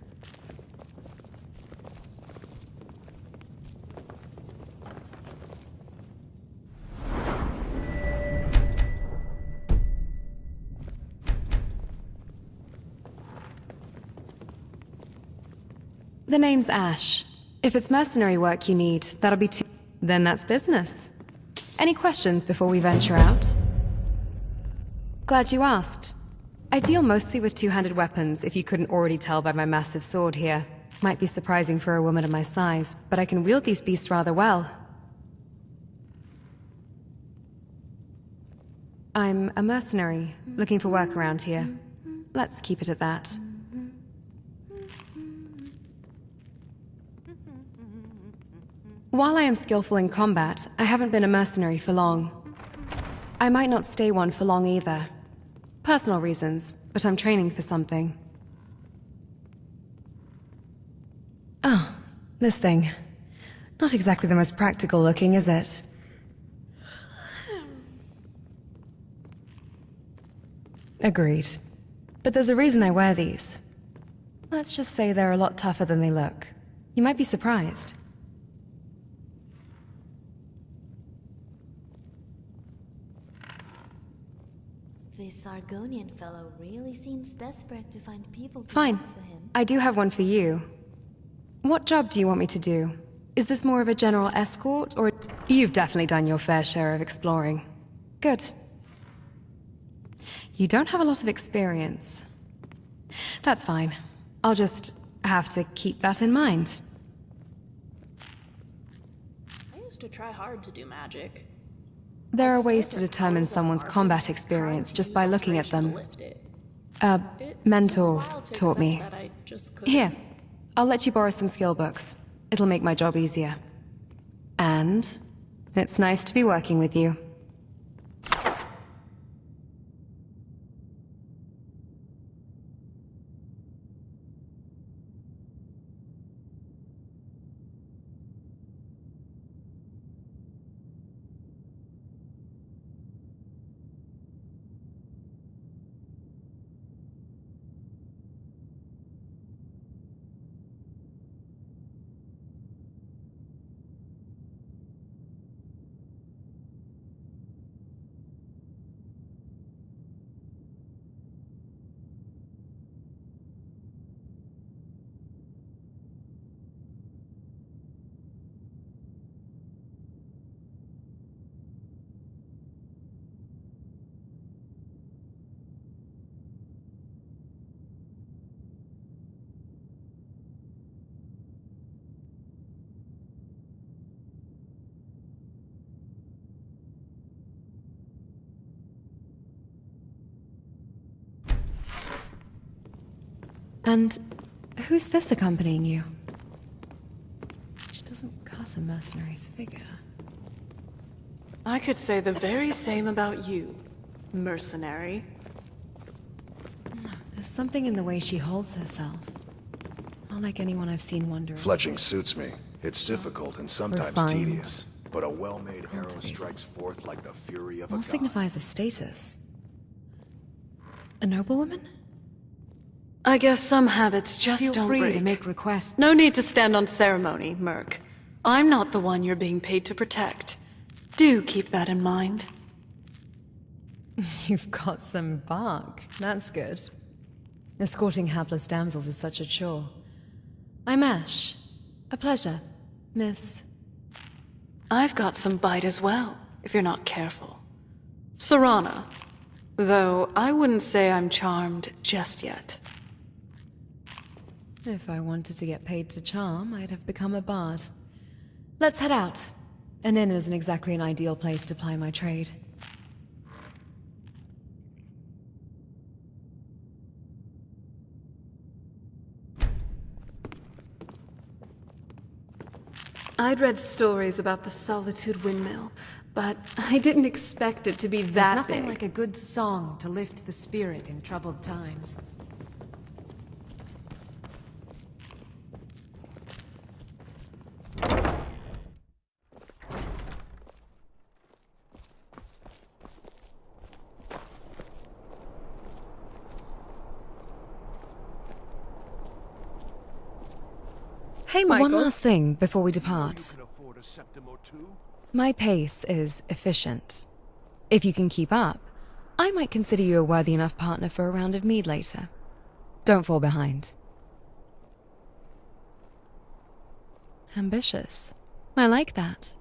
The name's Ash. If it's mercenary work you need, that'll be too... Then that's business. Any questions before we venture out? Glad you asked. I deal mostly with two-handed weapons, if you couldn't already tell by my massive sword here. Might be surprising for a woman of my size, but I can wield these beasts rather well. I'm a mercenary, looking for work around here. Let's keep it at that. While I am skillful in combat, I haven't been a mercenary for long. I might not stay one for long either. Personal reasons, but I'm training for something. Oh, this thing. Not exactly the most practical looking, is it? Agreed. But there's a reason I wear these. Let's just say they're a lot tougher than they look. You might be surprised. This Argonian fellow really seems desperate to find people to Fine. work for him. I do have one for you. What job do you want me to do? Is this more of a general escort, or... You've definitely done your fair share of exploring. Good. You don't have a lot of experience. That's fine. I'll just have to keep that in mind. I used to try hard to do magic. There are ways to determine someone's combat experience just by looking at them. A mentor taught me. Here, I'll let you borrow some skill books. It'll make my job easier. And it's nice to be working with you. And who's this accompanying you? She doesn't cut a mercenary's figure. I could say the very same about you, mercenary. There's something in the way she holds herself. Not like anyone I've seen wander. Fletching suits me. It's difficult and sometimes Refined. tedious, but a well-made arrow strikes forth like the fury of a All god. signifies a status. A noblewoman? I guess some habits just Feel don't free break. to make requests. No need to stand on ceremony, Merc. I'm not the one you're being paid to protect. Do keep that in mind. You've got some bark. That's good. Escorting hapless damsels is such a chore. I'm Ash. A pleasure, Miss. I've got some bite as well, if you're not careful. Serana. Though I wouldn't say I'm charmed just yet. If I wanted to get paid to charm, I'd have become a bard. Let's head out. An inn isn't exactly an ideal place to ply my trade. I'd read stories about the Solitude Windmill, but I didn't expect it to be There's that nothing big. like a good song to lift the spirit in troubled times. Hey, Michael. One last thing before we depart. Afford a septim or two? My pace is efficient. If you can keep up, I might consider you a worthy enough partner for a round of mead later. Don't fall behind. Ambitious. I like that.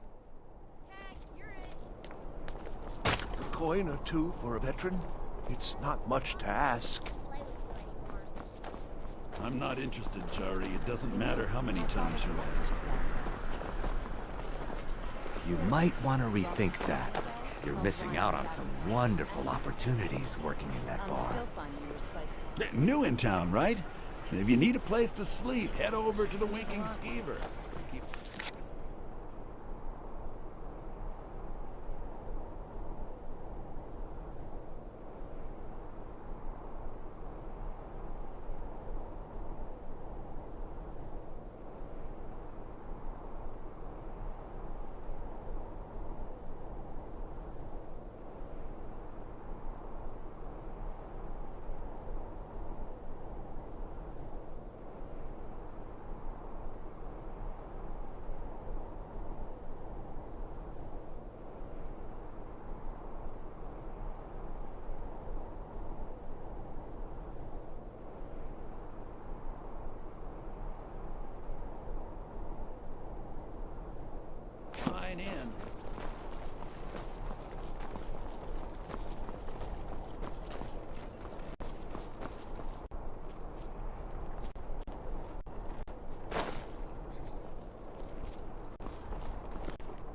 A coin or two for a veteran? It's not much to ask. I'm not interested, Jari. It doesn't matter how many times you ask. You might want to rethink that. You're missing out on some wonderful opportunities working in that bar. New in town, right? If you need a place to sleep, head over to the Winking Skeever. Fine in.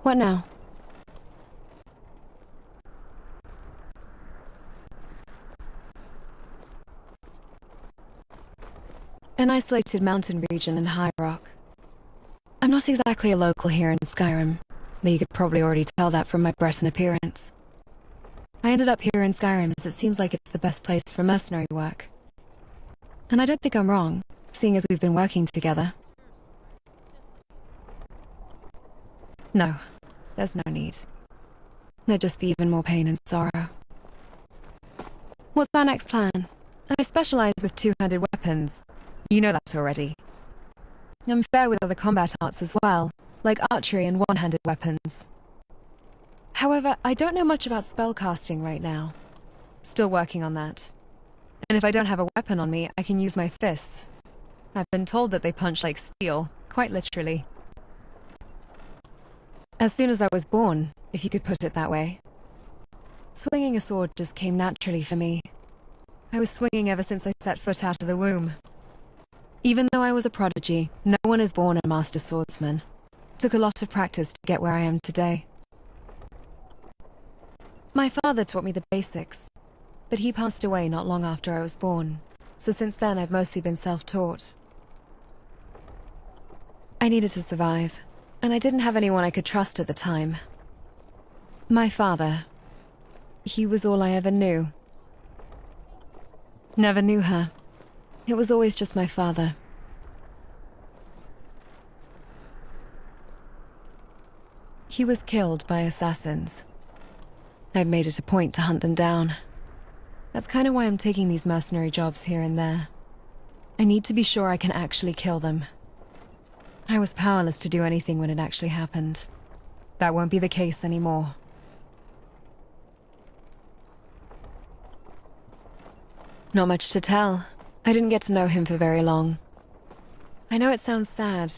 What now? An isolated mountain region in High Rock. I'm not exactly a local here in Skyrim, though you could probably already tell that from my Breton appearance. I ended up here in Skyrim as it seems like it's the best place for mercenary work. And I don't think I'm wrong, seeing as we've been working together. No, there's no need. There'd just be even more pain and sorrow. What's our next plan? I specialize with two-handed weapons. You know that already. I'm fair with other combat arts as well, like archery and one-handed weapons. However, I don't know much about spellcasting right now. Still working on that. And if I don't have a weapon on me, I can use my fists. I've been told that they punch like steel, quite literally. As soon as I was born, if you could put it that way. Swinging a sword just came naturally for me. I was swinging ever since I set foot out of the womb. Even though I was a prodigy, no one is born a master swordsman. Took a lot of practice to get where I am today. My father taught me the basics, but he passed away not long after I was born, so since then I've mostly been self-taught. I needed to survive, and I didn't have anyone I could trust at the time. My father, he was all I ever knew. Never knew her. It was always just my father. He was killed by assassins. I've made it a point to hunt them down. That's kind of why I'm taking these mercenary jobs here and there. I need to be sure I can actually kill them. I was powerless to do anything when it actually happened. That won't be the case anymore. Not much to tell. I didn't get to know him for very long. I know it sounds sad.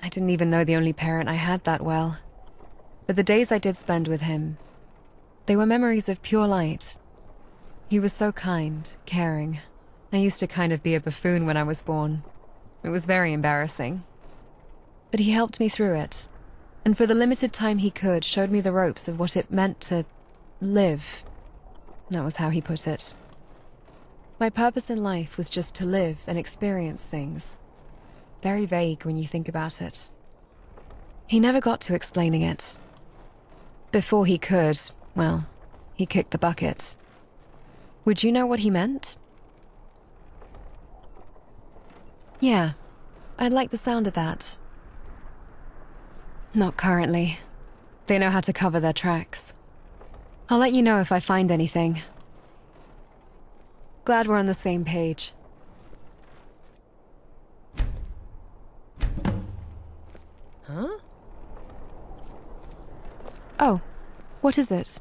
I didn't even know the only parent I had that well. But the days I did spend with him, they were memories of pure light. He was so kind, caring. I used to kind of be a buffoon when I was born. It was very embarrassing. But he helped me through it, and for the limited time he could, showed me the ropes of what it meant to live. That was how he put it. My purpose in life was just to live and experience things. Very vague when you think about it. He never got to explaining it. Before he could, well, he kicked the bucket. Would you know what he meant? Yeah, I'd like the sound of that. Not currently. They know how to cover their tracks. I'll let you know if I find anything. Glad we're on the same page. Oh, what is it?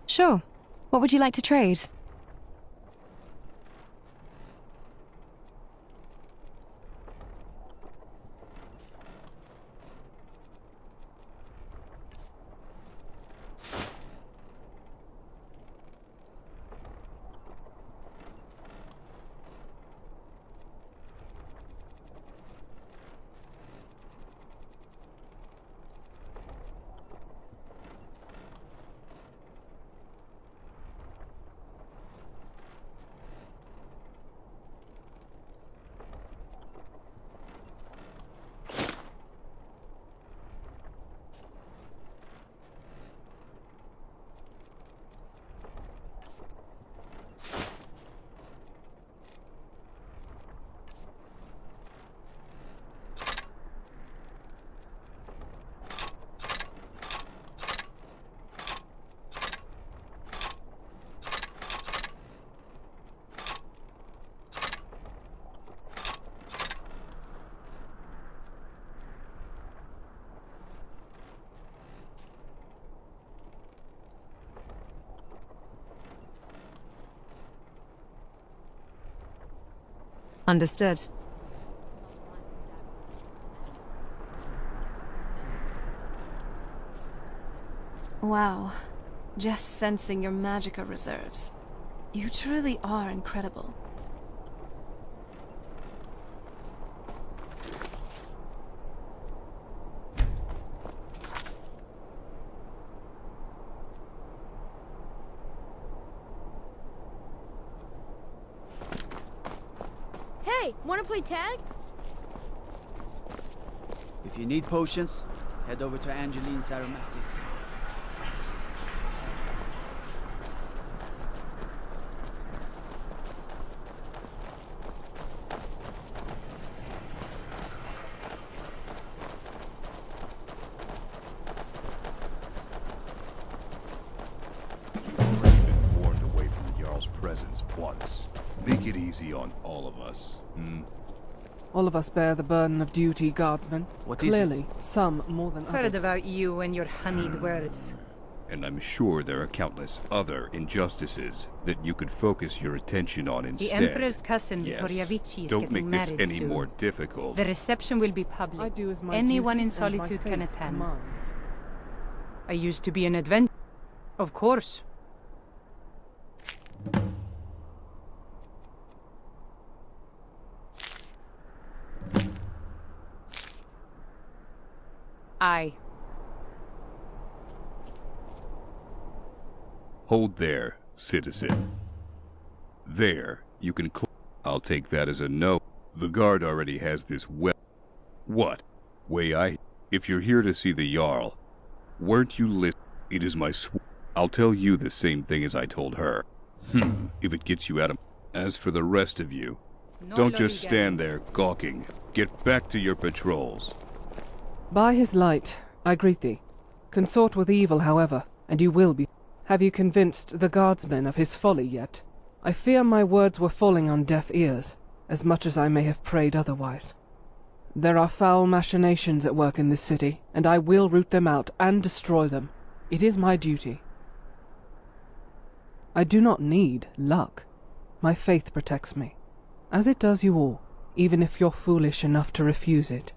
Sure. What would you like to trade? Understood. Wow. Just sensing your magicka reserves. You truly are incredible. Hey, wanna play tag? If you need potions, head over to Angeline's Aromatics. Warned away from the Jarl's presence once. Make it easy on all of us. All of us bear the burden of duty, guardsmen. What is it? Clearly, some more than Heard others. about you and your honeyed words. And I'm sure there are countless other injustices that you could focus your attention on instead. The Emperor's cousin, Yes. Vittoria Vici, is Don't getting make this married any soon. more difficult. The reception will be public. I do as my Anyone duty in and my solitude can faith attend. commands. I used to be an adventurer. Of course. Aye. Hold there, citizen. There, you can I'll take that as a no. The guard already has this What? If you're here to see the Jarl, weren't you It is my I'll tell you the same thing as I told her. If it gets you out of... As for the rest of you, don't just stand there gawking. Get back to your patrols. By his light, I greet thee. Consort with evil, however, and you will be. Have you convinced the guardsmen of his folly yet? I fear my words were falling on deaf ears, as much as I may have prayed otherwise. There are foul machinations at work in this city, and I will root them out and destroy them. It is my duty. I do not need luck. My faith protects me, as it does you all, even if you're foolish enough to refuse it.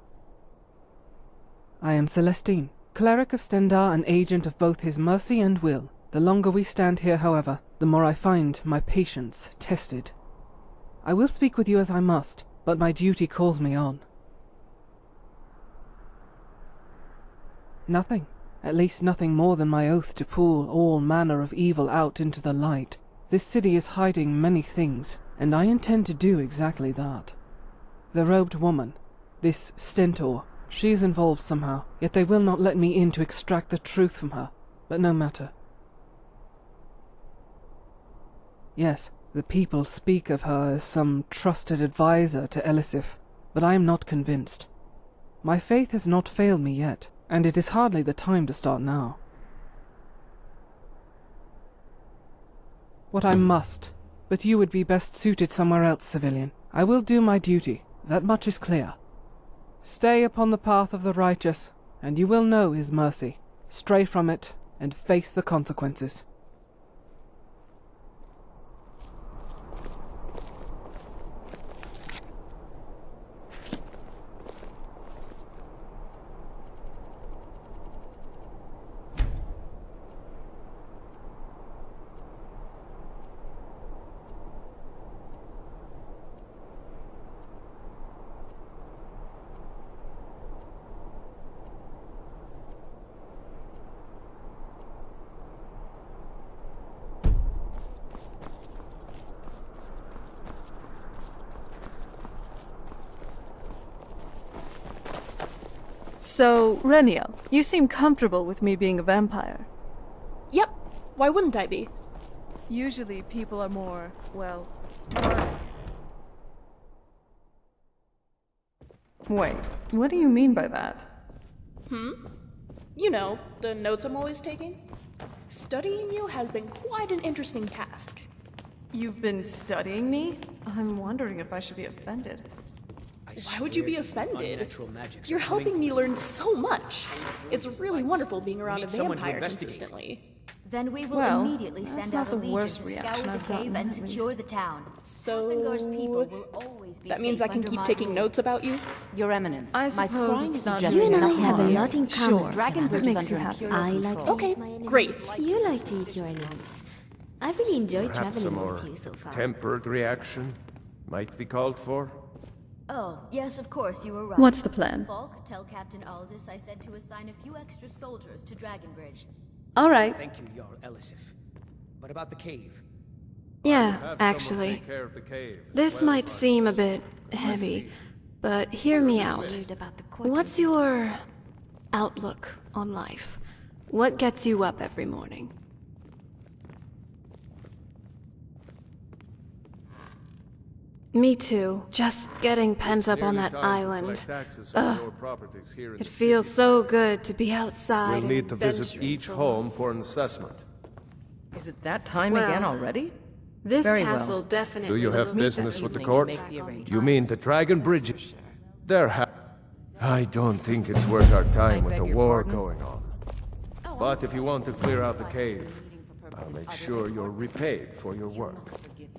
I am Celestine, cleric of Stendarr and agent of both his mercy and will. The longer we stand here, however, the more I find my patience tested. I will speak with you as I must, but my duty calls me on. Nothing. At least nothing more than my oath to pull all manner of evil out into the light. This city is hiding many things, and I intend to do exactly that. The robed woman, this Stentor, she is involved somehow, yet they will not let me in to extract the truth from her. But no matter. Yes, the people speak of her as some trusted advisor to Elisif, but I am not convinced. My faith has not failed me yet, and it is hardly the time to start now. What I must, But you would be best suited somewhere else, civilian. I will do my duty. That much is clear. Stay upon the path of the righteous, and you will know his mercy. Stray from it, and face the consequences. So, Remiel, you seem comfortable with me being a vampire. Yep. Why wouldn't I be? Usually people are more, well... Wait, what do you mean by that? You know, the notes I'm always taking. Studying you has been quite an interesting task. You've been studying me? I'm wondering if I should be offended. Why would you be offended? You're helping me learn so much. It's really wonderful being around a vampire consistently. Then we will Well, immediately that's send not out the a legion worst to reaction scour the I've gotten, cave and at secure least. the town. So Hafengar's people will always be that means I safe can under keep my taking rule. notes about you? Your Eminence, I my suppose scrying it's not suggested doing You and I enough have a harm. lot in Sure, common. that Savannah. makes you happy. I like to Okay, eat my enemies. great. You like to eat your enemies. I really enjoyed Perhaps a traveling more with you so far. tempered reaction might be called for. Oh, yes, of course, you were right. What's the plan? Falk, tell Captain Aldous I said to assign a few extra soldiers to Dragonbridge. All right. Thank you, Jarl Elisif. But about the cave? Yeah, actually. This might seem a bit heavy, but hear me out. What's your outlook on life? What gets you up every morning? Me too. Just getting pent up on that island. Ugh. It feels so good to be outside. We'll and need to visit adventuring each for home once. for an assessment. Is it that time Well, again already? This Very castle well. definitely. Do you have looks business this with the evening court? back on You mean the Dragon Bridge? I don't think it's worth our time with the war going on. But if you want to clear out the cave, I'll make sure you're repaid for your work.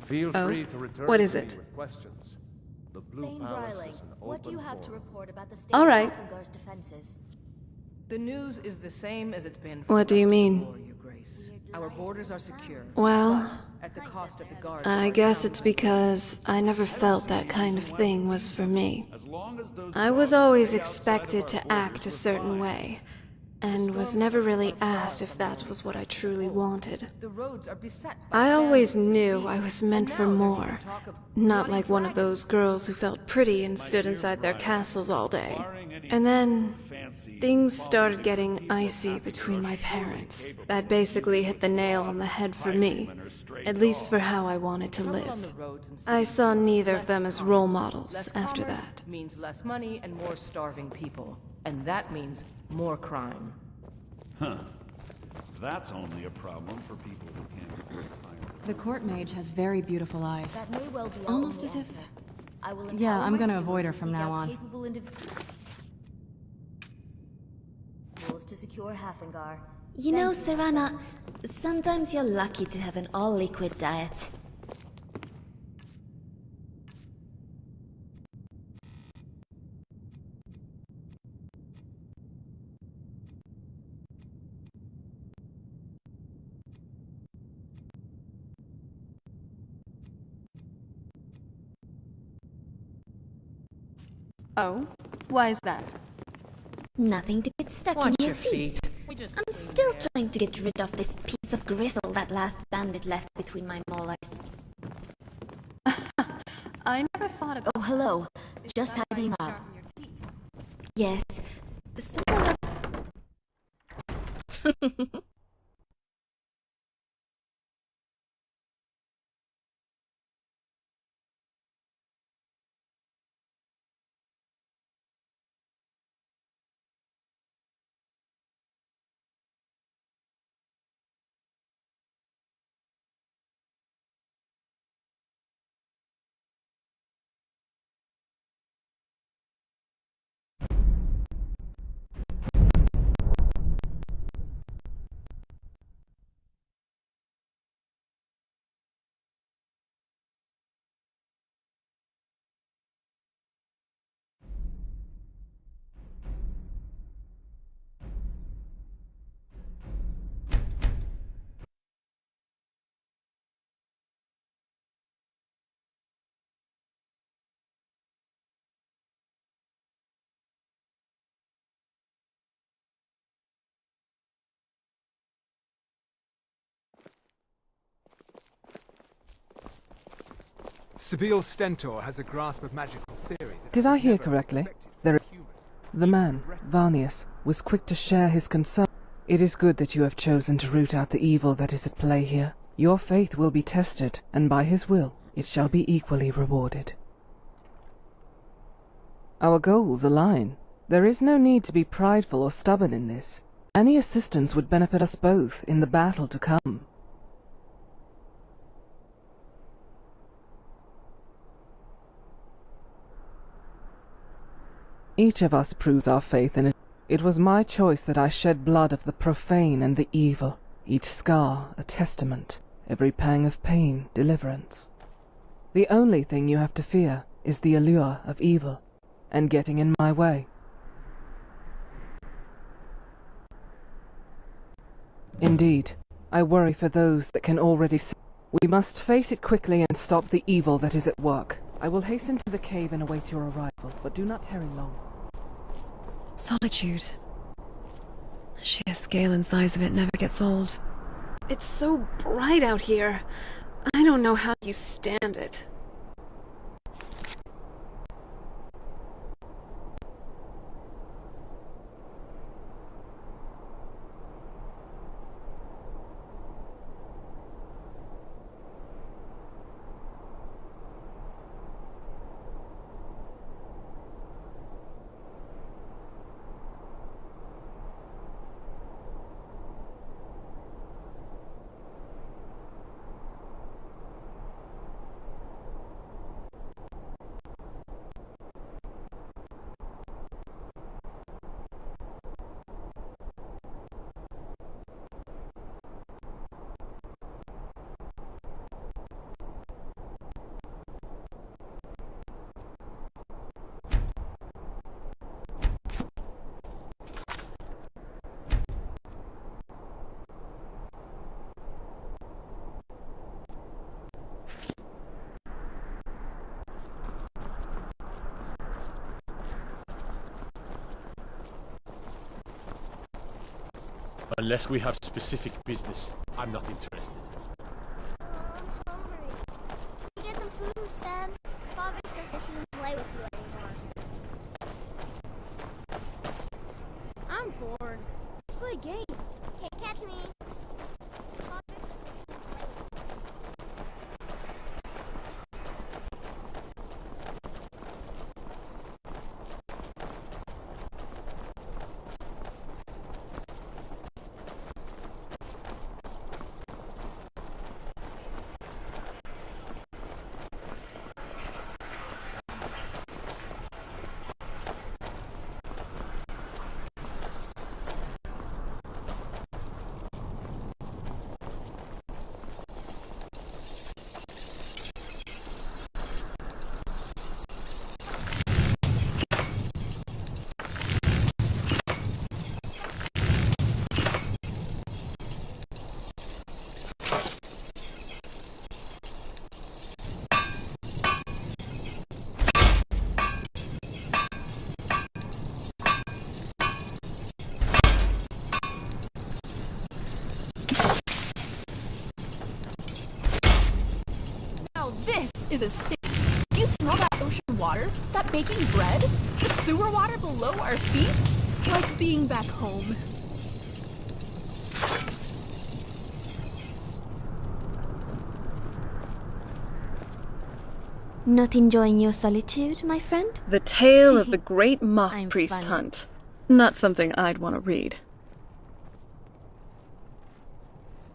Feel free to return what is to me it? with questions. The Blue Thane Palace Briley, is an what do you open have to forum. report about the state All of right. Hafengar's defenses? The news is the same as it's been for What do you mean? Your Grace. Our borders are secure. Well, At the cost of the guards. I guess it's because I never felt that kind of thing was for me. I was always expected to act a certain way, and was never really asked if that was what I truly wanted. The roads are beset by I always bandits and knew thieves, I was and meant for now there's more, even talk of not bloody like one of those girls who felt pretty and stood inside their castles all day. And then things started getting icy between my parents. That basically hit the nail on the head for me, at least for how I wanted to Trouble on live. the roads and I cities saw means neither of less them as commerce. role models Less after commerce that. means less money and more starving people, and that means more crime. Huh. That's only a problem for people who can't afford to hire. The court mage has very beautiful eyes. That may well be our Almost only as if... answer. I will Yeah, empower I'm my gonna steward avoid her to from seek now out on. capable individuals to secure Hafengar. You know, Thank you, Serana, friends. sometimes you're lucky to have an all-liquid diet. Oh? Why is that? Nothing to get stuck Watch in your your teeth. feet. I'm still trying to get rid of this piece of gristle that last bandit left between my molars. I never thought about... Oh, hello. Just tidying up. Yes, someone was... Sabine Stentor has a grasp of magical theory. Did I hear correctly? The man, Varnius, was quick to share his concern. It is good that you have chosen to root out the evil that is at play here. Your faith will be tested, and by his will, it shall be equally rewarded. Our goals align. There is no need to be prideful or stubborn in this. Any assistance would benefit us both in the battle to come. Each of us proves our faith in it. It was my choice that I shed blood of the profane and the evil, each scar a testament, every pang of pain deliverance. The only thing you have to fear is the allure of evil, and getting in my way. Indeed, I worry for those that can already see. We must face it quickly and stop the evil that is at work. I will hasten to the cave and await your arrival, but do not tarry long. Solitude. The sheer scale and size of it never gets old. It's so bright out here. I don't know how you stand it. Unless we have specific business, I'm not interested. I'm hungry. Can we get some food instead? Father says I shouldn't play with you anymore. I'm bored. Let's play a game. Can't catch me. Father says I shouldn't play with you. This is a sick. Do you smell that ocean water? That baking bread? The sewer water below our feet? Like being back home. Not enjoying your solitude, my friend? The tale of the great moth I'm priest funny. hunt. Not something I'd want to read.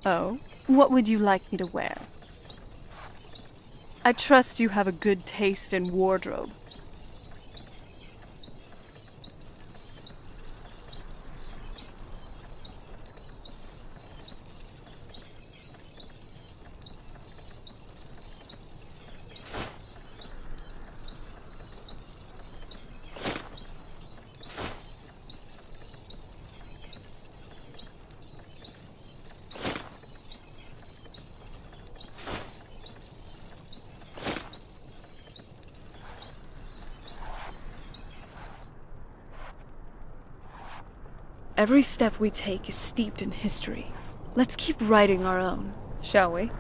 Oh, what would you like me to wear? I trust you have a good taste in wardrobe. Every step we take is steeped in history. Let's keep writing our own, shall we?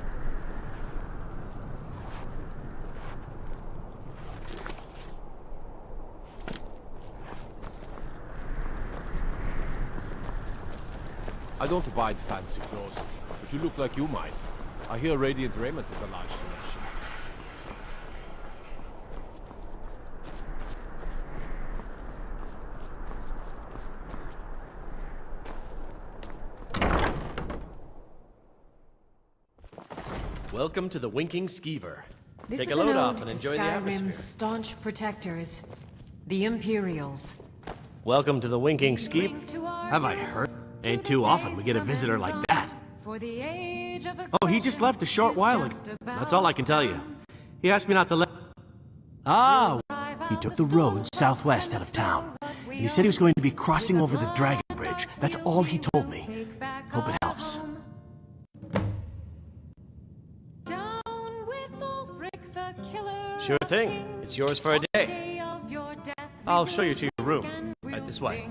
I don't abide fancy clothes, but you look like you might. I hear Radiant Raiments is a large selection. Welcome to the Winking Skeever. This Take is a load an off ode and to enjoy the Skyrim's atmosphere. staunch protectors, the Imperials. Welcome to the Winking Skeever. Have I heard? Ain't too often we get a visitor like that. Oh, he just left a short while ago. That's all I can tell you. He asked me not to let... Ah, he took the road southwest out of town. And he said he was going to be crossing over the Dragon Bridge. That's all he told me. Hope it helps. Sure thing. It's yours for a day. I'll show you to your room. Right this way.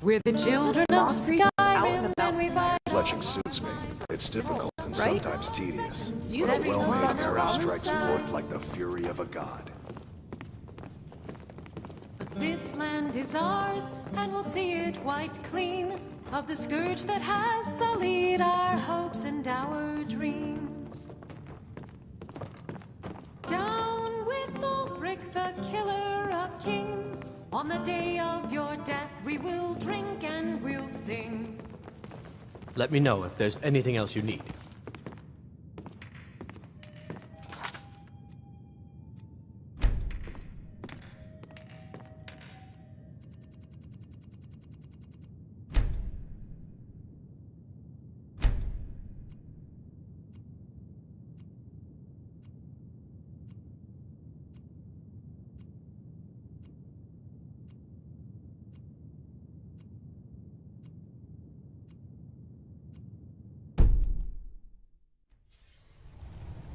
We're the children of Skyrim, and we fight. Fletching suits me. It's difficult and sometimes tedious, but a well-made arrow strikes forth like the fury of a god. This land is ours, and we'll see it wiped clean of the scourge that has sullied our hopes and our dreams. Down with Ulfric, the killer of kings. On the day of your death, we will drink and we'll sing. Let me know if there's anything else you need.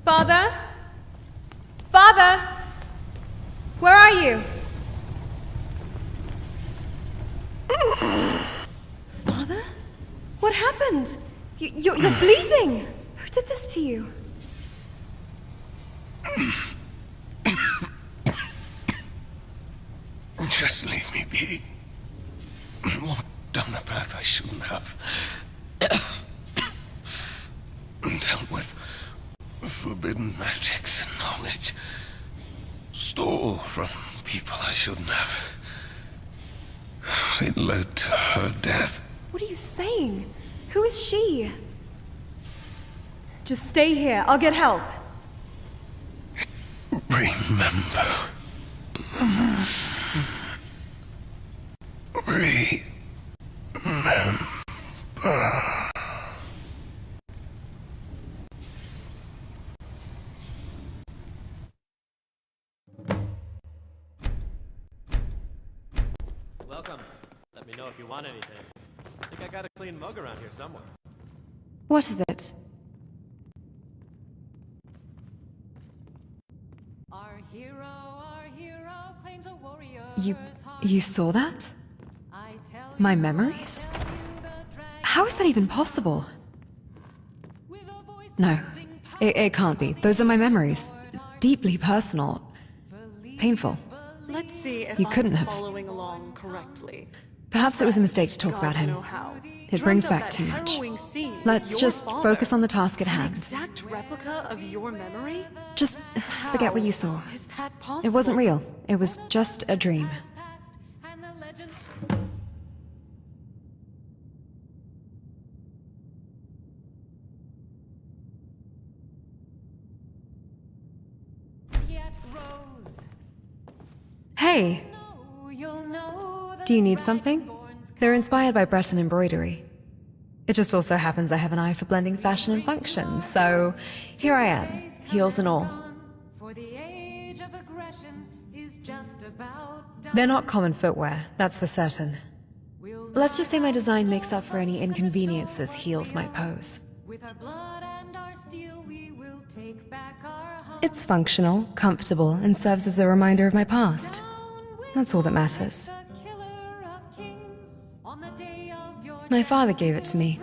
Father? Father? Where are you? Father? What happened? You're bleeding! Who did this to you? Just leave me be. Walked down a path I shouldn't have. Dealt with forbidden magics and knowledge. Stole from people I shouldn't have. It led to her death. What are you saying? Who is she? Just stay here. I'll get help. Remember. Remember. Welcome. Let me know if you want anything. I think I got a clean mug around here somewhere. What is it? Our hero claims a warrior. You saw that? My memories? How is that even possible? No, it can't be. Those are my memories. Deeply personal. Painful. Let's see if You couldn't I'm have. following along correctly. Perhaps it was a mistake to talk about him. Know how. It brings Dreamt of back that too much. harrowing scene with Let's your just father. focus on the task at An hand. exact replica of your memory? Just forget what you saw. Is that possible? It wasn't real. It was just a dream. Hey! Do you need something? They're inspired by Breton embroidery. It just also happens I have an eye for blending fashion and function, so here I am, heels and all. They're not common footwear, that's for certain. Let's just say my design makes up for any inconveniences heels might pose. It's functional, comfortable, and serves as a reminder of my past. That's all that matters. My father gave it to me.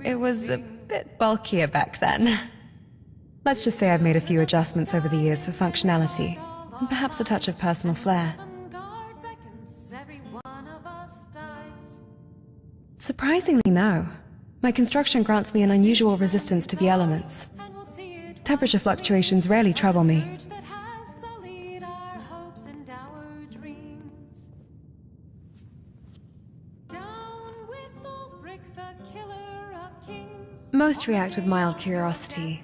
It was a bit bulkier back then. Let's just say I've made a few adjustments over the years for functionality, and perhaps a touch of personal flair. Surprisingly, no. My construction grants me an unusual resistance to the elements. Temperature fluctuations rarely trouble me. Most react with mild curiosity.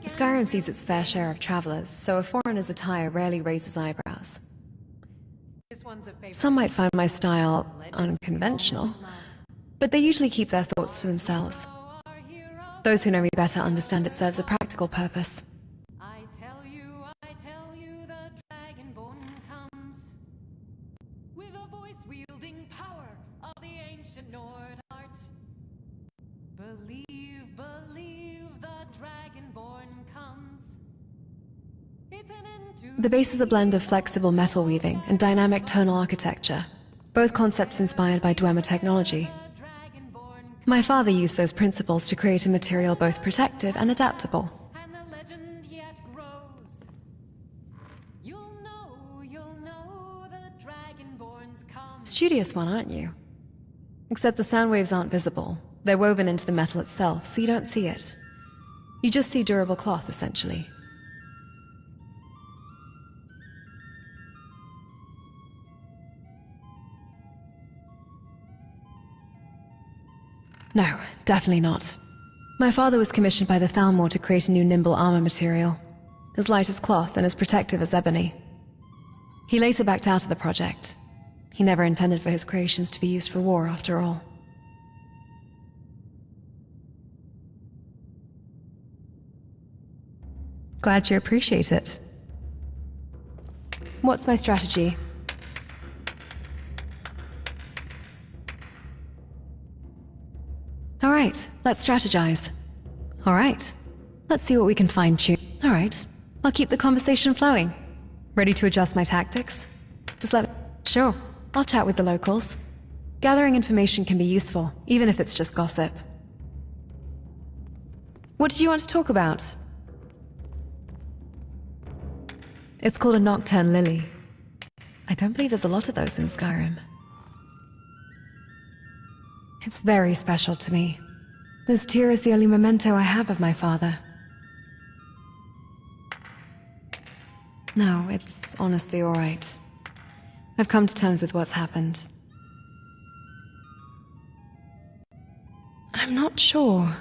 Skyrim sees its fair share of travelers, so a foreigner's attire rarely raises eyebrows. Some might find my style unconventional, but they usually keep their thoughts to themselves. Those who know me better understand it serves a practical purpose. I tell you, the Dragonborn comes with a voice-wielding power of the ancient Nord art. Believe, the Dragonborn comes. It's an end to The base is a blend of flexible metal weaving and dynamic tonal architecture, both concepts inspired by Dwemer technology. My father used those principles to create a material both protective and adaptable. and the legend yet grows. You'll know the Dragonborns come. Studious one, aren't you? Except the sound waves aren't visible. They're woven into the metal itself, so you don't see it. You just see durable cloth, essentially. No, definitely not. My father was commissioned by the Thalmor to create a new nimble armor material, as light as cloth and as protective as ebony. He later backed out of the project. He never intended for his creations to be used for war, after all. Glad you appreciate it. What's my strategy? All right, let's strategize. All right, let's see what we can fine-tune. All right, I'll keep the conversation flowing. Ready to adjust my tactics? Just let me... Sure, I'll chat with the locals. Gathering information can be useful, even if it's just gossip. What did you want to talk about? It's called a Nocturne Lily. I don't believe there's a lot of those in Skyrim. It's very special to me. This tear is the only memento I have of my father. No, it's honestly all right. I've come to terms with what's happened. I'm not sure.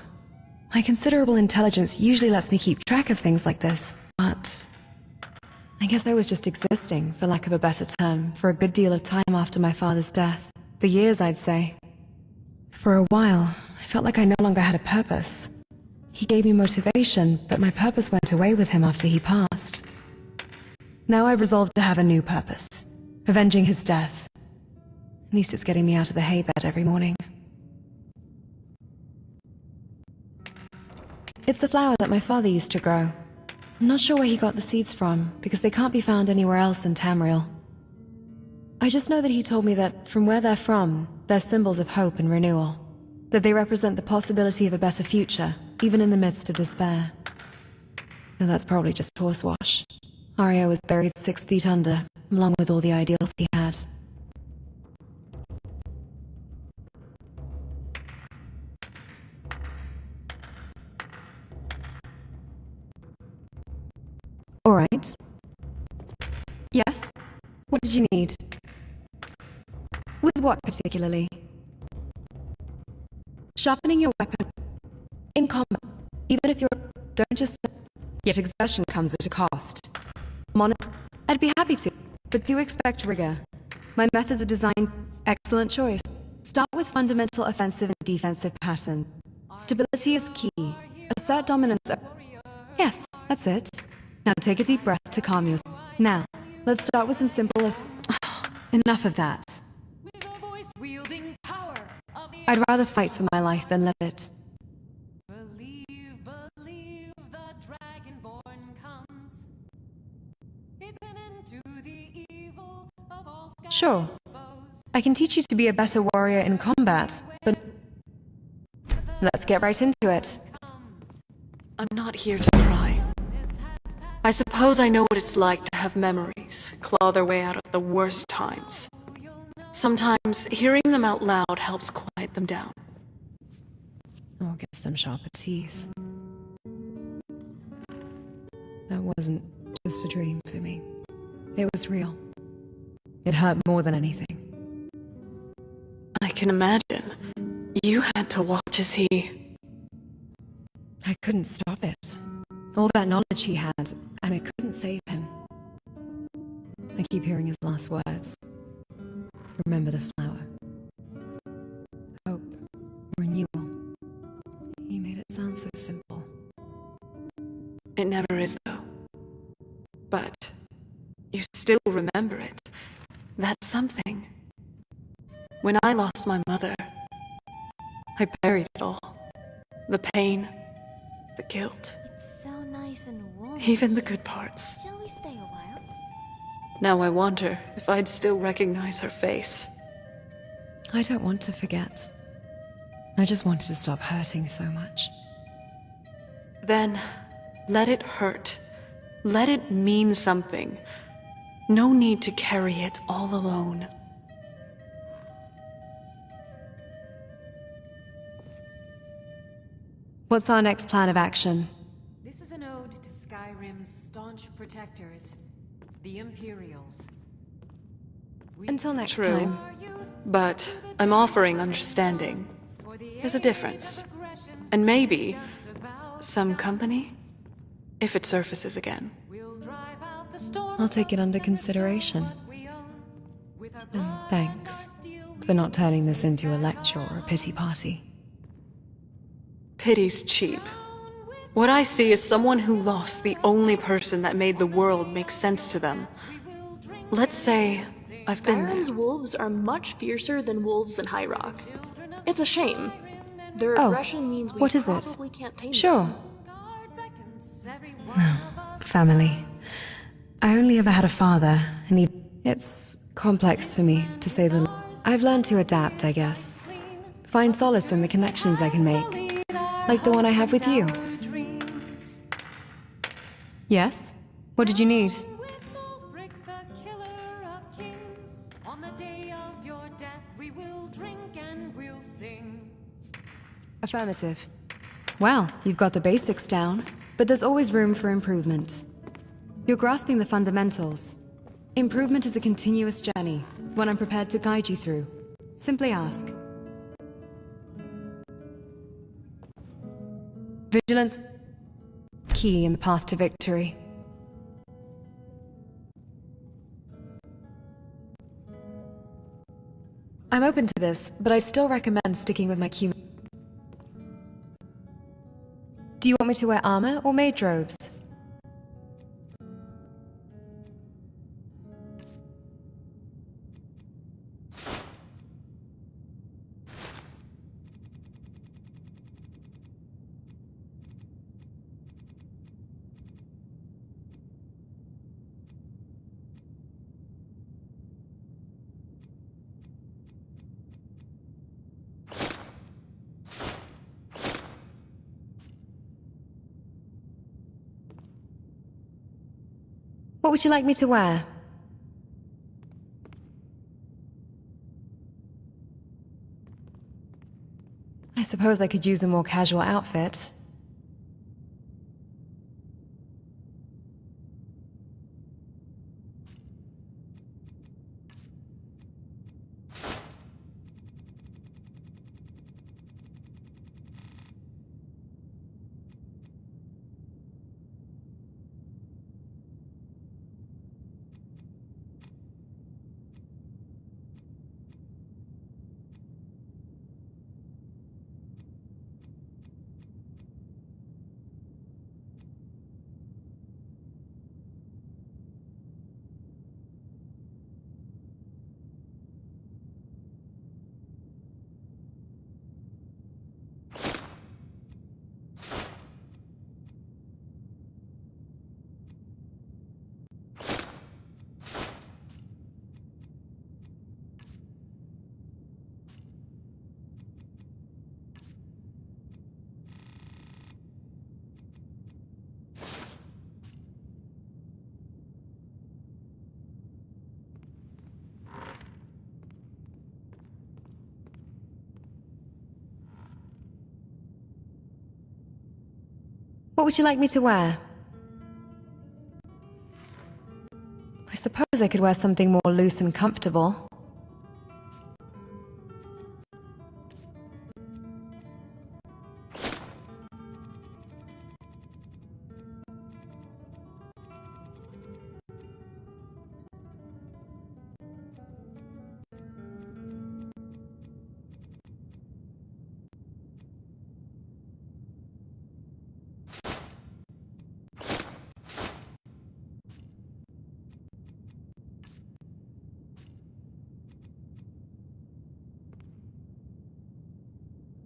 My considerable intelligence usually lets me keep track of things like this, but I guess I was just existing, for lack of a better term, for a good deal of time after my father's death. For years, I'd say. For a while, I felt like I no longer had a purpose. He gave me motivation, but my purpose went away with him after he passed. Now I've resolved to have a new purpose, avenging his death. At least it's getting me out of the haybed every morning. It's a flower that my father used to grow. I'm not sure where he got the seeds from, because they can't be found anywhere else in Tamriel. I just know that he told me that from where they're from, they're symbols of hope and renewal. That they represent the possibility of a better future, even in the midst of despair. Though that's probably just horsewash. Arya was buried 6 feet under, along with all the ideals he had. All right. Yes? What did you need? With what particularly? Sharpening your weapon. In combat. Even if you're... Don't just... Yet exertion comes at a cost. I'd be happy to, but do expect rigor. My methods are designed... Excellent choice. Start with fundamental offensive and defensive pattern. Stability is key. Assert dominance... Yes, that's it. Now take a deep breath to calm yourself. Now, let's start with some simple... Enough of that. I'd rather fight for my life than live it. Believe, the Dragonborn comes. It's an end to the evil of all Sure. I can teach you to be a better warrior in combat, but... Let's get right into it. I'm not here to cry. I suppose I know what it's like to have memories claw their way out of the worst times. Sometimes hearing them out loud helps quiet them down. Or gives them sharper teeth. That wasn't just a dream for me. It was real. It hurt more than anything. I can imagine. You had to watch as he... I couldn't stop it. All that knowledge he had, and it couldn't save him. I keep hearing his last words. Remember the flower. Hope. Renewal. He made it sound so simple. It never is, though. But you still remember it. That's something. When I lost my mother, I buried it all. The pain, the guilt, It's so nice and warm. even the good parts. Shall we stay a while? Now I wonder if I'd still recognize her face. I don't want to forget. I just wanted to stop hurting so much. Then, let it hurt. Let it mean something. No need to carry it all alone. What's our next plan of action? This is an ode to Skyrim's staunch protectors, the Imperials. Until next True. time. But I'm offering understanding. There's a difference. And maybe some company, if it surfaces again. I'll take it under consideration. And thanks for not turning this into a lecture or a pity party. Pity's cheap. What I see is someone who lost the only person that made the world make sense to them. Let's say I've been there. Skyrim's wolves are much fiercer than wolves in High Rock. It's a shame. Their Oh, aggression means we what is it? probably can't tame Sure. them. Family. I only ever had a father, and it's complex for me, to say the least. I've learned to adapt, I guess. Find solace in the connections I can make. Like the one I have with you. Yes? What did you need? On the day of your death, we will drink and we'll sing. Affirmative. Well, you've got the basics down, but there's always room for improvement. You're grasping the fundamentals. Improvement is a continuous journey, one I'm prepared to guide you through. Simply ask. Vigilance, key in the path to victory. I'm open to this, but I still recommend sticking with my Q. Do you want me to wear armor or mage robes? What would you like me to wear? I suppose I could use a more casual outfit. What would you like me to wear? I suppose I could wear something more loose and comfortable.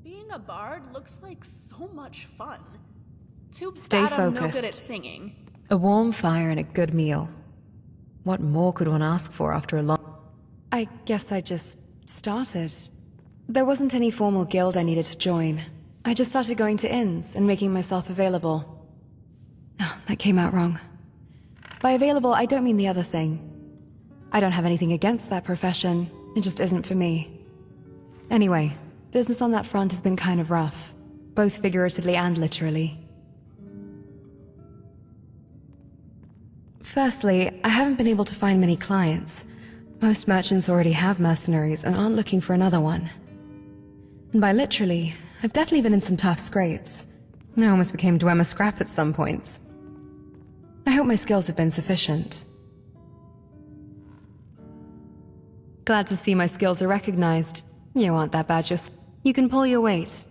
Being a bard looks like so much fun. Too Stay bad I'm no focused. good at singing. A warm fire and a good meal. What more could one ask for after a long... I guess I just started. There wasn't any formal guild I needed to join. I just started going to inns and making myself available. Oh, that came out wrong. By available, I don't mean the other thing. I don't have anything against that profession. It just isn't for me. Anyway, business on that front has been kind of rough, both figuratively and literally. Firstly, I haven't been able to find many clients. Most merchants already have mercenaries and aren't looking for another one. And by literally, I've definitely been in some tough scrapes. I almost became Dwemer Scrap at some points. I hope my skills have been sufficient. Glad to see my skills are recognized. You aren't that bad yourself. You can pull your weight.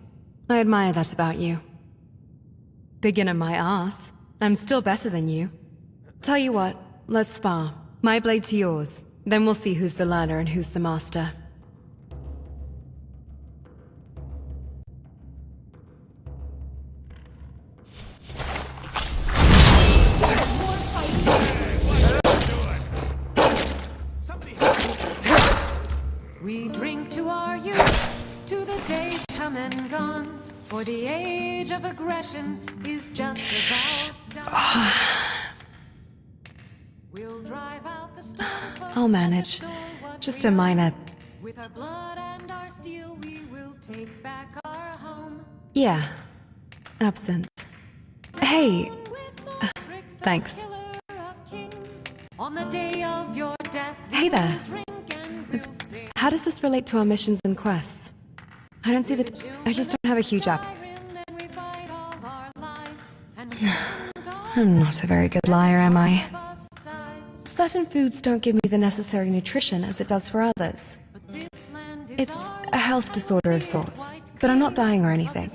I admire that about you. Beginner my ass. I'm still better than you. Tell you what, let's spar. My blade to yours. Then we'll see who's the learner and who's the master. We drink to our youth, to the days come and gone, for the age of aggression is just about done. We'll drive out the storm clouds. I'll manage. Just a minor... With our blood and our steel, we will take back our home. Yeah. Absent. Hey! Thanks. On the day of your death, Hey there. we'll sing. How does this relate to our missions and quests? I don't see that... I just don't have a huge app. I'm not a very good liar, am I? Certain foods don't give me the necessary nutrition as it does for others. It's a health disorder of sorts, but I'm not dying or anything.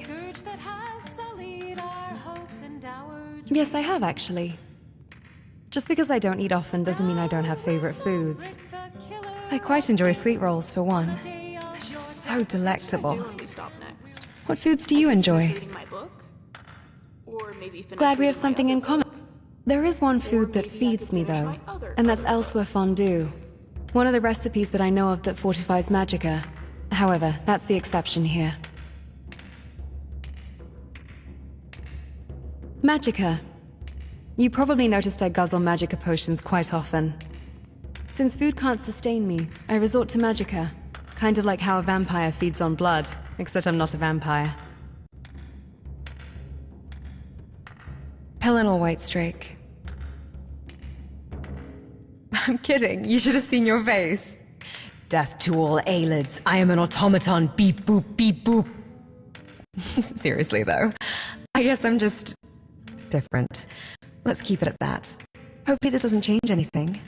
Yes, I have actually. Just because I don't eat often doesn't mean I don't have favorite foods. I quite enjoy sweet rolls for one. They're just so delectable. When we stop next. What foods do you enjoy? Reading my book? Or maybe finish Glad we have reading my something in other common. book? There is one food that feeds me though, and that's elsewhere fondue. One of the recipes that I know of that fortifies magicka. However, that's the exception here. Magicka. You probably noticed I guzzle magicka potions quite often. Since food can't sustain me, I resort to magicka. Kind of like how a vampire feeds on blood, except I'm not a vampire. Pelennor Whitestrake. I'm kidding, you should have seen your face. Death to all Aylids, I am an automaton, beep boop, beep boop. Seriously though, I guess I'm just... different. Let's keep it at that. Hopefully this doesn't change anything.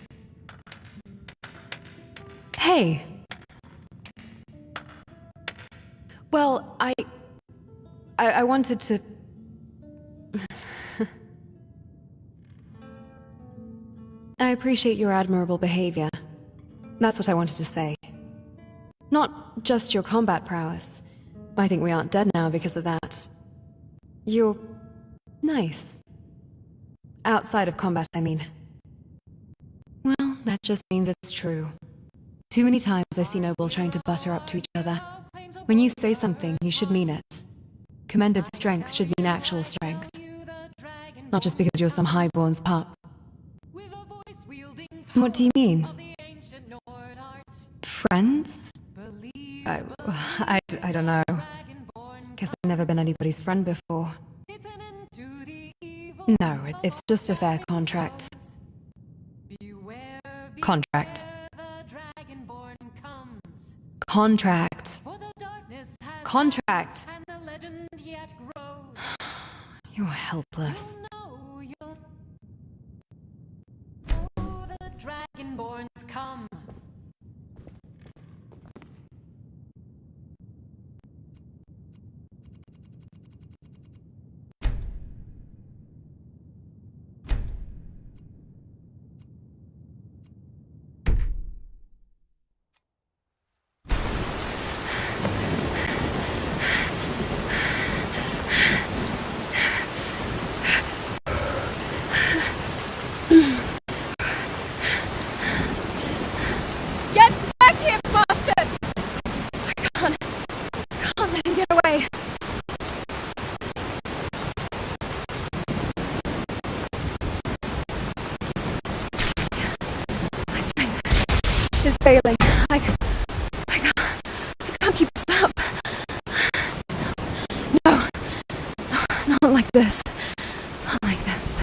Hey! Well, I wanted to... I appreciate your admirable behavior. That's what I wanted to say. Not just your combat prowess. I think we aren't dead now because of that. You're... nice. Outside of combat, I mean. Well, that just means it's true. Too many times I see nobles trying to butter up to each other. When you say something, you should mean it. Commended strength should mean actual strength. Not just because you're some highborn's pup. What do you mean? Friends? I don't know. Guess I've never been anybody's friend before. No, it's just a fair contract. Contract. Contract. Contract. You're helpless. The Dragonborns come. Get back here, bastard! I can't let him get away. My strength is failing. I can't keep this up. No, not like this. Not like this.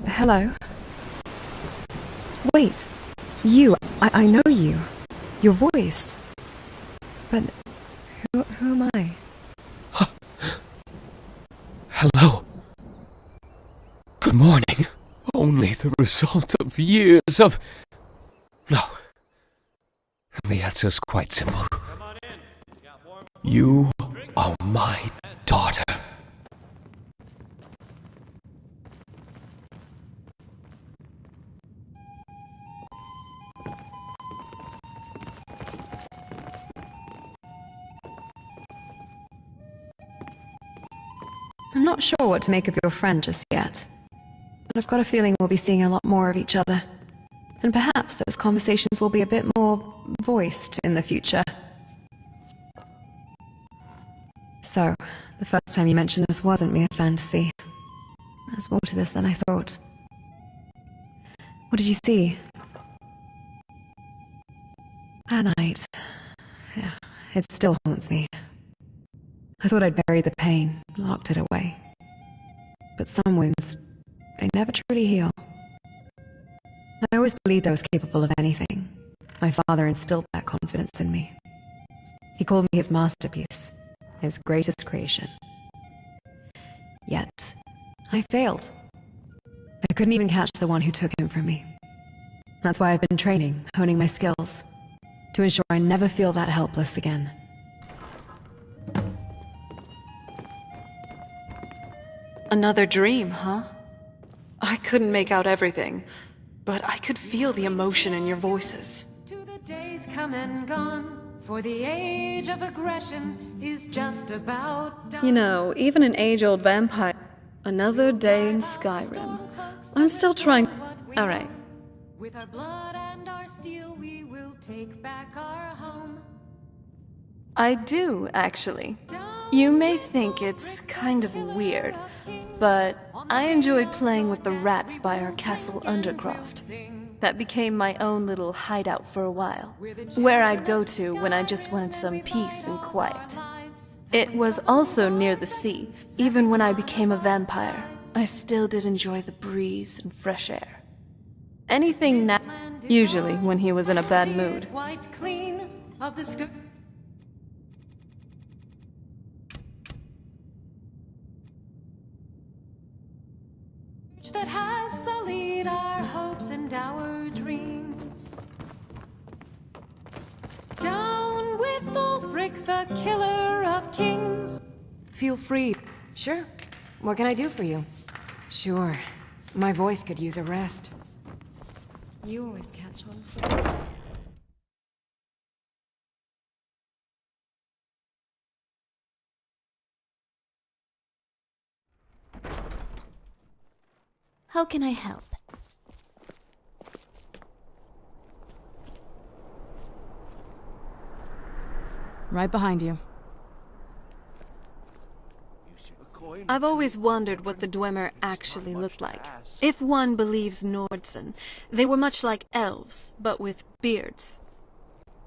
Hello? Wait. You. I know you. Your voice. But who am I? Hello. Good morning. Only the result of years of... No. The answer's quite simple. You are my daughter. I'm not sure what to make of your friend just yet, but I've got a feeling we'll be seeing a lot more of each other. And perhaps those conversations will be a bit more voiced in the future. So, the first time you mentioned this wasn't mere fantasy. There's more to this than I thought. What did you see? That night. Yeah, it still haunts me. I thought I'd buried the pain, locked it away. But some wounds, they never truly heal. I always believed I was capable of anything. My father instilled that confidence in me. He called me his masterpiece, his greatest creation. Yet, I failed. I couldn't even catch the one who took him from me. That's why I've been training, honing my skills, to ensure I never feel that helpless again. Another dream, huh? I couldn't make out everything, but I could feel the emotion in your voices. The days come and gone, for the age of aggression is just about done. You know, even an age-old vampire... Another day in Skyrim. I'm still trying... Alright. With our blood and our steel, we will take back our home. I do, actually. You may think it's kind of weird, but I enjoyed playing with the rats by our castle Undercroft. That became my own little hideout for a while, where I'd go to when I just wanted some peace and quiet. It was also near the sea. Even when I became a vampire, I still did enjoy the breeze and fresh air. Anything now, usually when he was in a bad mood. White clean of the skirt. That has sullied our hopes and our dreams. Down with Ulfric, the killer of kings. Feel free. Sure. What can I do for you? Sure. My voice could use a rest. You always catch on. How can I help? Right behind you. I've always wondered what the Dwemer actually looked like. If one believes Nordsen, they were much like elves, but with beards.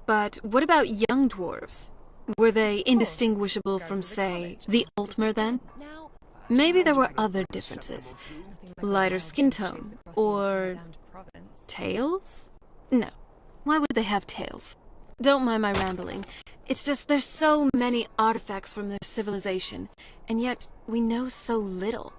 But what about young dwarves? Were they indistinguishable from, say, the Altmer then? Maybe there were other differences. Lighter skin tone. Or tails? No. Why would they have tails? Don't mind my rambling. It's just there's so many artifacts from their civilization, and yet we know so little.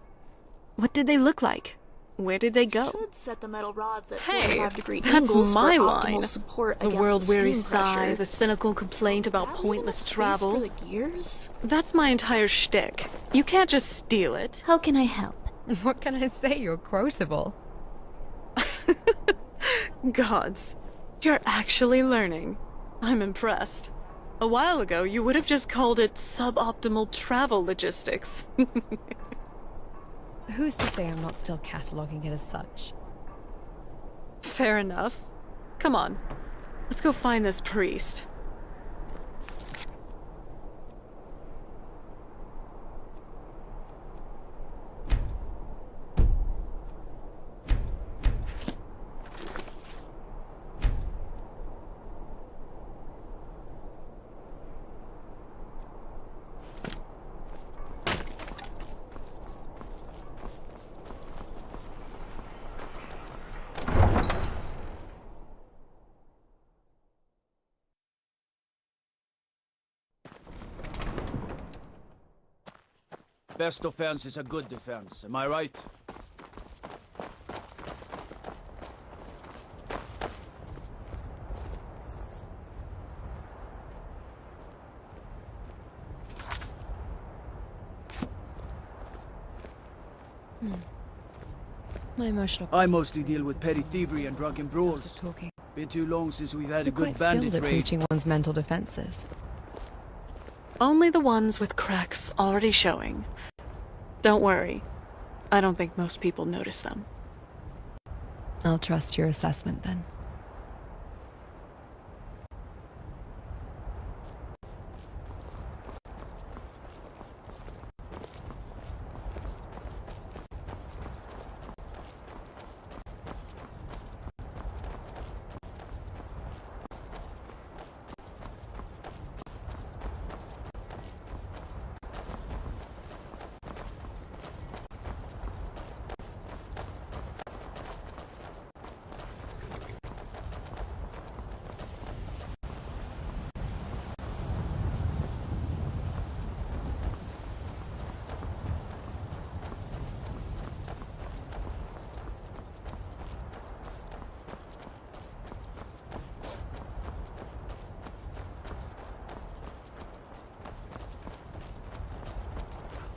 What did they look like? Where did they go? Should set the metal rods at Hey, 45-degree that's angles my for line. optimal support The against world-weary steam pressure. sigh, the cynical complaint about pointless Space travel. for the gears? That's my entire shtick. You can't just steal it. How can I help? What can I say? You're quotable. Gods, you're actually learning. I'm impressed. A while ago, you would have just called it suboptimal travel logistics. Who's to say I'm not still cataloging it as such? Fair enough. Come on, let's go find this priest. Best defense is a good defense, am I right? My emotional. I mostly deal with petty thievery and drunken brawls. Been too long since we've had a You're good quite skilled bandit at raid. breaching one's mental defenses. Only the ones with cracks already showing. Don't worry. I don't think most people notice them. I'll trust your assessment then.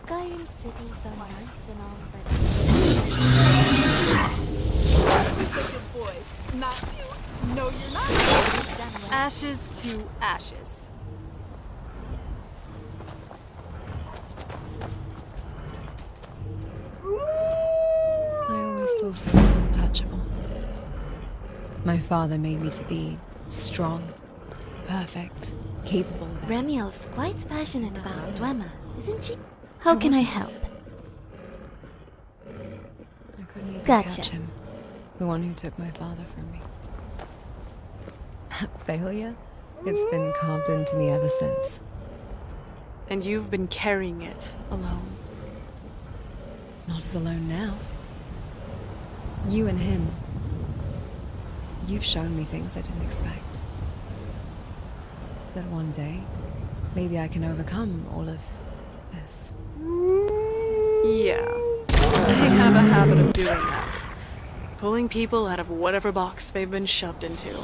Skyrim cities are nice and all, but... Good boy. Not you. No, you're not. Ashes to ashes. I always thought I was untouchable. My father made me to be strong, perfect, capable. Remiel's quite passionate about Dwemer, isn't she? How can I help? I couldn't even Gotcha. catch him. The one who took my father from me. That failure? It's been carved into me ever since. And you've been carrying it alone. Not as alone now. You and him. You've shown me things I didn't expect. That one day, maybe I can overcome all of this. Yeah. They have a habit of doing that. Pulling people out of whatever box they've been shoved into.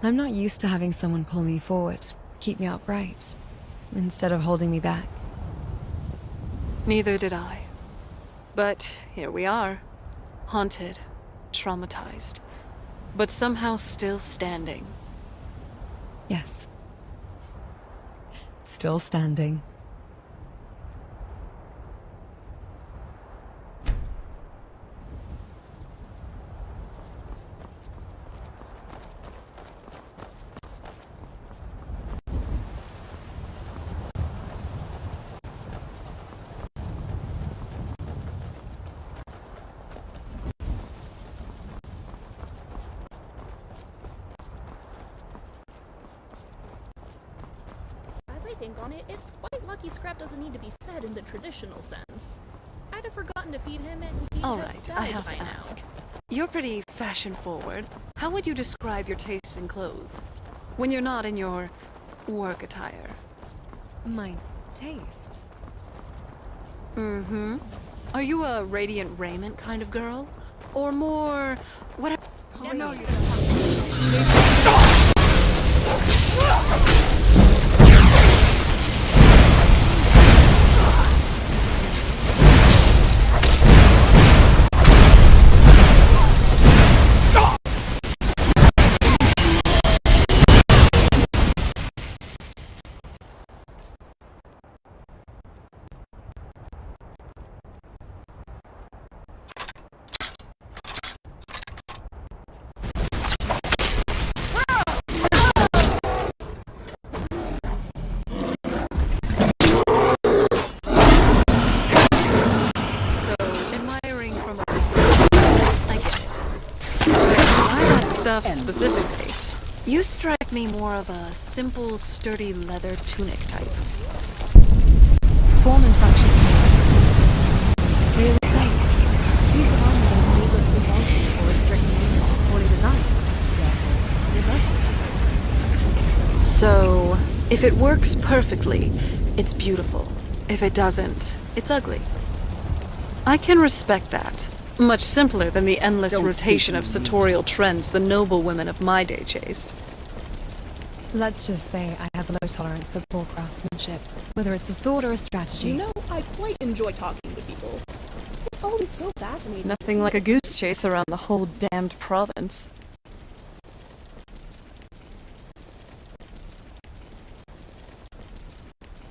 I'm not used to having someone pull me forward, keep me upright, instead of holding me back. Neither did I. But here we are. Haunted, traumatized, but somehow still standing. Yes. Still standing. As I I think on it, it's quite lucky Scrap doesn't need to be fed in the traditional sense. I'd have forgotten to feed him and he'd All have right, died I have by to now. ask. You're pretty fashion-forward. How would you describe your taste in clothes? When you're not in your work attire. My taste? Mm-hmm. Are you a radiant raiment kind of girl? Or more... whatever... Specifically, you strike me more of a simple, sturdy leather tunic type. Form and function. Clearly safe. Piece of armor that is needlessly bulky or restricts movements poorly designed. Therefore, it is ugly. So, if it works perfectly, it's beautiful. If it doesn't, it's ugly. I can respect that. Much simpler than the endless rotation of sartorial trends the noble women of my day chased. Let's just say I have low tolerance for poor craftsmanship, whether it's a sword or a strategy. You know, I quite enjoy talking to people. It's always so fascinating. Nothing like a goose chase around the whole damned province.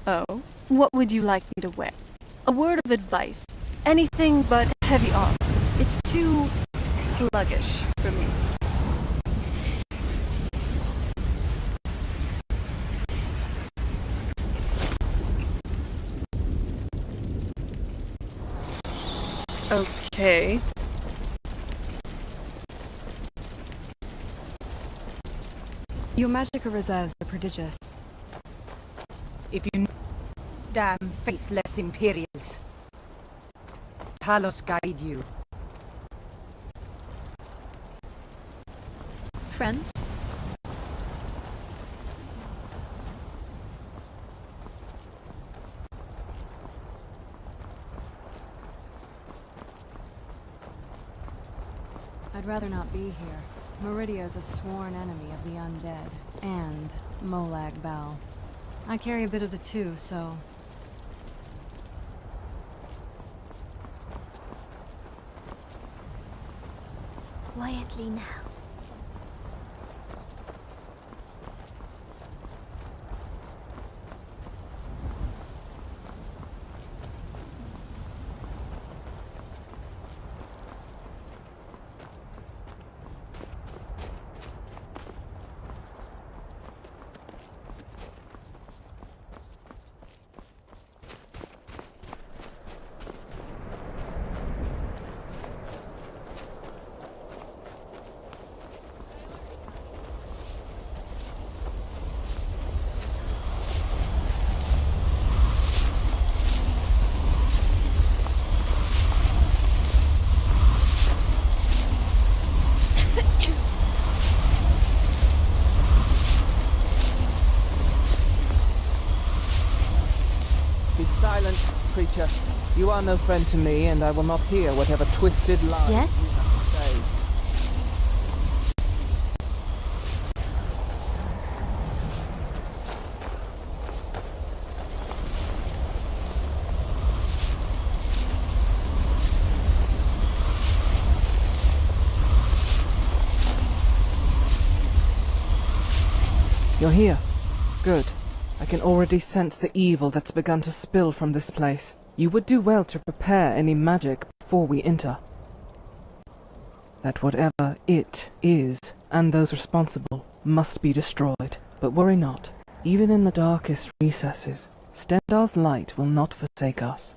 Oh, what would you like me to wear? A word of advice. Anything but heavy armor. It's too sluggish for me. Okay. Your magical reserves are prodigious. If you damn faithless Imperials. Talos guide you. Friend? I'd rather not be here. Meridia's a sworn enemy of the undead, and Molag Bal. I carry a bit of the two, so... Quietly now. Be silent, creature. You are no friend to me, and I will not hear whatever twisted lies Yes? you have to say. You're here. Good. I can already sense the evil that's begun to spill from this place. You would do well to prepare any magic before we enter. That whatever it is, and those responsible, must be destroyed. But worry not. Even in the darkest recesses, Stendar's light will not forsake us.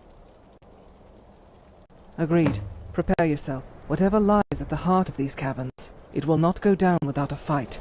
Agreed. Prepare yourself. Whatever lies at the heart of these caverns, it will not go down without a fight.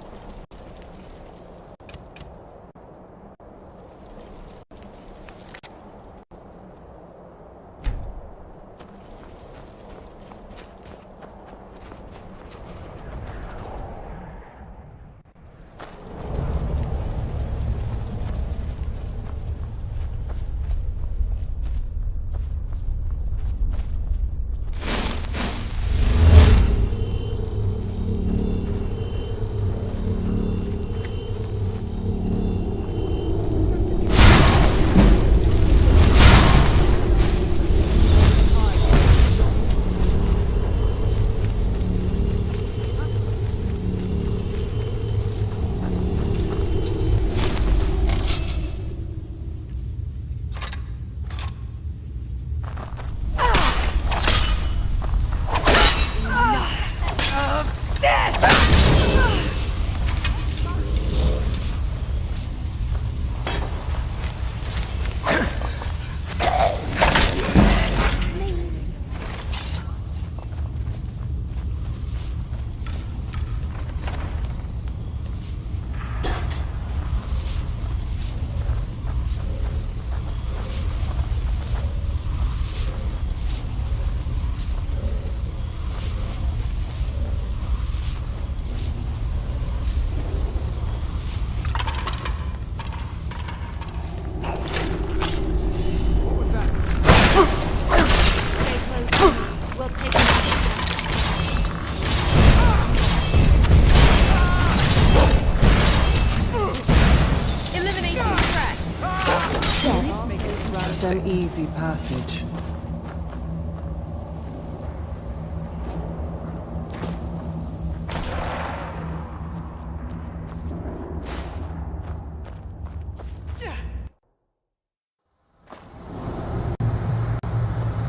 It's an easy passage.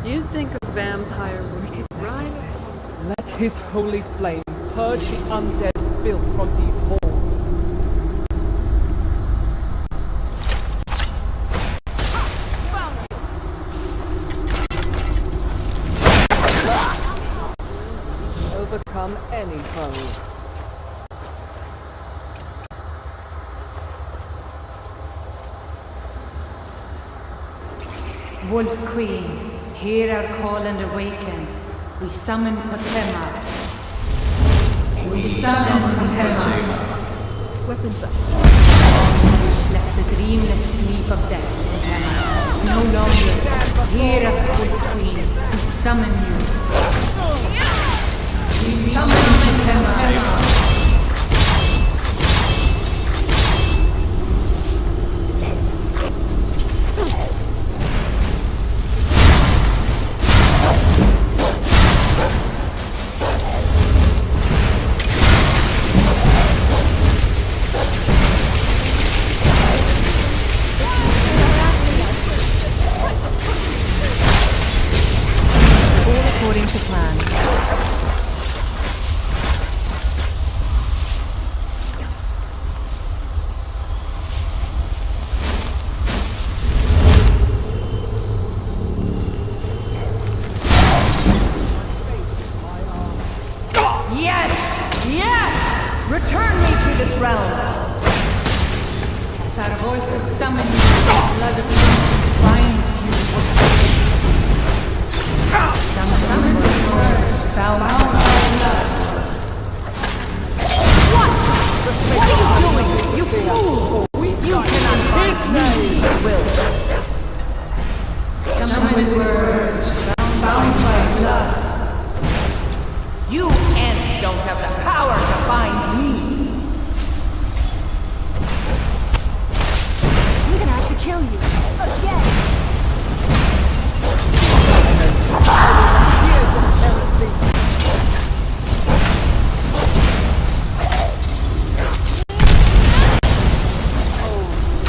You'd think a vampire would rise this. Let his holy flame purge the undead filth from these halls. Overcome any foe. Wolf Queen, hear our call and awaken. We summon Potema. We summon Potema. Weapons up. You slept the dreamless sleep of death, Potema. No longer. Hear us, Wolf Queen. We summon you. We summon Potema. According to plan. Yes! Yes! Return me to this realm! As our voices summon you, the blood of Link binds you. Summon words, bow down our blood. What? What are you doing? You fool! You cannot bind me to your will. Summon words, bound by blood. You ants don't have the power to bind me! I'm gonna have to kill you. Again!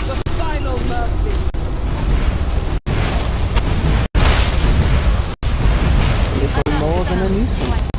The final mercy! Little more than a nuisance.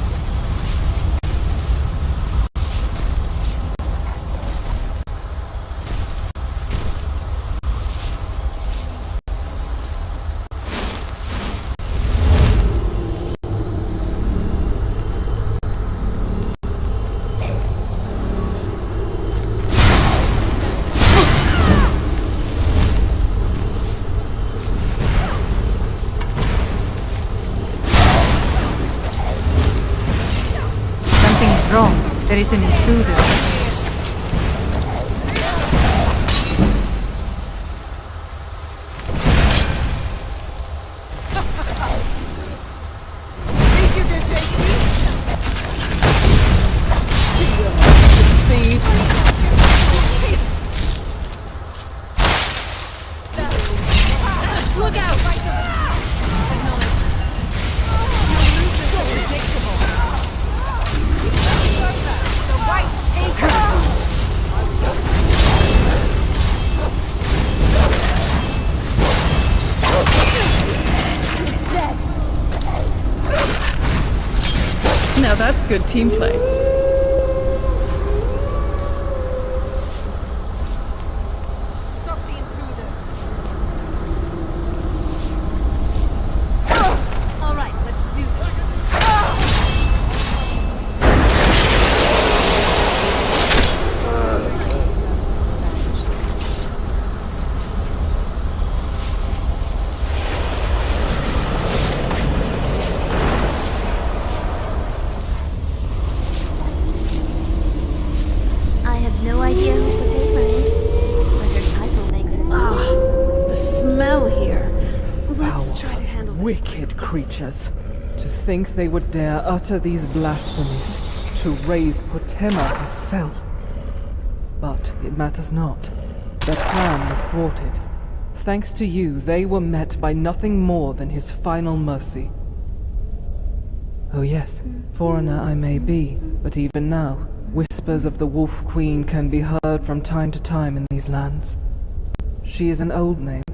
Something's wrong. There is an intruder. Look out! Now that's good team play. Stop the intruder. All right, let's do this. I have no idea who Potema is, but her title makes her The smell here. Foul, Let's try to handle this. wicked creatures. To think they would dare utter these blasphemies, to raise Potema herself. But it matters not. Their plan was thwarted. thanks to you, they were met by nothing more than his final mercy. Oh yes, foreigner I may be, but even now, whispers of the Wolf Queen can be heard from time to time in these lands. She is an old name,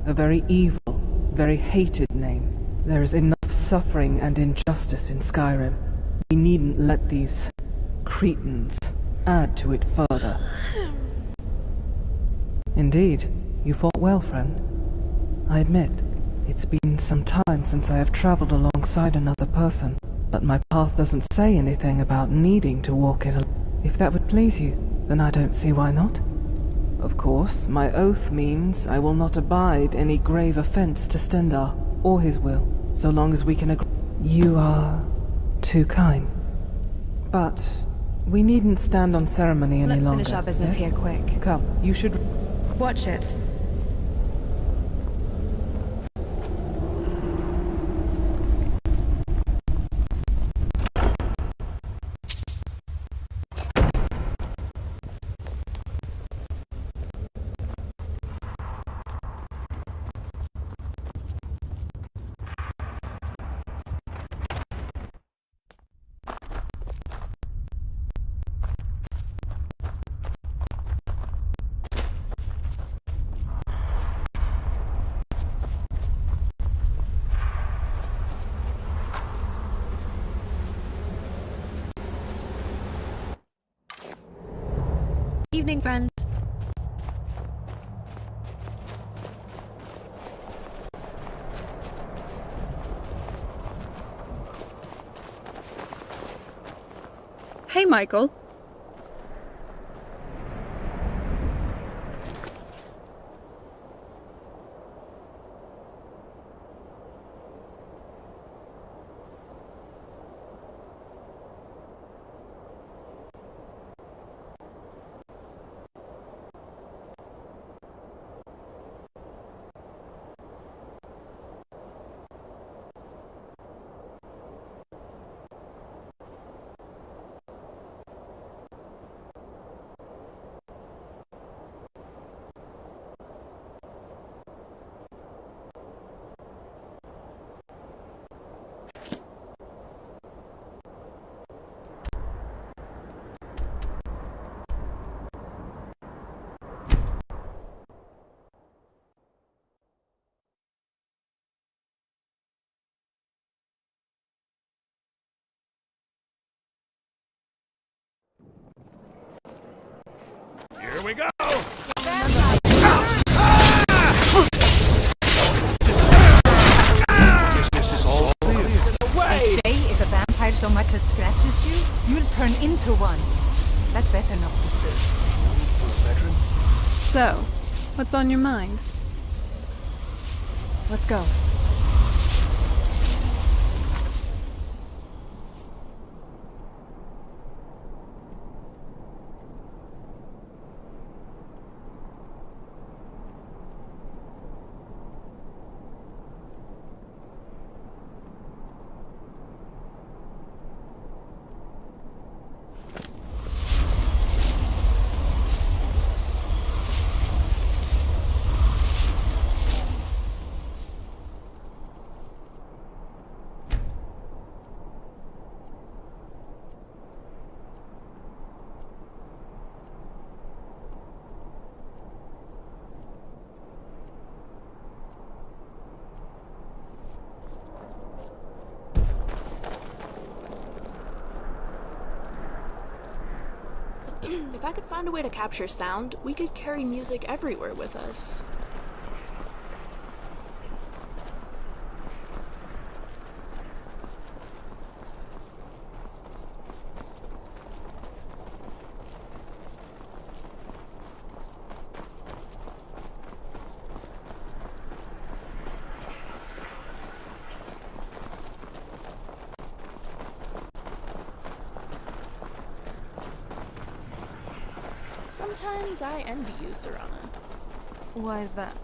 a very evil, very hated name. There is enough suffering and injustice in Skyrim. We needn't let these cretins add to it further. Indeed, you fought well, friend. I admit, it's been some time since I have traveled alongside another person, but my path doesn't say anything about needing to walk it alone. If that would please you, then I don't see why not. Of course, my oath means I will not abide any grave offense to Stendarr or his will, so long as we can agree. You are too kind. But we needn't stand on ceremony any longer. Let's finish our business here quick. Come, you should... Watch it. Evening, friends. Hey, Michael. Here we go! They say if a vampire so much as scratches you, you'll turn into one. That better not be true. So, what's on your mind? Let's go. If I could find a way to capture sound, we could carry music everywhere with us. Sometimes I envy you, Serana. Why is that?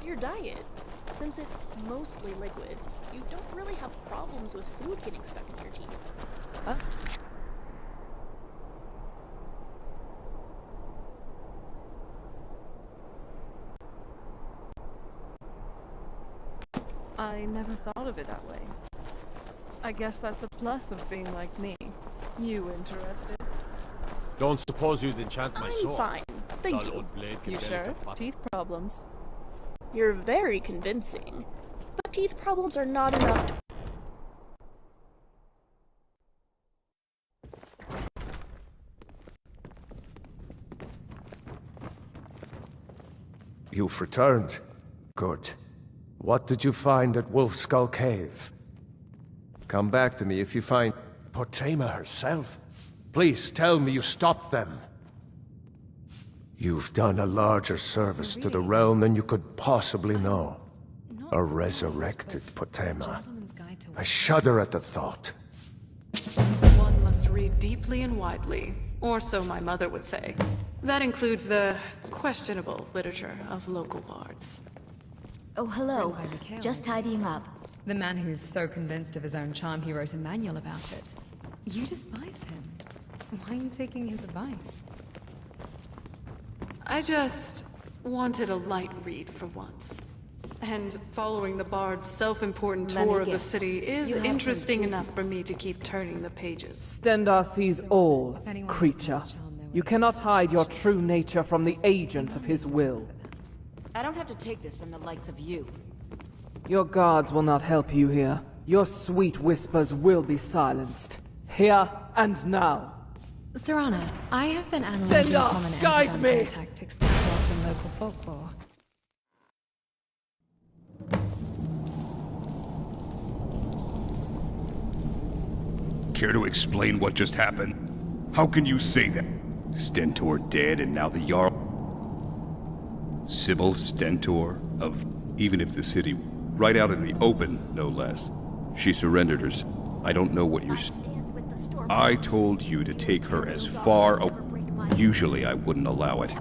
Your diet. Since it's mostly liquid, you don't really have problems with food getting stuck in your teeth. Huh? I never thought of it that way. I guess that's a plus of being like me. You interested? Don't suppose you'd enchant my I'm sword? fine. Thank Dull you. old blade can You barely sure? cut butter. Teeth problems. You're very convincing. But teeth problems are not enough to... You've returned. Good. What did you find at Wolf Skull Cave? Come back to me if you find Potema herself. Please tell me you stopped them. You've done a larger service to the realm than you could possibly know. A resurrected Potema. I shudder at the thought. One must read deeply and widely, or so my mother would say. That includes the questionable literature of local bards. Oh, hello. Just tidying up. The man who's so convinced of his own charm he wrote a manual about it. You despise him. Why are you taking his advice? I just wanted a light read for once. And following the bard's self-important Let me tour of the guess. city is You have some interesting enough business. for me to keep turning the pages. Stendarr sees all, creature. You cannot hide your true nature from the agents of his will. I don't have to take this from the likes of you. Your guards will not help you here. Your sweet whispers will be silenced. Here and now. Serana, I have been analyzing Stendarr, common guide anti-vampire me! tactics cataloged in local folklore. Care to explain what just happened? How can you say that? Stentor dead and now the Jarl... Sybil Stentor of... Even if the city... Right out in the open, no less. She surrendered herself. I don't know what you're... I told you to take her as far away. Usually I wouldn't allow it.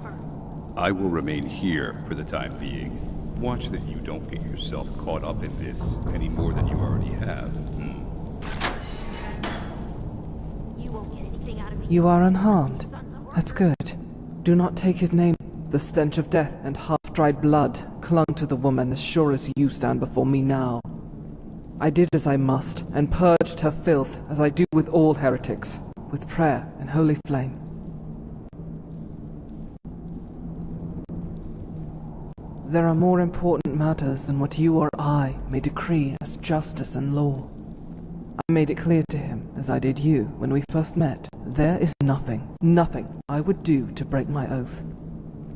I will remain here for the time being. Watch that you don't get yourself caught up in this any more than you already have. You are unharmed. That's good. Do not take his name. The stench of death and half-dried blood clung to the woman as sure as you stand before me now. I did as I must, and purged her filth as I do with all heretics, with prayer and holy flame. There are more important matters than what you or I may decree as justice and law. I made it clear to him, as I did you when we first met, there is nothing I would do to break my oath.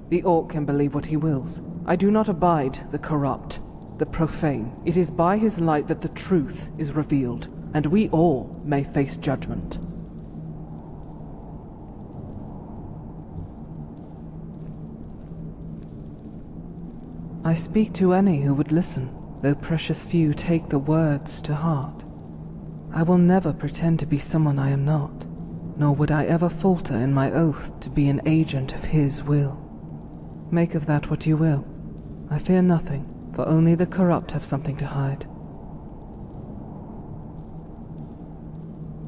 The Orc can believe what he wills. I do not abide the corrupt, the profane. It is by his light that the truth is revealed, and we all may face judgment. I speak to any who would listen, though precious few take the words to heart. I will never pretend to be someone I am not, nor would I ever falter in my oath to be an agent of his will. Make of that what you will. I fear nothing, for only the corrupt have something to hide.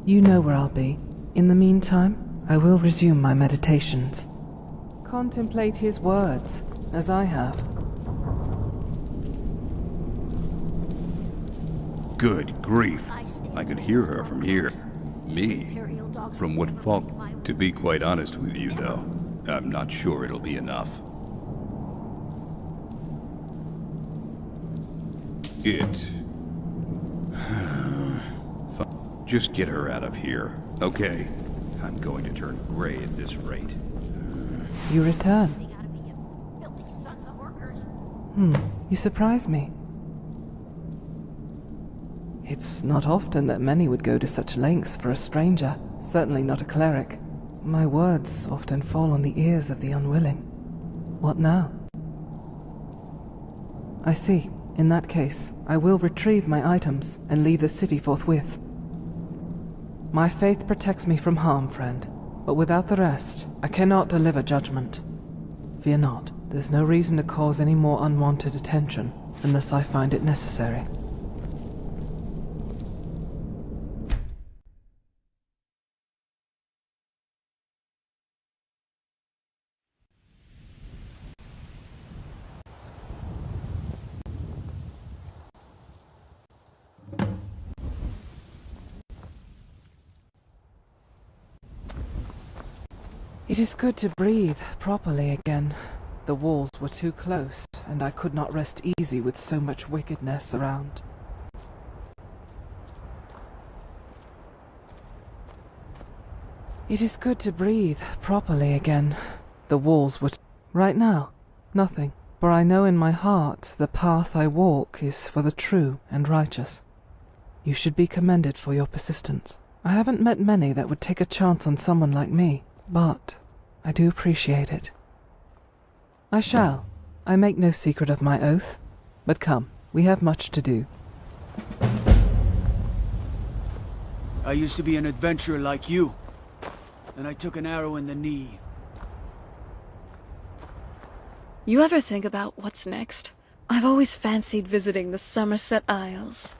You know where I'll be. In the meantime, I will resume my meditations. Contemplate his words, as I have. Good grief. I could hear her from here. Me? From what fog? To be quite honest with you, though, I'm not sure it'll be enough. Just get her out of here, okay? I'm going to turn gray at this rate. You return. You surprise me. It's not often that many would go to such lengths for a stranger, certainly not a cleric. My words often fall on the ears of the unwilling. What now? I see. In that case, I will retrieve my items and leave the city forthwith. My faith protects me from harm, friend, but without the rest, I cannot deliver judgment. Fear not, there's no reason to cause any more unwanted attention, unless I find it necessary. It is good to breathe properly again. The walls were too close, and I could not rest easy with so much wickedness around. It is good to breathe properly again. The walls were... Right now, nothing. For I know in my heart the path I walk is for the true and righteous. You should be commended for your persistence. I haven't met many that would take a chance on someone like me, but I do appreciate it. I shall. I make no secret of my oath. But come, we have much to do. I used to be an adventurer like you. Then I took an arrow in the knee. You ever think about what's next? I've always fancied visiting the Somerset Isles.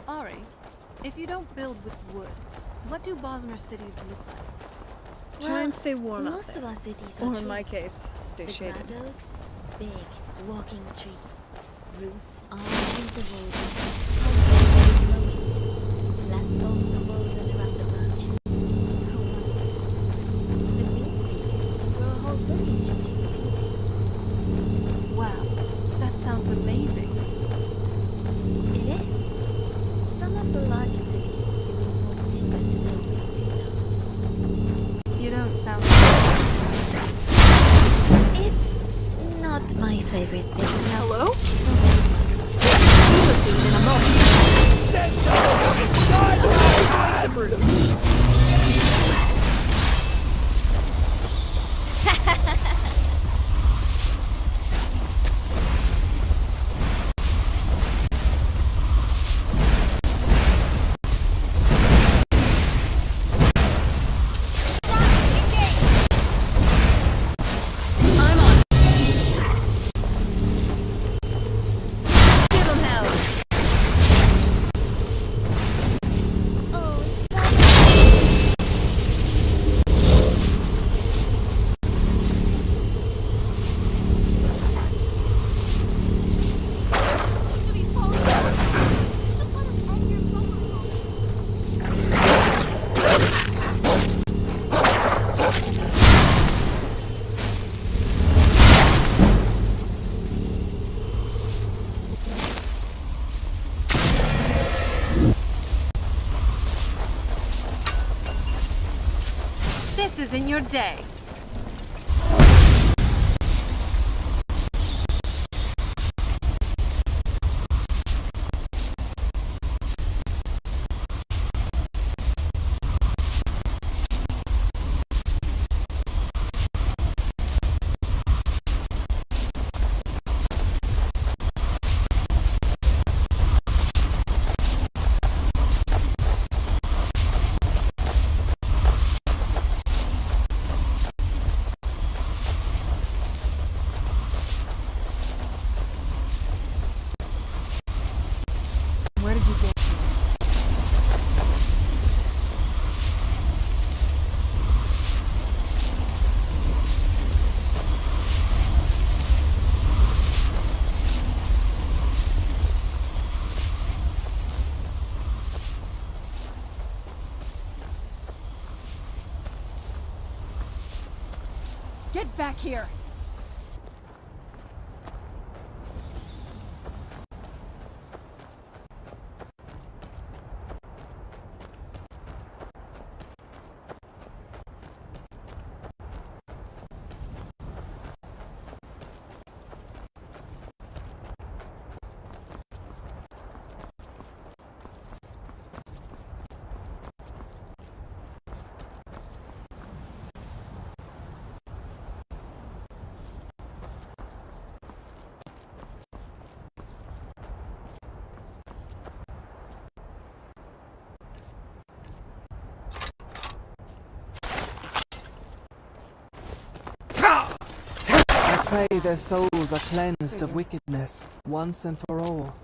Ari, if you don't build with wood, what do Bosmer cities look like? Try and stay warm out Most there. of our cities Or are in my trees. case, stay The shaded. grand oaks, big, walking trees. Roots all interwoven, platforms woven around the branches. The green speakers can grow a whole village of just paintings. Wow, that sounds amazing. It is. Some of the larger cities do import timber to build with too. You don't sound... It's not my favorite thing. Hello? This isn't your day. Where did you get to? Get back here! I pray their souls are cleansed of wickedness, once and for all.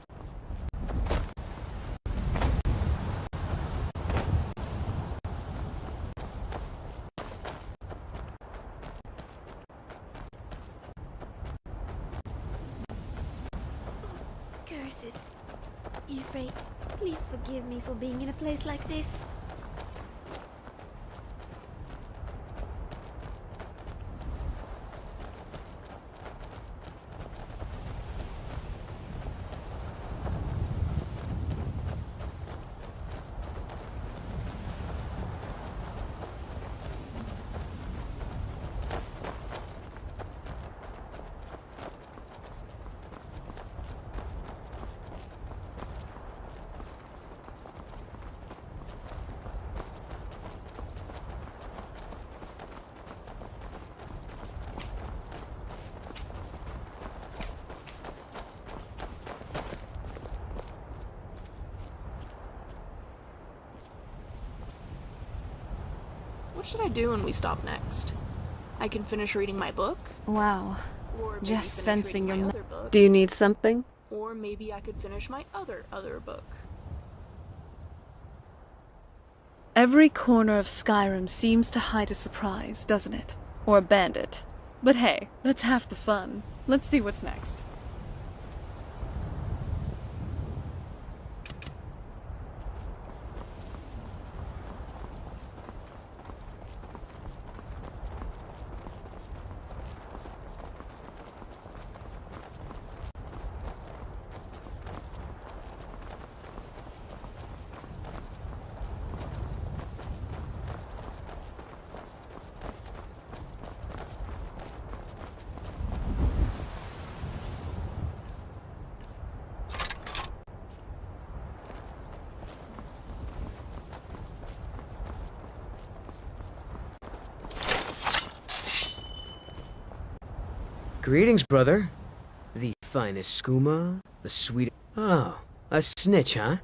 Curses. Euphrates, please forgive me for being in a place like this. What should I do when we stop next? I can finish reading my book. Wow. Or maybe Just finish sensing reading your my other book. Do you need something? Or maybe I could finish my other book. Every corner of Skyrim seems to hide a surprise, doesn't it? Or a bandit. But hey, that's half the fun. Let's see what's next. Greetings, brother. The finest skooma, the sweet... Oh, a snitch, huh?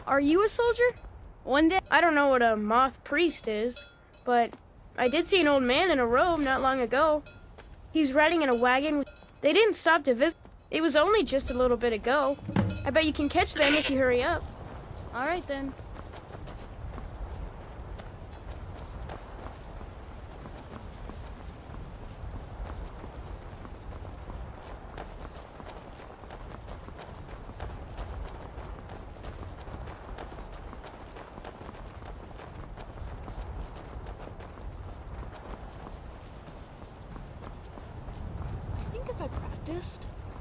Are you a soldier? One day, I don't know what a moth priest is, but I did see an old man in a robe not long ago. He's riding in a wagon. They didn't stop to visit. It was only just a little bit ago. I bet you can catch them if you hurry up. All right, then.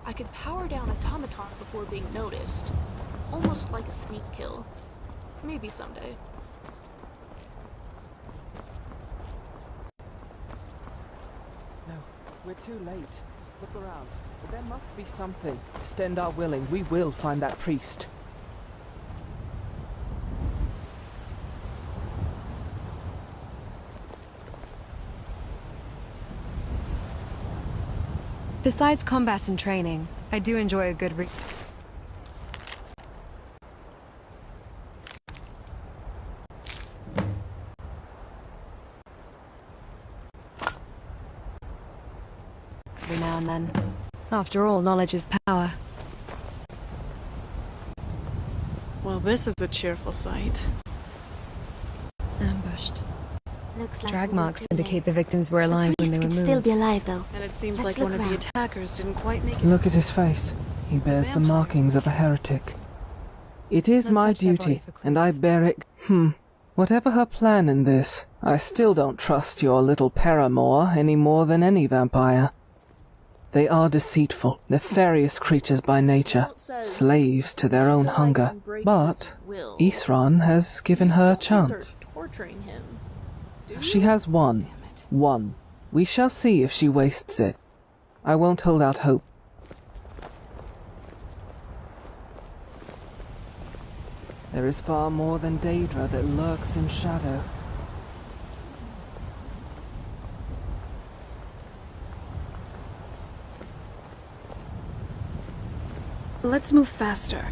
I could power down automaton before being noticed. Almost like a sneak kill. Maybe someday. No, we're too late. Look around. But there must be something. Stendarr willing, we will find that priest. Besides combat and training, I do enjoy a good every now and then. After all, knowledge is power. Well, this is a cheerful sight. Ambushed. Looks like Drag we marks were too indicate late. the victims were alive when they were Could moved. still be alive, though. And it seems Let's like one look of the around. attackers didn't quite make it. Look at his face. He bears the markings of a heretic. It is Let's my search their body duty, for and I clues. bear it. Whatever her plan in this, I still don't trust your little paramour any more than any vampire. They are deceitful, nefarious creatures by nature, slaves to their own hunger. But Isran has given her a chance. Torturing him. She has one. One. We shall see if she wastes it. I won't hold out hope. There is far more than Daedra that lurks in shadow. Let's move faster.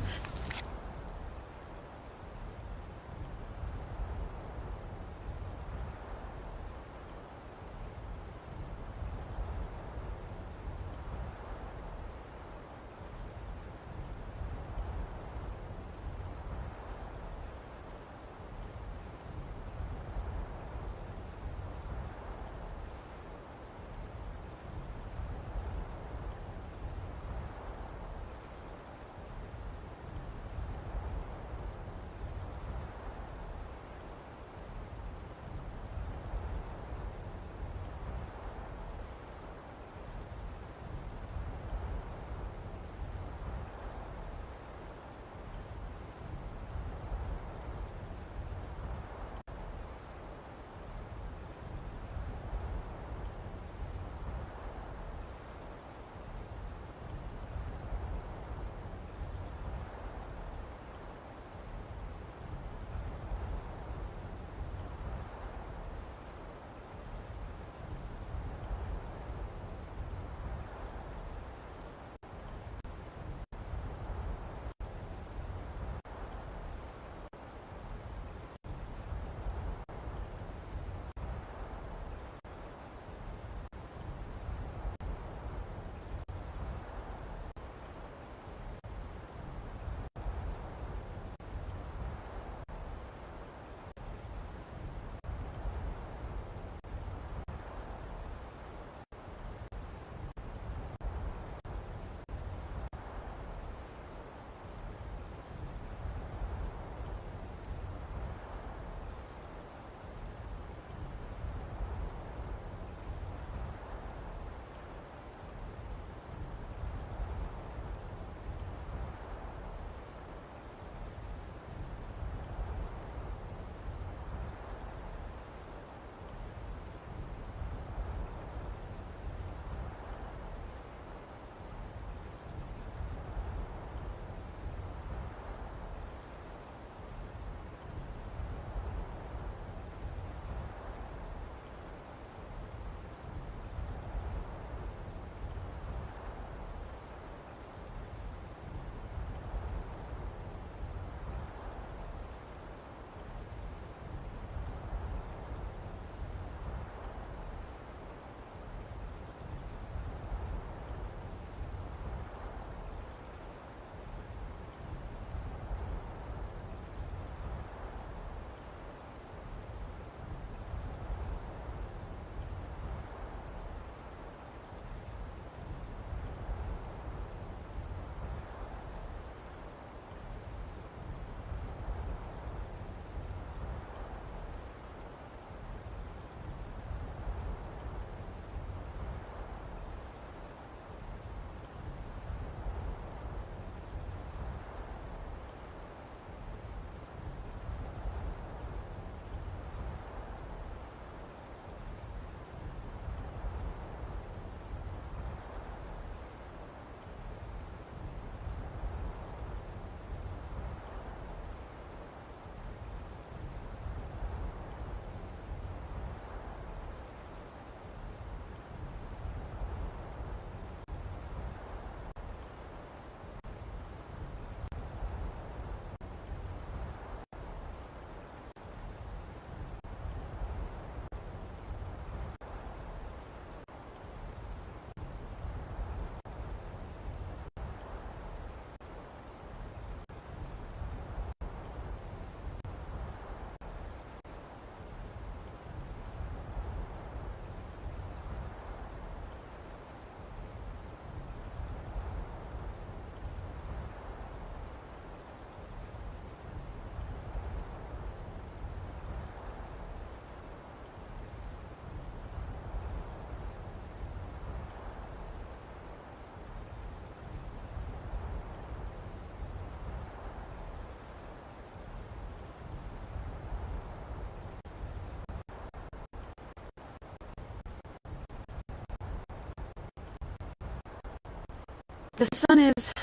The sun is...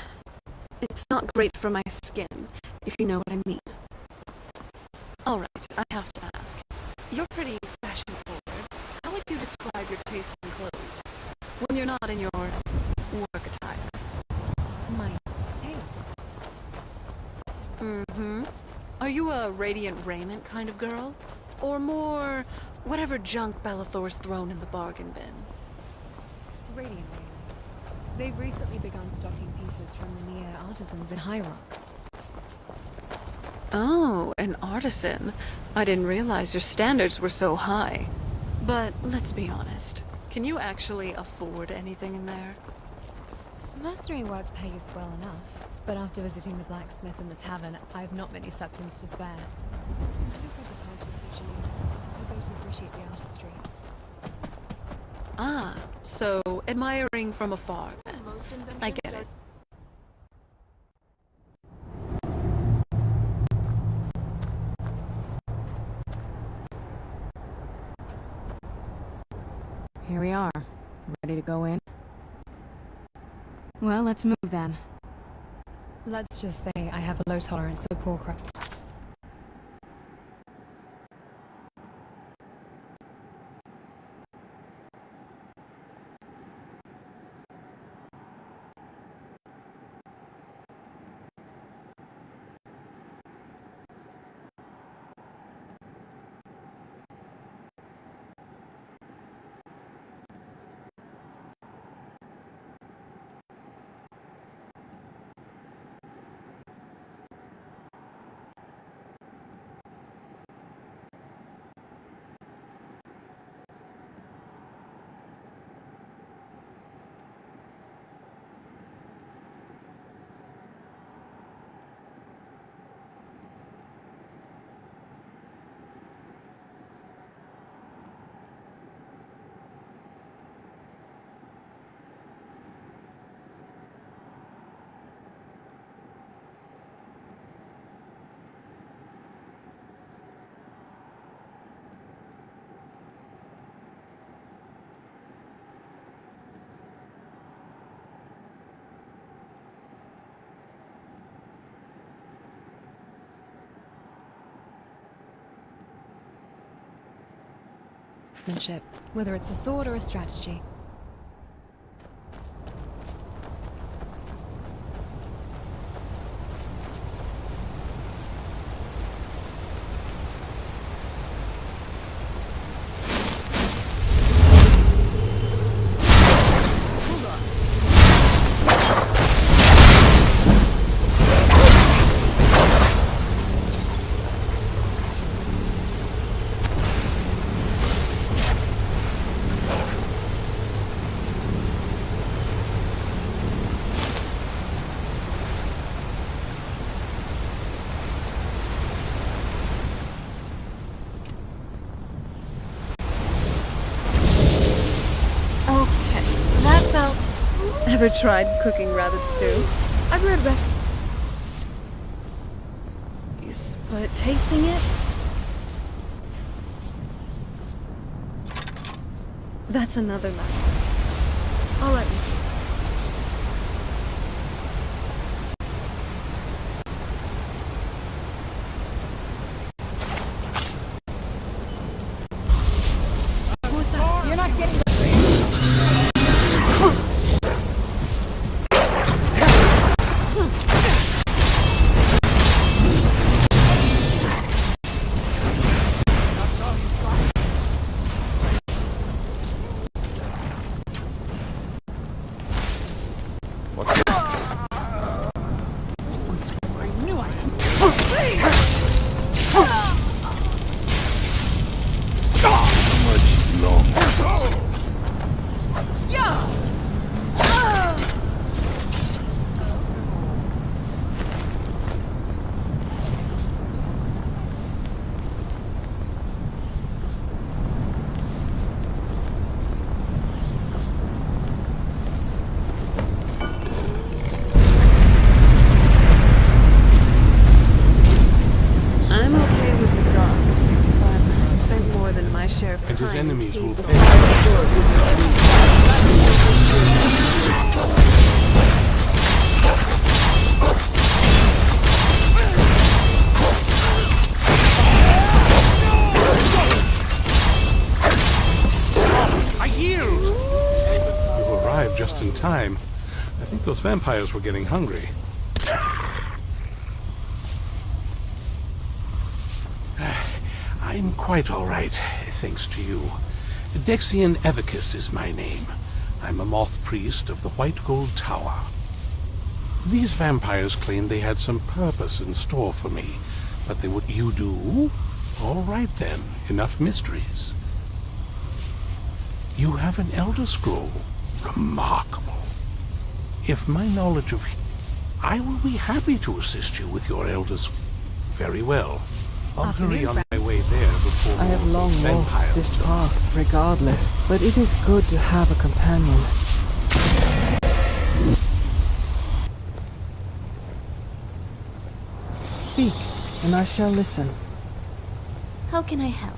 it's not great for my skin, if you know what I mean. Alright, I have to ask. You're pretty fashion-forward. How would you describe your taste in clothes? When you're not in your work attire. My taste? Mm-hmm. Are you a radiant raiment kind of girl? Or more... whatever junk Bellathor's thrown in the bargain bin? Radiant raiment. They've recently begun stocking pieces from the Nia artisans in High Rock. Oh, an artisan. I didn't realize your standards were so high. But let's be honest. Can you actually afford anything in there? Mercenary work pays well enough, but after visiting the blacksmith and the tavern, I have not many sequins to spare. I prefer to purchase usually. I go to appreciate the artistry. Ah, so admiring from afar then. I get it. Here we are. Ready to go in? Well, let's move then. Let's just say I have a low tolerance for poor crap. Craftsmanship, whether it's a sword or a strategy. Ever tried cooking rabbit stew? I've read recipes, but tasting it? That's another matter. All right. Who's that? You're not getting the... just in time. I think those vampires were getting hungry. I'm quite all right, thanks to you. Dexian Evicus is my name. I'm a moth priest of the White Gold Tower. These vampires claimed they had some purpose in store for me, but they would you do? All right then, enough mysteries. You have an Elder Scroll. Remarkable. If my knowledge of... I will be happy to assist you with your Elder Scroll. Very well. I'll hurry on my way there before I have long walked vampires this path regardless, but it is good to have a companion. Speak, and I shall listen. How can I help?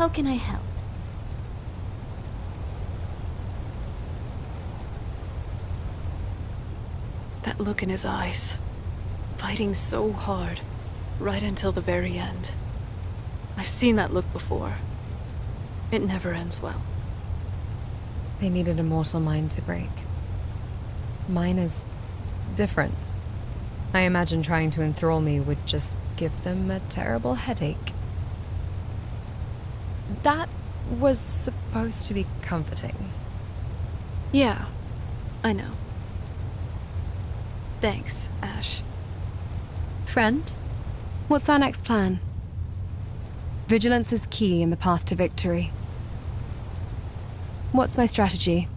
How can I help? That look in his eyes. Fighting so hard, right until the very end. I've seen that look before. It never ends well. They needed a mortal mind to break. Mine is different. I imagine trying to enthrall me would just give them a terrible headache. That was supposed to be comforting. Yeah, I know. Thanks, Ash. Friend, what's our next plan? Vigilance is key in the path to victory. What's my strategy?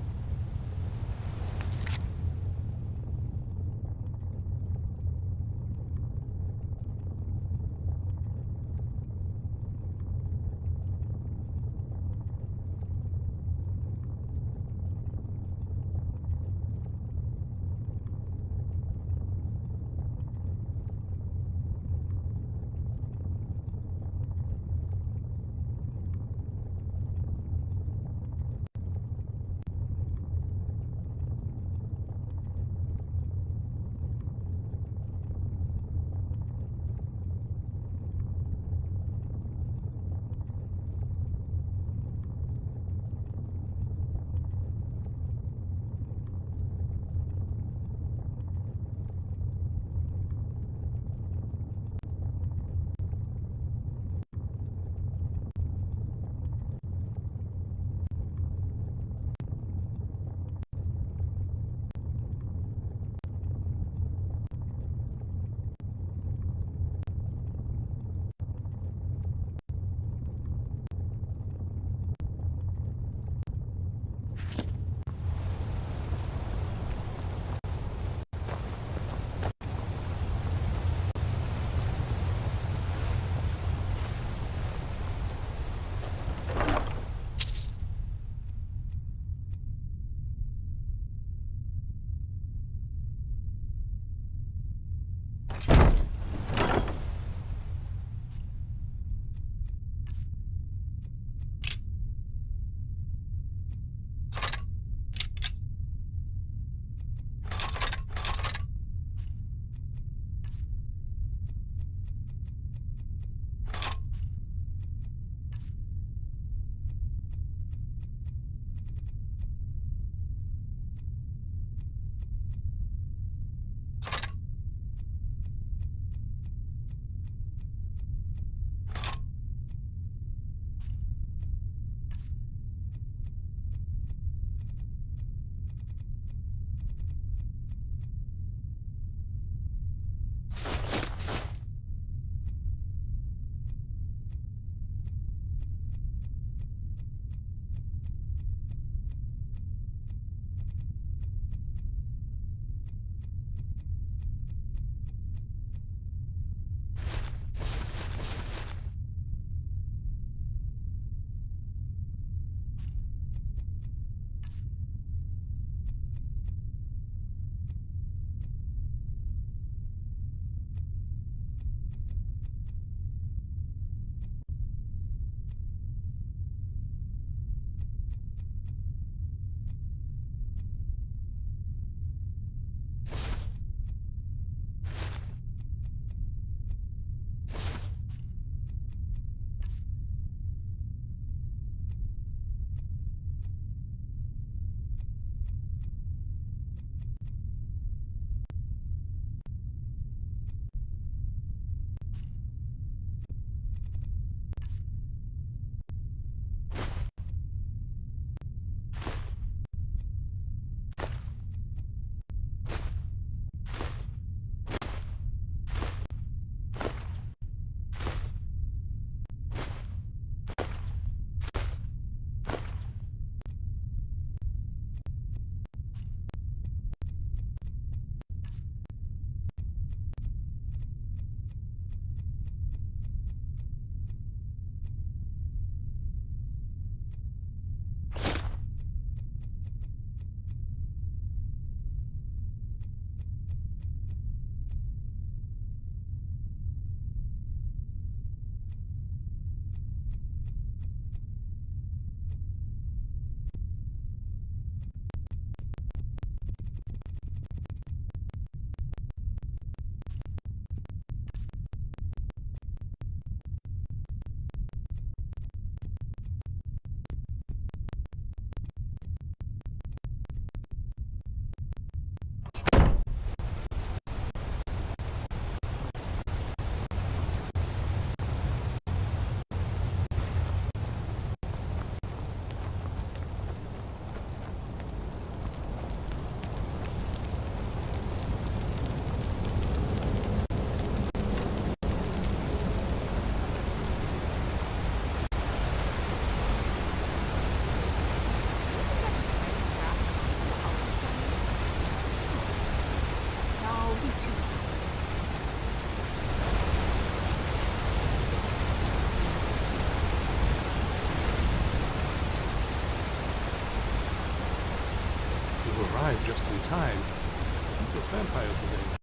arrived just in time. I think those vampires were getting hungry.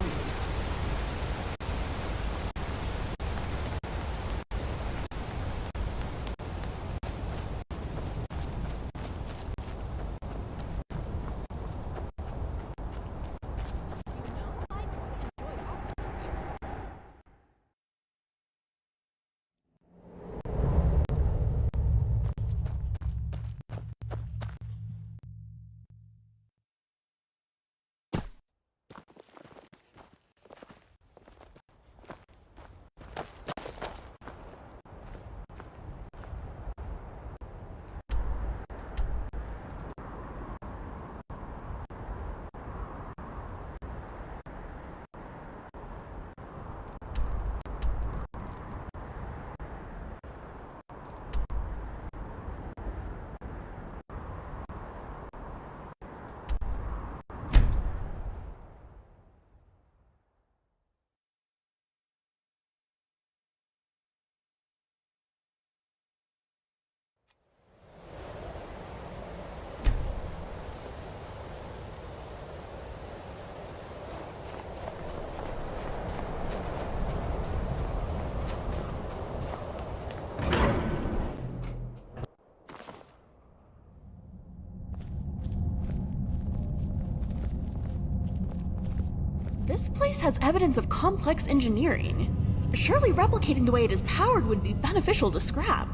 This place has evidence of complex engineering. Surely replicating the way it is powered would be beneficial to scrap.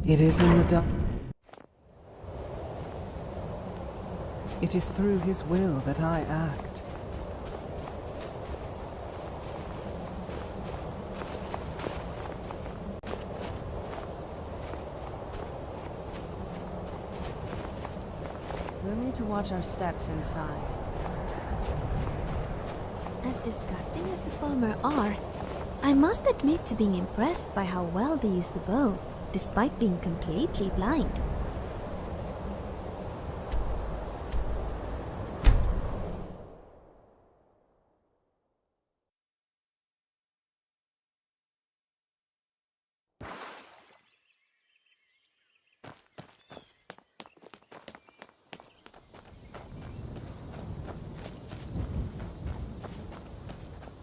It is in the dark. It is through his will that I act. We'll need to watch our steps inside. As disgusting as the Falmer are, I must admit to being impressed by how well they use the bow, despite being completely blind.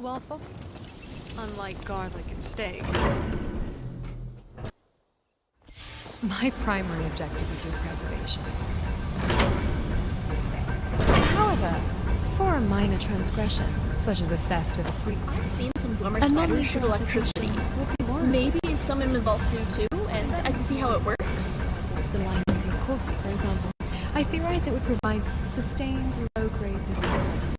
Waffle? Unlike garlic and steaks. My primary objective is your preservation. However, for a minor transgression, such as the theft of a sweet... I've seen some Dwemer spiders shoot electricity. Maybe some in Mizalk do too, and I can see how it works. To the line of Corset, for example, I theorize it would provide sustained low-grade discomfort.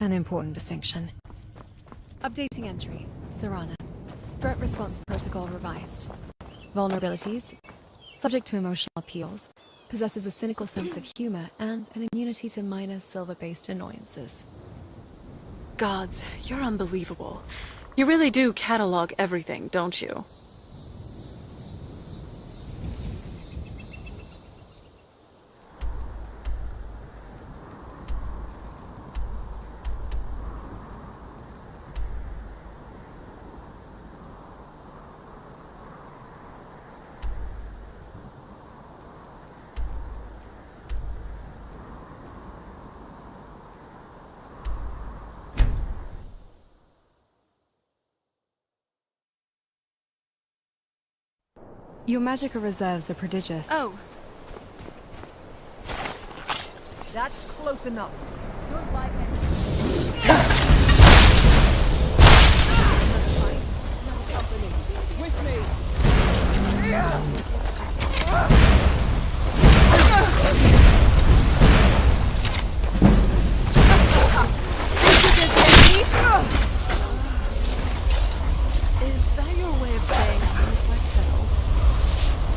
An important distinction. Updating entry. Serana. Threat response protocol revised. Vulnerabilities. Subject to emotional appeals. Possesses a cynical sense of humor and an immunity to minor silver-based annoyances. Gods, you're unbelievable. You really do catalog everything, don't you? Your magical reserves are prodigious. Oh. That's close enough. Your life with me. Is that your way of saying like hell?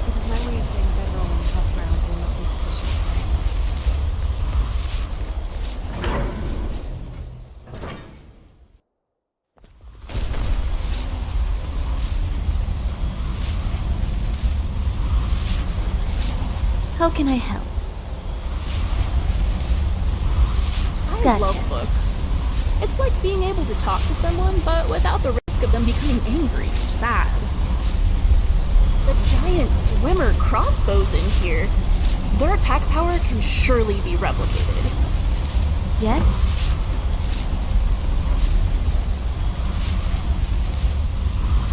This is my way of saying bedroll on tough ground will not be sufficient. How can I help? I Gotcha. love books. It's like being able to talk to someone, but without the risk of them becoming angry or sad. The giant Dwemer crossbows in here. Their attack power can surely be replicated. Yes?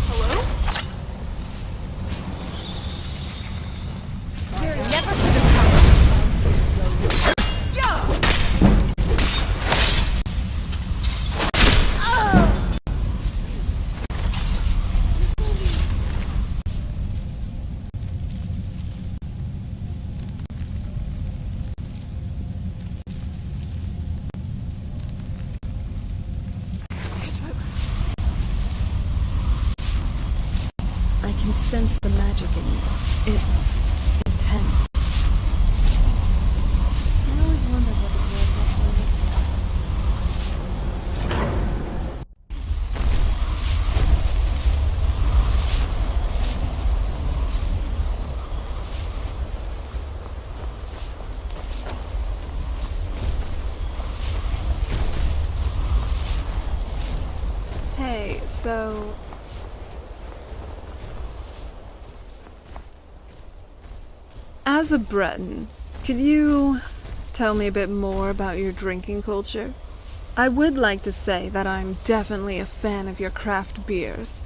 Hello? Never I can sense the magic in you. It's intense. I always wondered what the world actually looked like. Hey, so... As a Breton, could you tell me a bit more about your drinking culture? I would like to say that I'm definitely a fan of your craft beers.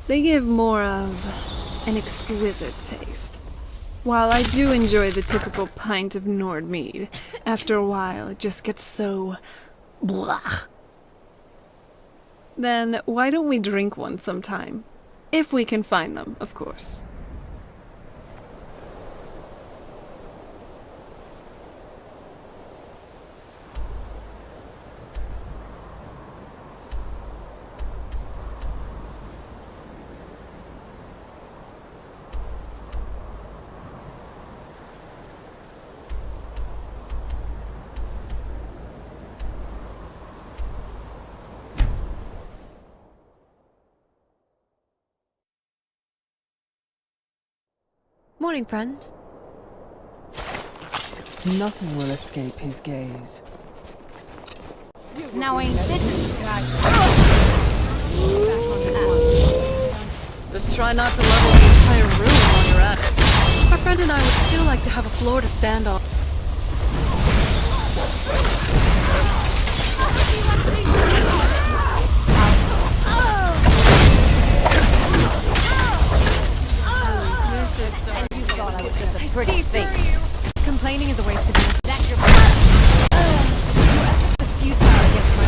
They give more of an exquisite taste. While I do enjoy the typical pint of Nord mead, after a while it just gets so... blah. Then why don't we drink one sometime? If we can find them, of course. Morning, friend. Nothing will escape his gaze. Now ain't this is Just try not to level the entire room while you're at it. My friend and I would still like to have a floor to stand on. And you thought I was just a pretty face. Complaining is a waste of energy. That's your You're futile against my...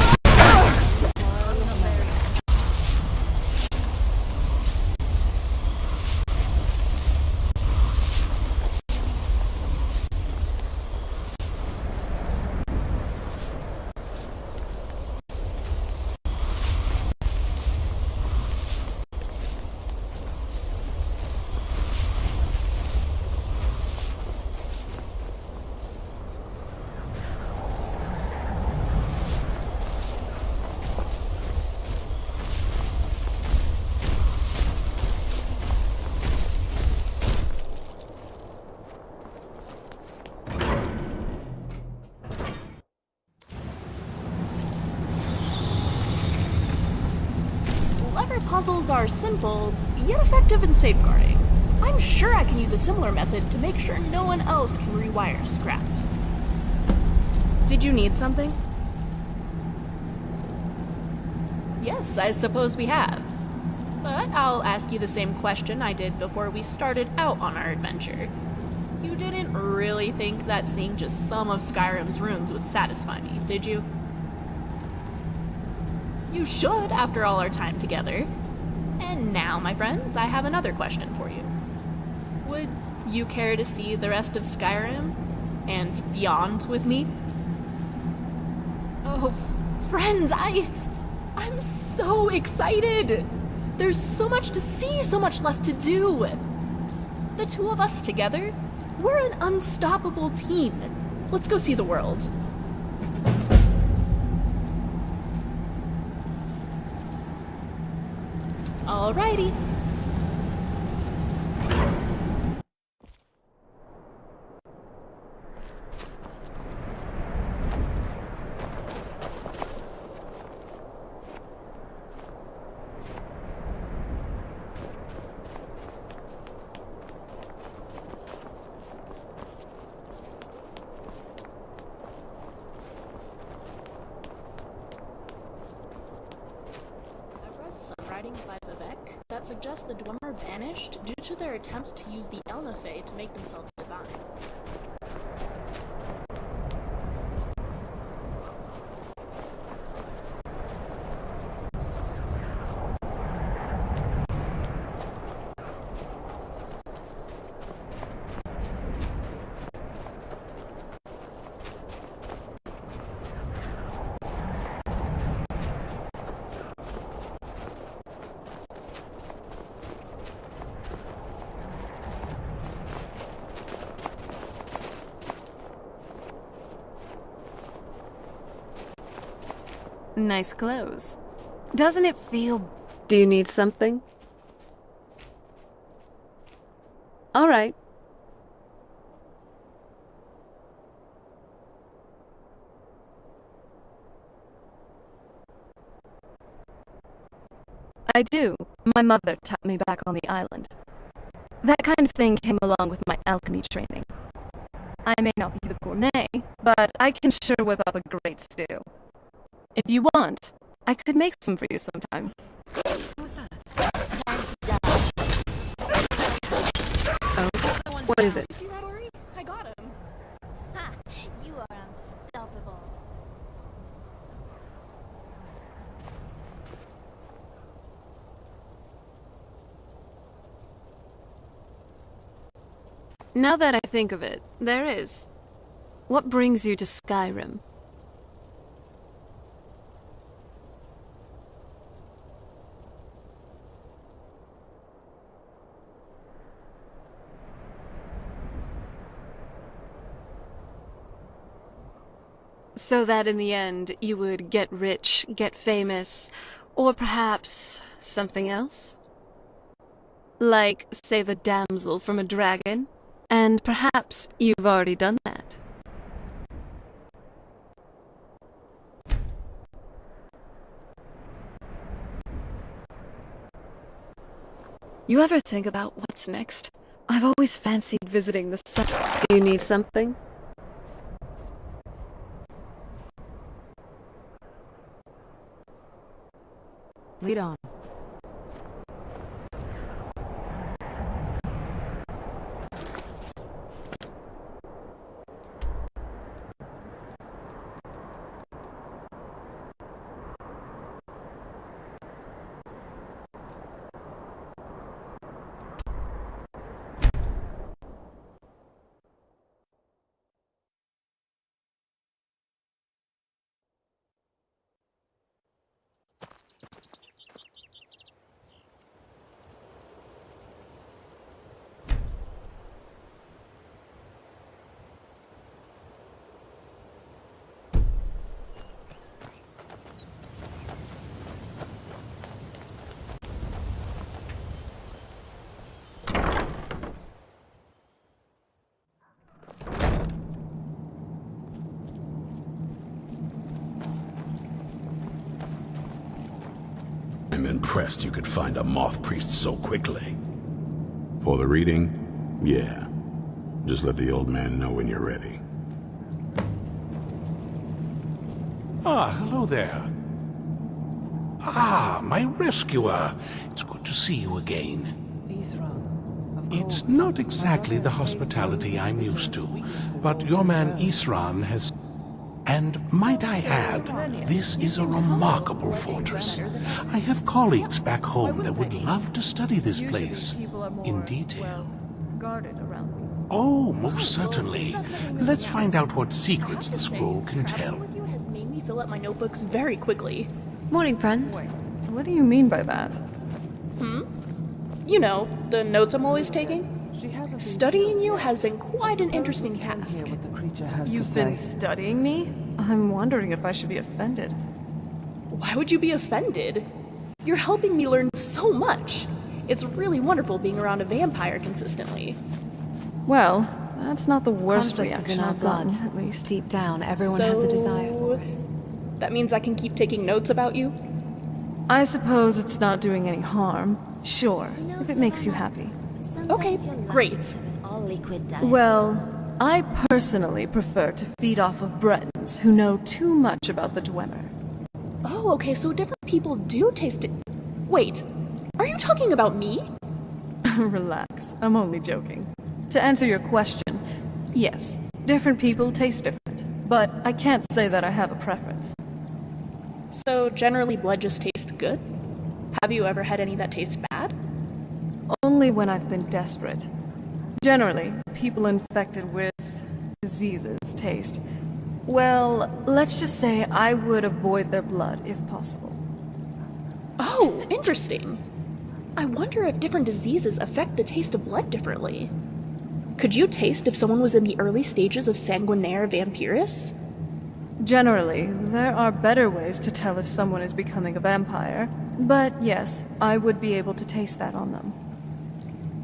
Puzzles are simple, yet effective in safeguarding. I'm sure I can use a similar method to make sure no one else can rewire scrap. Did you need something? Yes, I suppose we have. But I'll ask you the same question I did before we started out on our adventure. You didn't really think that seeing just some of Skyrim's rooms would satisfy me, did you? You should, after all our time together. And now, my friends, I have another question for you. Would you care to see the rest of Skyrim and beyond with me? Oh, friends, I'm so excited! There's so much to see, so much left to do. The two of us together, we're an unstoppable team. Let's go see the world. Alrighty. suggests the Dwemer vanished due to their attempts to use the Elnafe to make themselves divine. Nice clothes. Doesn't it feel... Do you need something? All right. I do. My mother taught me back on the island. That kind of thing came along with my alchemy training. I may not be the gourmet, but I can sure whip up a great stew. If you want, I could make some for you sometime. Oh, what is it? You see that, Ori? I got him. Ha! You are unstoppable. Now that I think of it, there is. What brings you to Skyrim? So that in the end you would get rich, get famous, or perhaps something else? Like save a damsel from a dragon? And perhaps you've already done that. You ever think about what's next? I've always fancied visiting the sun. Do you need something? Lead on. I'm impressed you could find a moth priest so quickly. For the reading? Yeah. Just let the old man know when you're ready. Ah, hello there. Ah, my rescuer. It's good to see you again. It's not exactly the hospitality I'm used to, but your man Isran has... And might I add, this is a remarkable fortress. I have colleagues back home that would love to study this place in detail. Oh, most certainly. Let's find out what secrets the scroll can tell. With you has made me fill up my notebooks very quickly. Morning, friend. What do you mean by that? You know, the notes I'm always taking. Studying you has been quite an interesting task. You've been studying me? I'm wondering if I should be offended. Why would you be offended? You're helping me learn so much. It's really wonderful being around a vampire consistently. Well, that's not the worst Conflict is reaction in our I've gotten, blood. at least. Deep down, everyone has a desire for it. That means I can keep taking notes about you? I suppose it's not doing any harm. Sure, if it makes you happy. Okay, great. Well, I personally prefer to feed off of Bretons who know too much about the Dwemer. Oh, okay, so different people do taste it. Wait, Are you talking about me? Relax, I'm only joking. To answer your question, yes, different people taste different, but I can't say that I have a preference. So generally blood just tastes good? Have you ever had any that taste bad? Only when I've been desperate. Generally, people infected with diseases taste. Well, let's just say I would avoid their blood if possible. Oh, interesting. I wonder if different diseases affect the taste of blood differently. Could you taste if someone was in the early stages of sanguinaire vampiris? Generally, there are better ways to tell if someone is becoming a vampire. But yes, I would be able to taste that on them.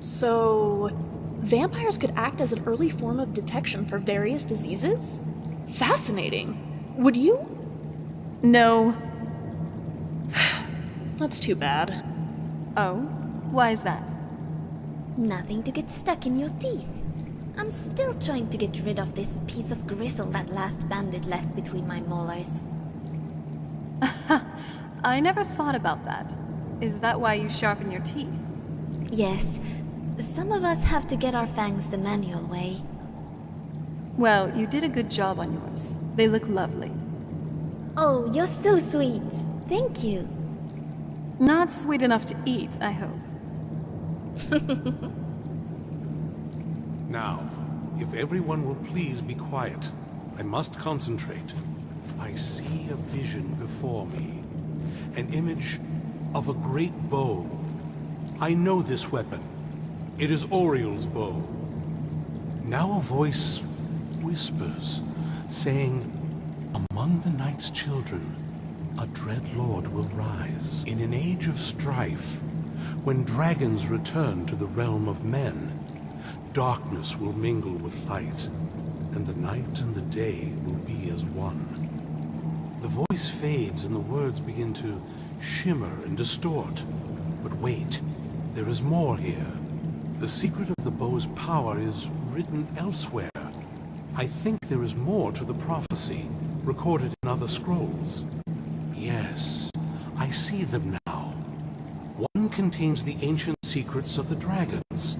So, vampires could act as an early form of detection for various diseases? Fascinating. Would you? No. That's too bad. Oh? Why is that? Nothing to get stuck in your teeth. I'm still trying to get rid of this piece of gristle that last bandit left between my molars. I never thought about that. Is that why you sharpen your teeth? Yes. Some of us have to get our fangs the manual way. Well, you did a good job on yours. They look lovely. Oh, you're so sweet. Thank you. Not sweet enough to eat, I hope. Now, if everyone will please be quiet, I must concentrate. I see a vision before me. An image of a great bow. I know this weapon. It is Oriel's bow. Now a voice whispers, saying, "Among the night's children, a dread lord will rise. In an age of strife, when dragons return to the realm of men, darkness will mingle with light, and the night and the day will be as one." The voice fades and the words begin to shimmer and distort. But wait, there is more here. The secret of the bow's power is written elsewhere. I think there is more to the prophecy, recorded in other scrolls. Yes, I see them now. One contains the ancient secrets of the dragons,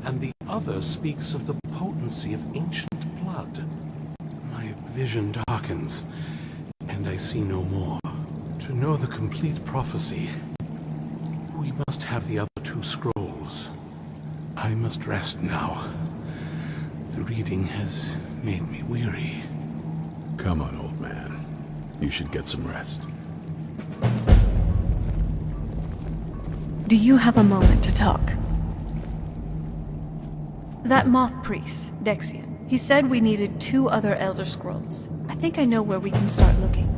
and the other speaks of the potency of ancient blood. My vision darkens, and I see no more. To know the complete prophecy, we must have the other two scrolls. I must rest now. The reading has made me weary. Come on, old man. You should get some rest. Do you have a moment to talk? That moth priest, Dexian, he said we needed 2 other Elder Scrolls. I think I know where we can start looking.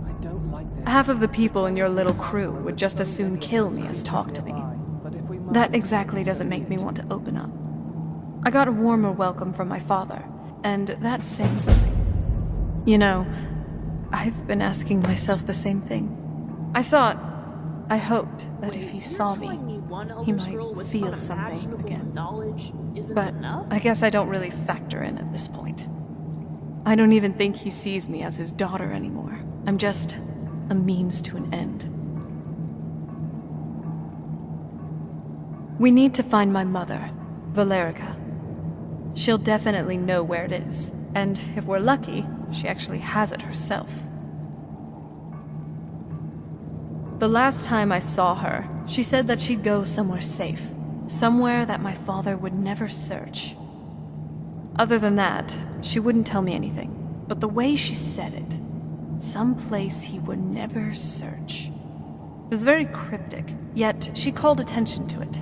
I don't like this. Half of the people in your little crew would just as soon kill me as talk to me. That exactly doesn't make me want to open up. I got a warmer welcome from my father, and that's saying something. You know, I've been asking myself the same thing. I hoped that if he saw me, he might feel something again. But I guess I don't really factor in at this point. I don't even think he sees me as his daughter anymore. I'm just a means to an end. We need to find my mother, Valerica. She'll definitely know where it is, and if we're lucky, she actually has it herself. The last time I saw her, she said that she'd go somewhere safe, somewhere that my father would never search. Other than that, she wouldn't tell me anything, but the way she said it, someplace he would never search. It was very cryptic, yet she called attention to it.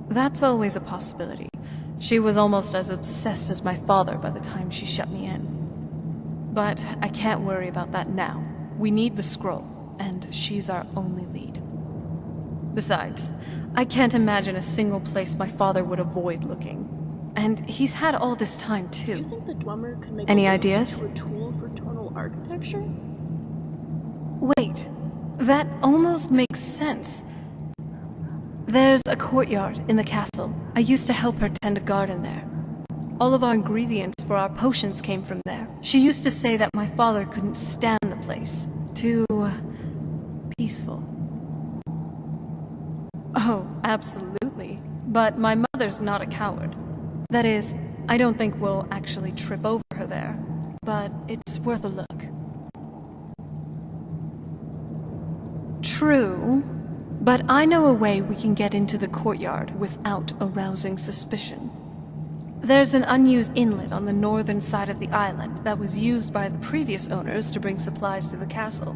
That's always a possibility. She was almost as obsessed as my father by the time she shut me in. But I can't worry about that now. We need the scroll, and she's our only lead. Besides, I can't imagine a single place my father would avoid looking. And he's had all this time, too. Do you think the Dwemer could make Any a ideas? into a tool for tonal architecture? Wait, that almost makes sense. There's a courtyard in the castle. I used to help her tend a garden there. All of our ingredients for our potions came from there. She used to say that my father couldn't stand the place. Too peaceful. Oh, absolutely. But my mother's not a coward. That is, I don't think we'll actually trip over her there. But it's worth a look. True, but I know a way we can get into the courtyard without arousing suspicion. There's an unused inlet on the northern side of the island that was used by the previous owners to bring supplies to the castle.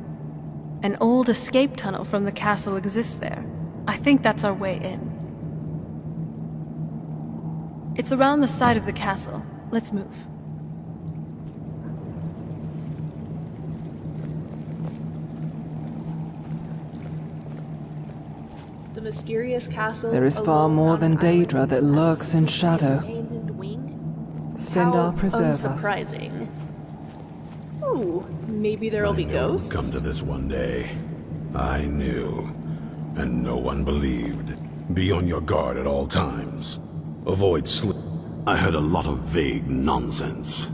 An old escape tunnel from the castle exists there. I think that's our way in. It's around the side of the castle. Let's move. The mysterious castle. There is far alone more on than an island Daedra that has a lurks in secret shadow. abandoned wing. Stendar How preserve us. unsurprising. Ooh, maybe there'll be I knew it would ghosts. come to this one day. I knew. And no one believed. Be on your guard at all times. Avoid sleep. I heard a lot of vague nonsense.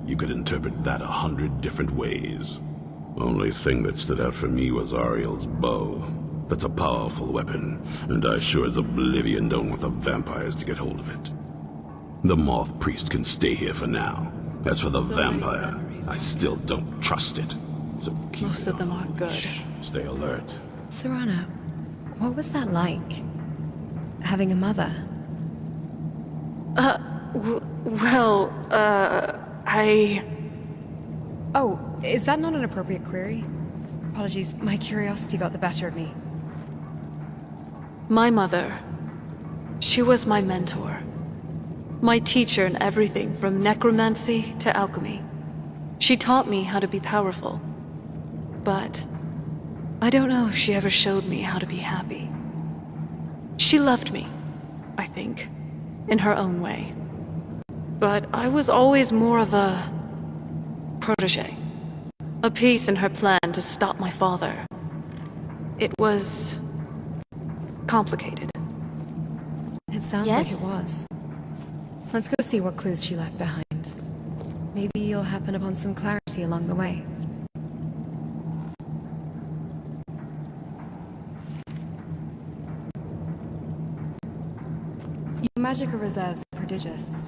You could interpret that 100 different ways. Only thing that stood out for me was Ariel's bow. That's a powerful weapon, and I sure as oblivion don't want the vampires to get hold of it. The Moth Priest can stay here for now. As for the vampire, I still don't trust it. So keep Most of them are good. Stay alert. Serrano, what was that like? Having a mother? Oh, is that not an appropriate query? Apologies, my curiosity got the better of me. My mother. She was my mentor. My teacher in everything from necromancy to alchemy. She taught me how to be powerful. But I don't know if she ever showed me how to be happy. She loved me, I think, in her own way. But I was always more of a protege. A piece in her plan to stop my father. It was complicated. It sounds like it was. Let's go see what clues she left behind. Maybe you'll happen upon some clarity along the way. Your magical reserves are prodigious.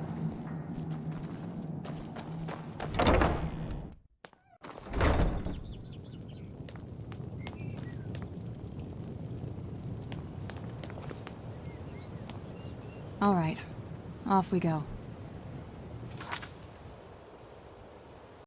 All right, off we go.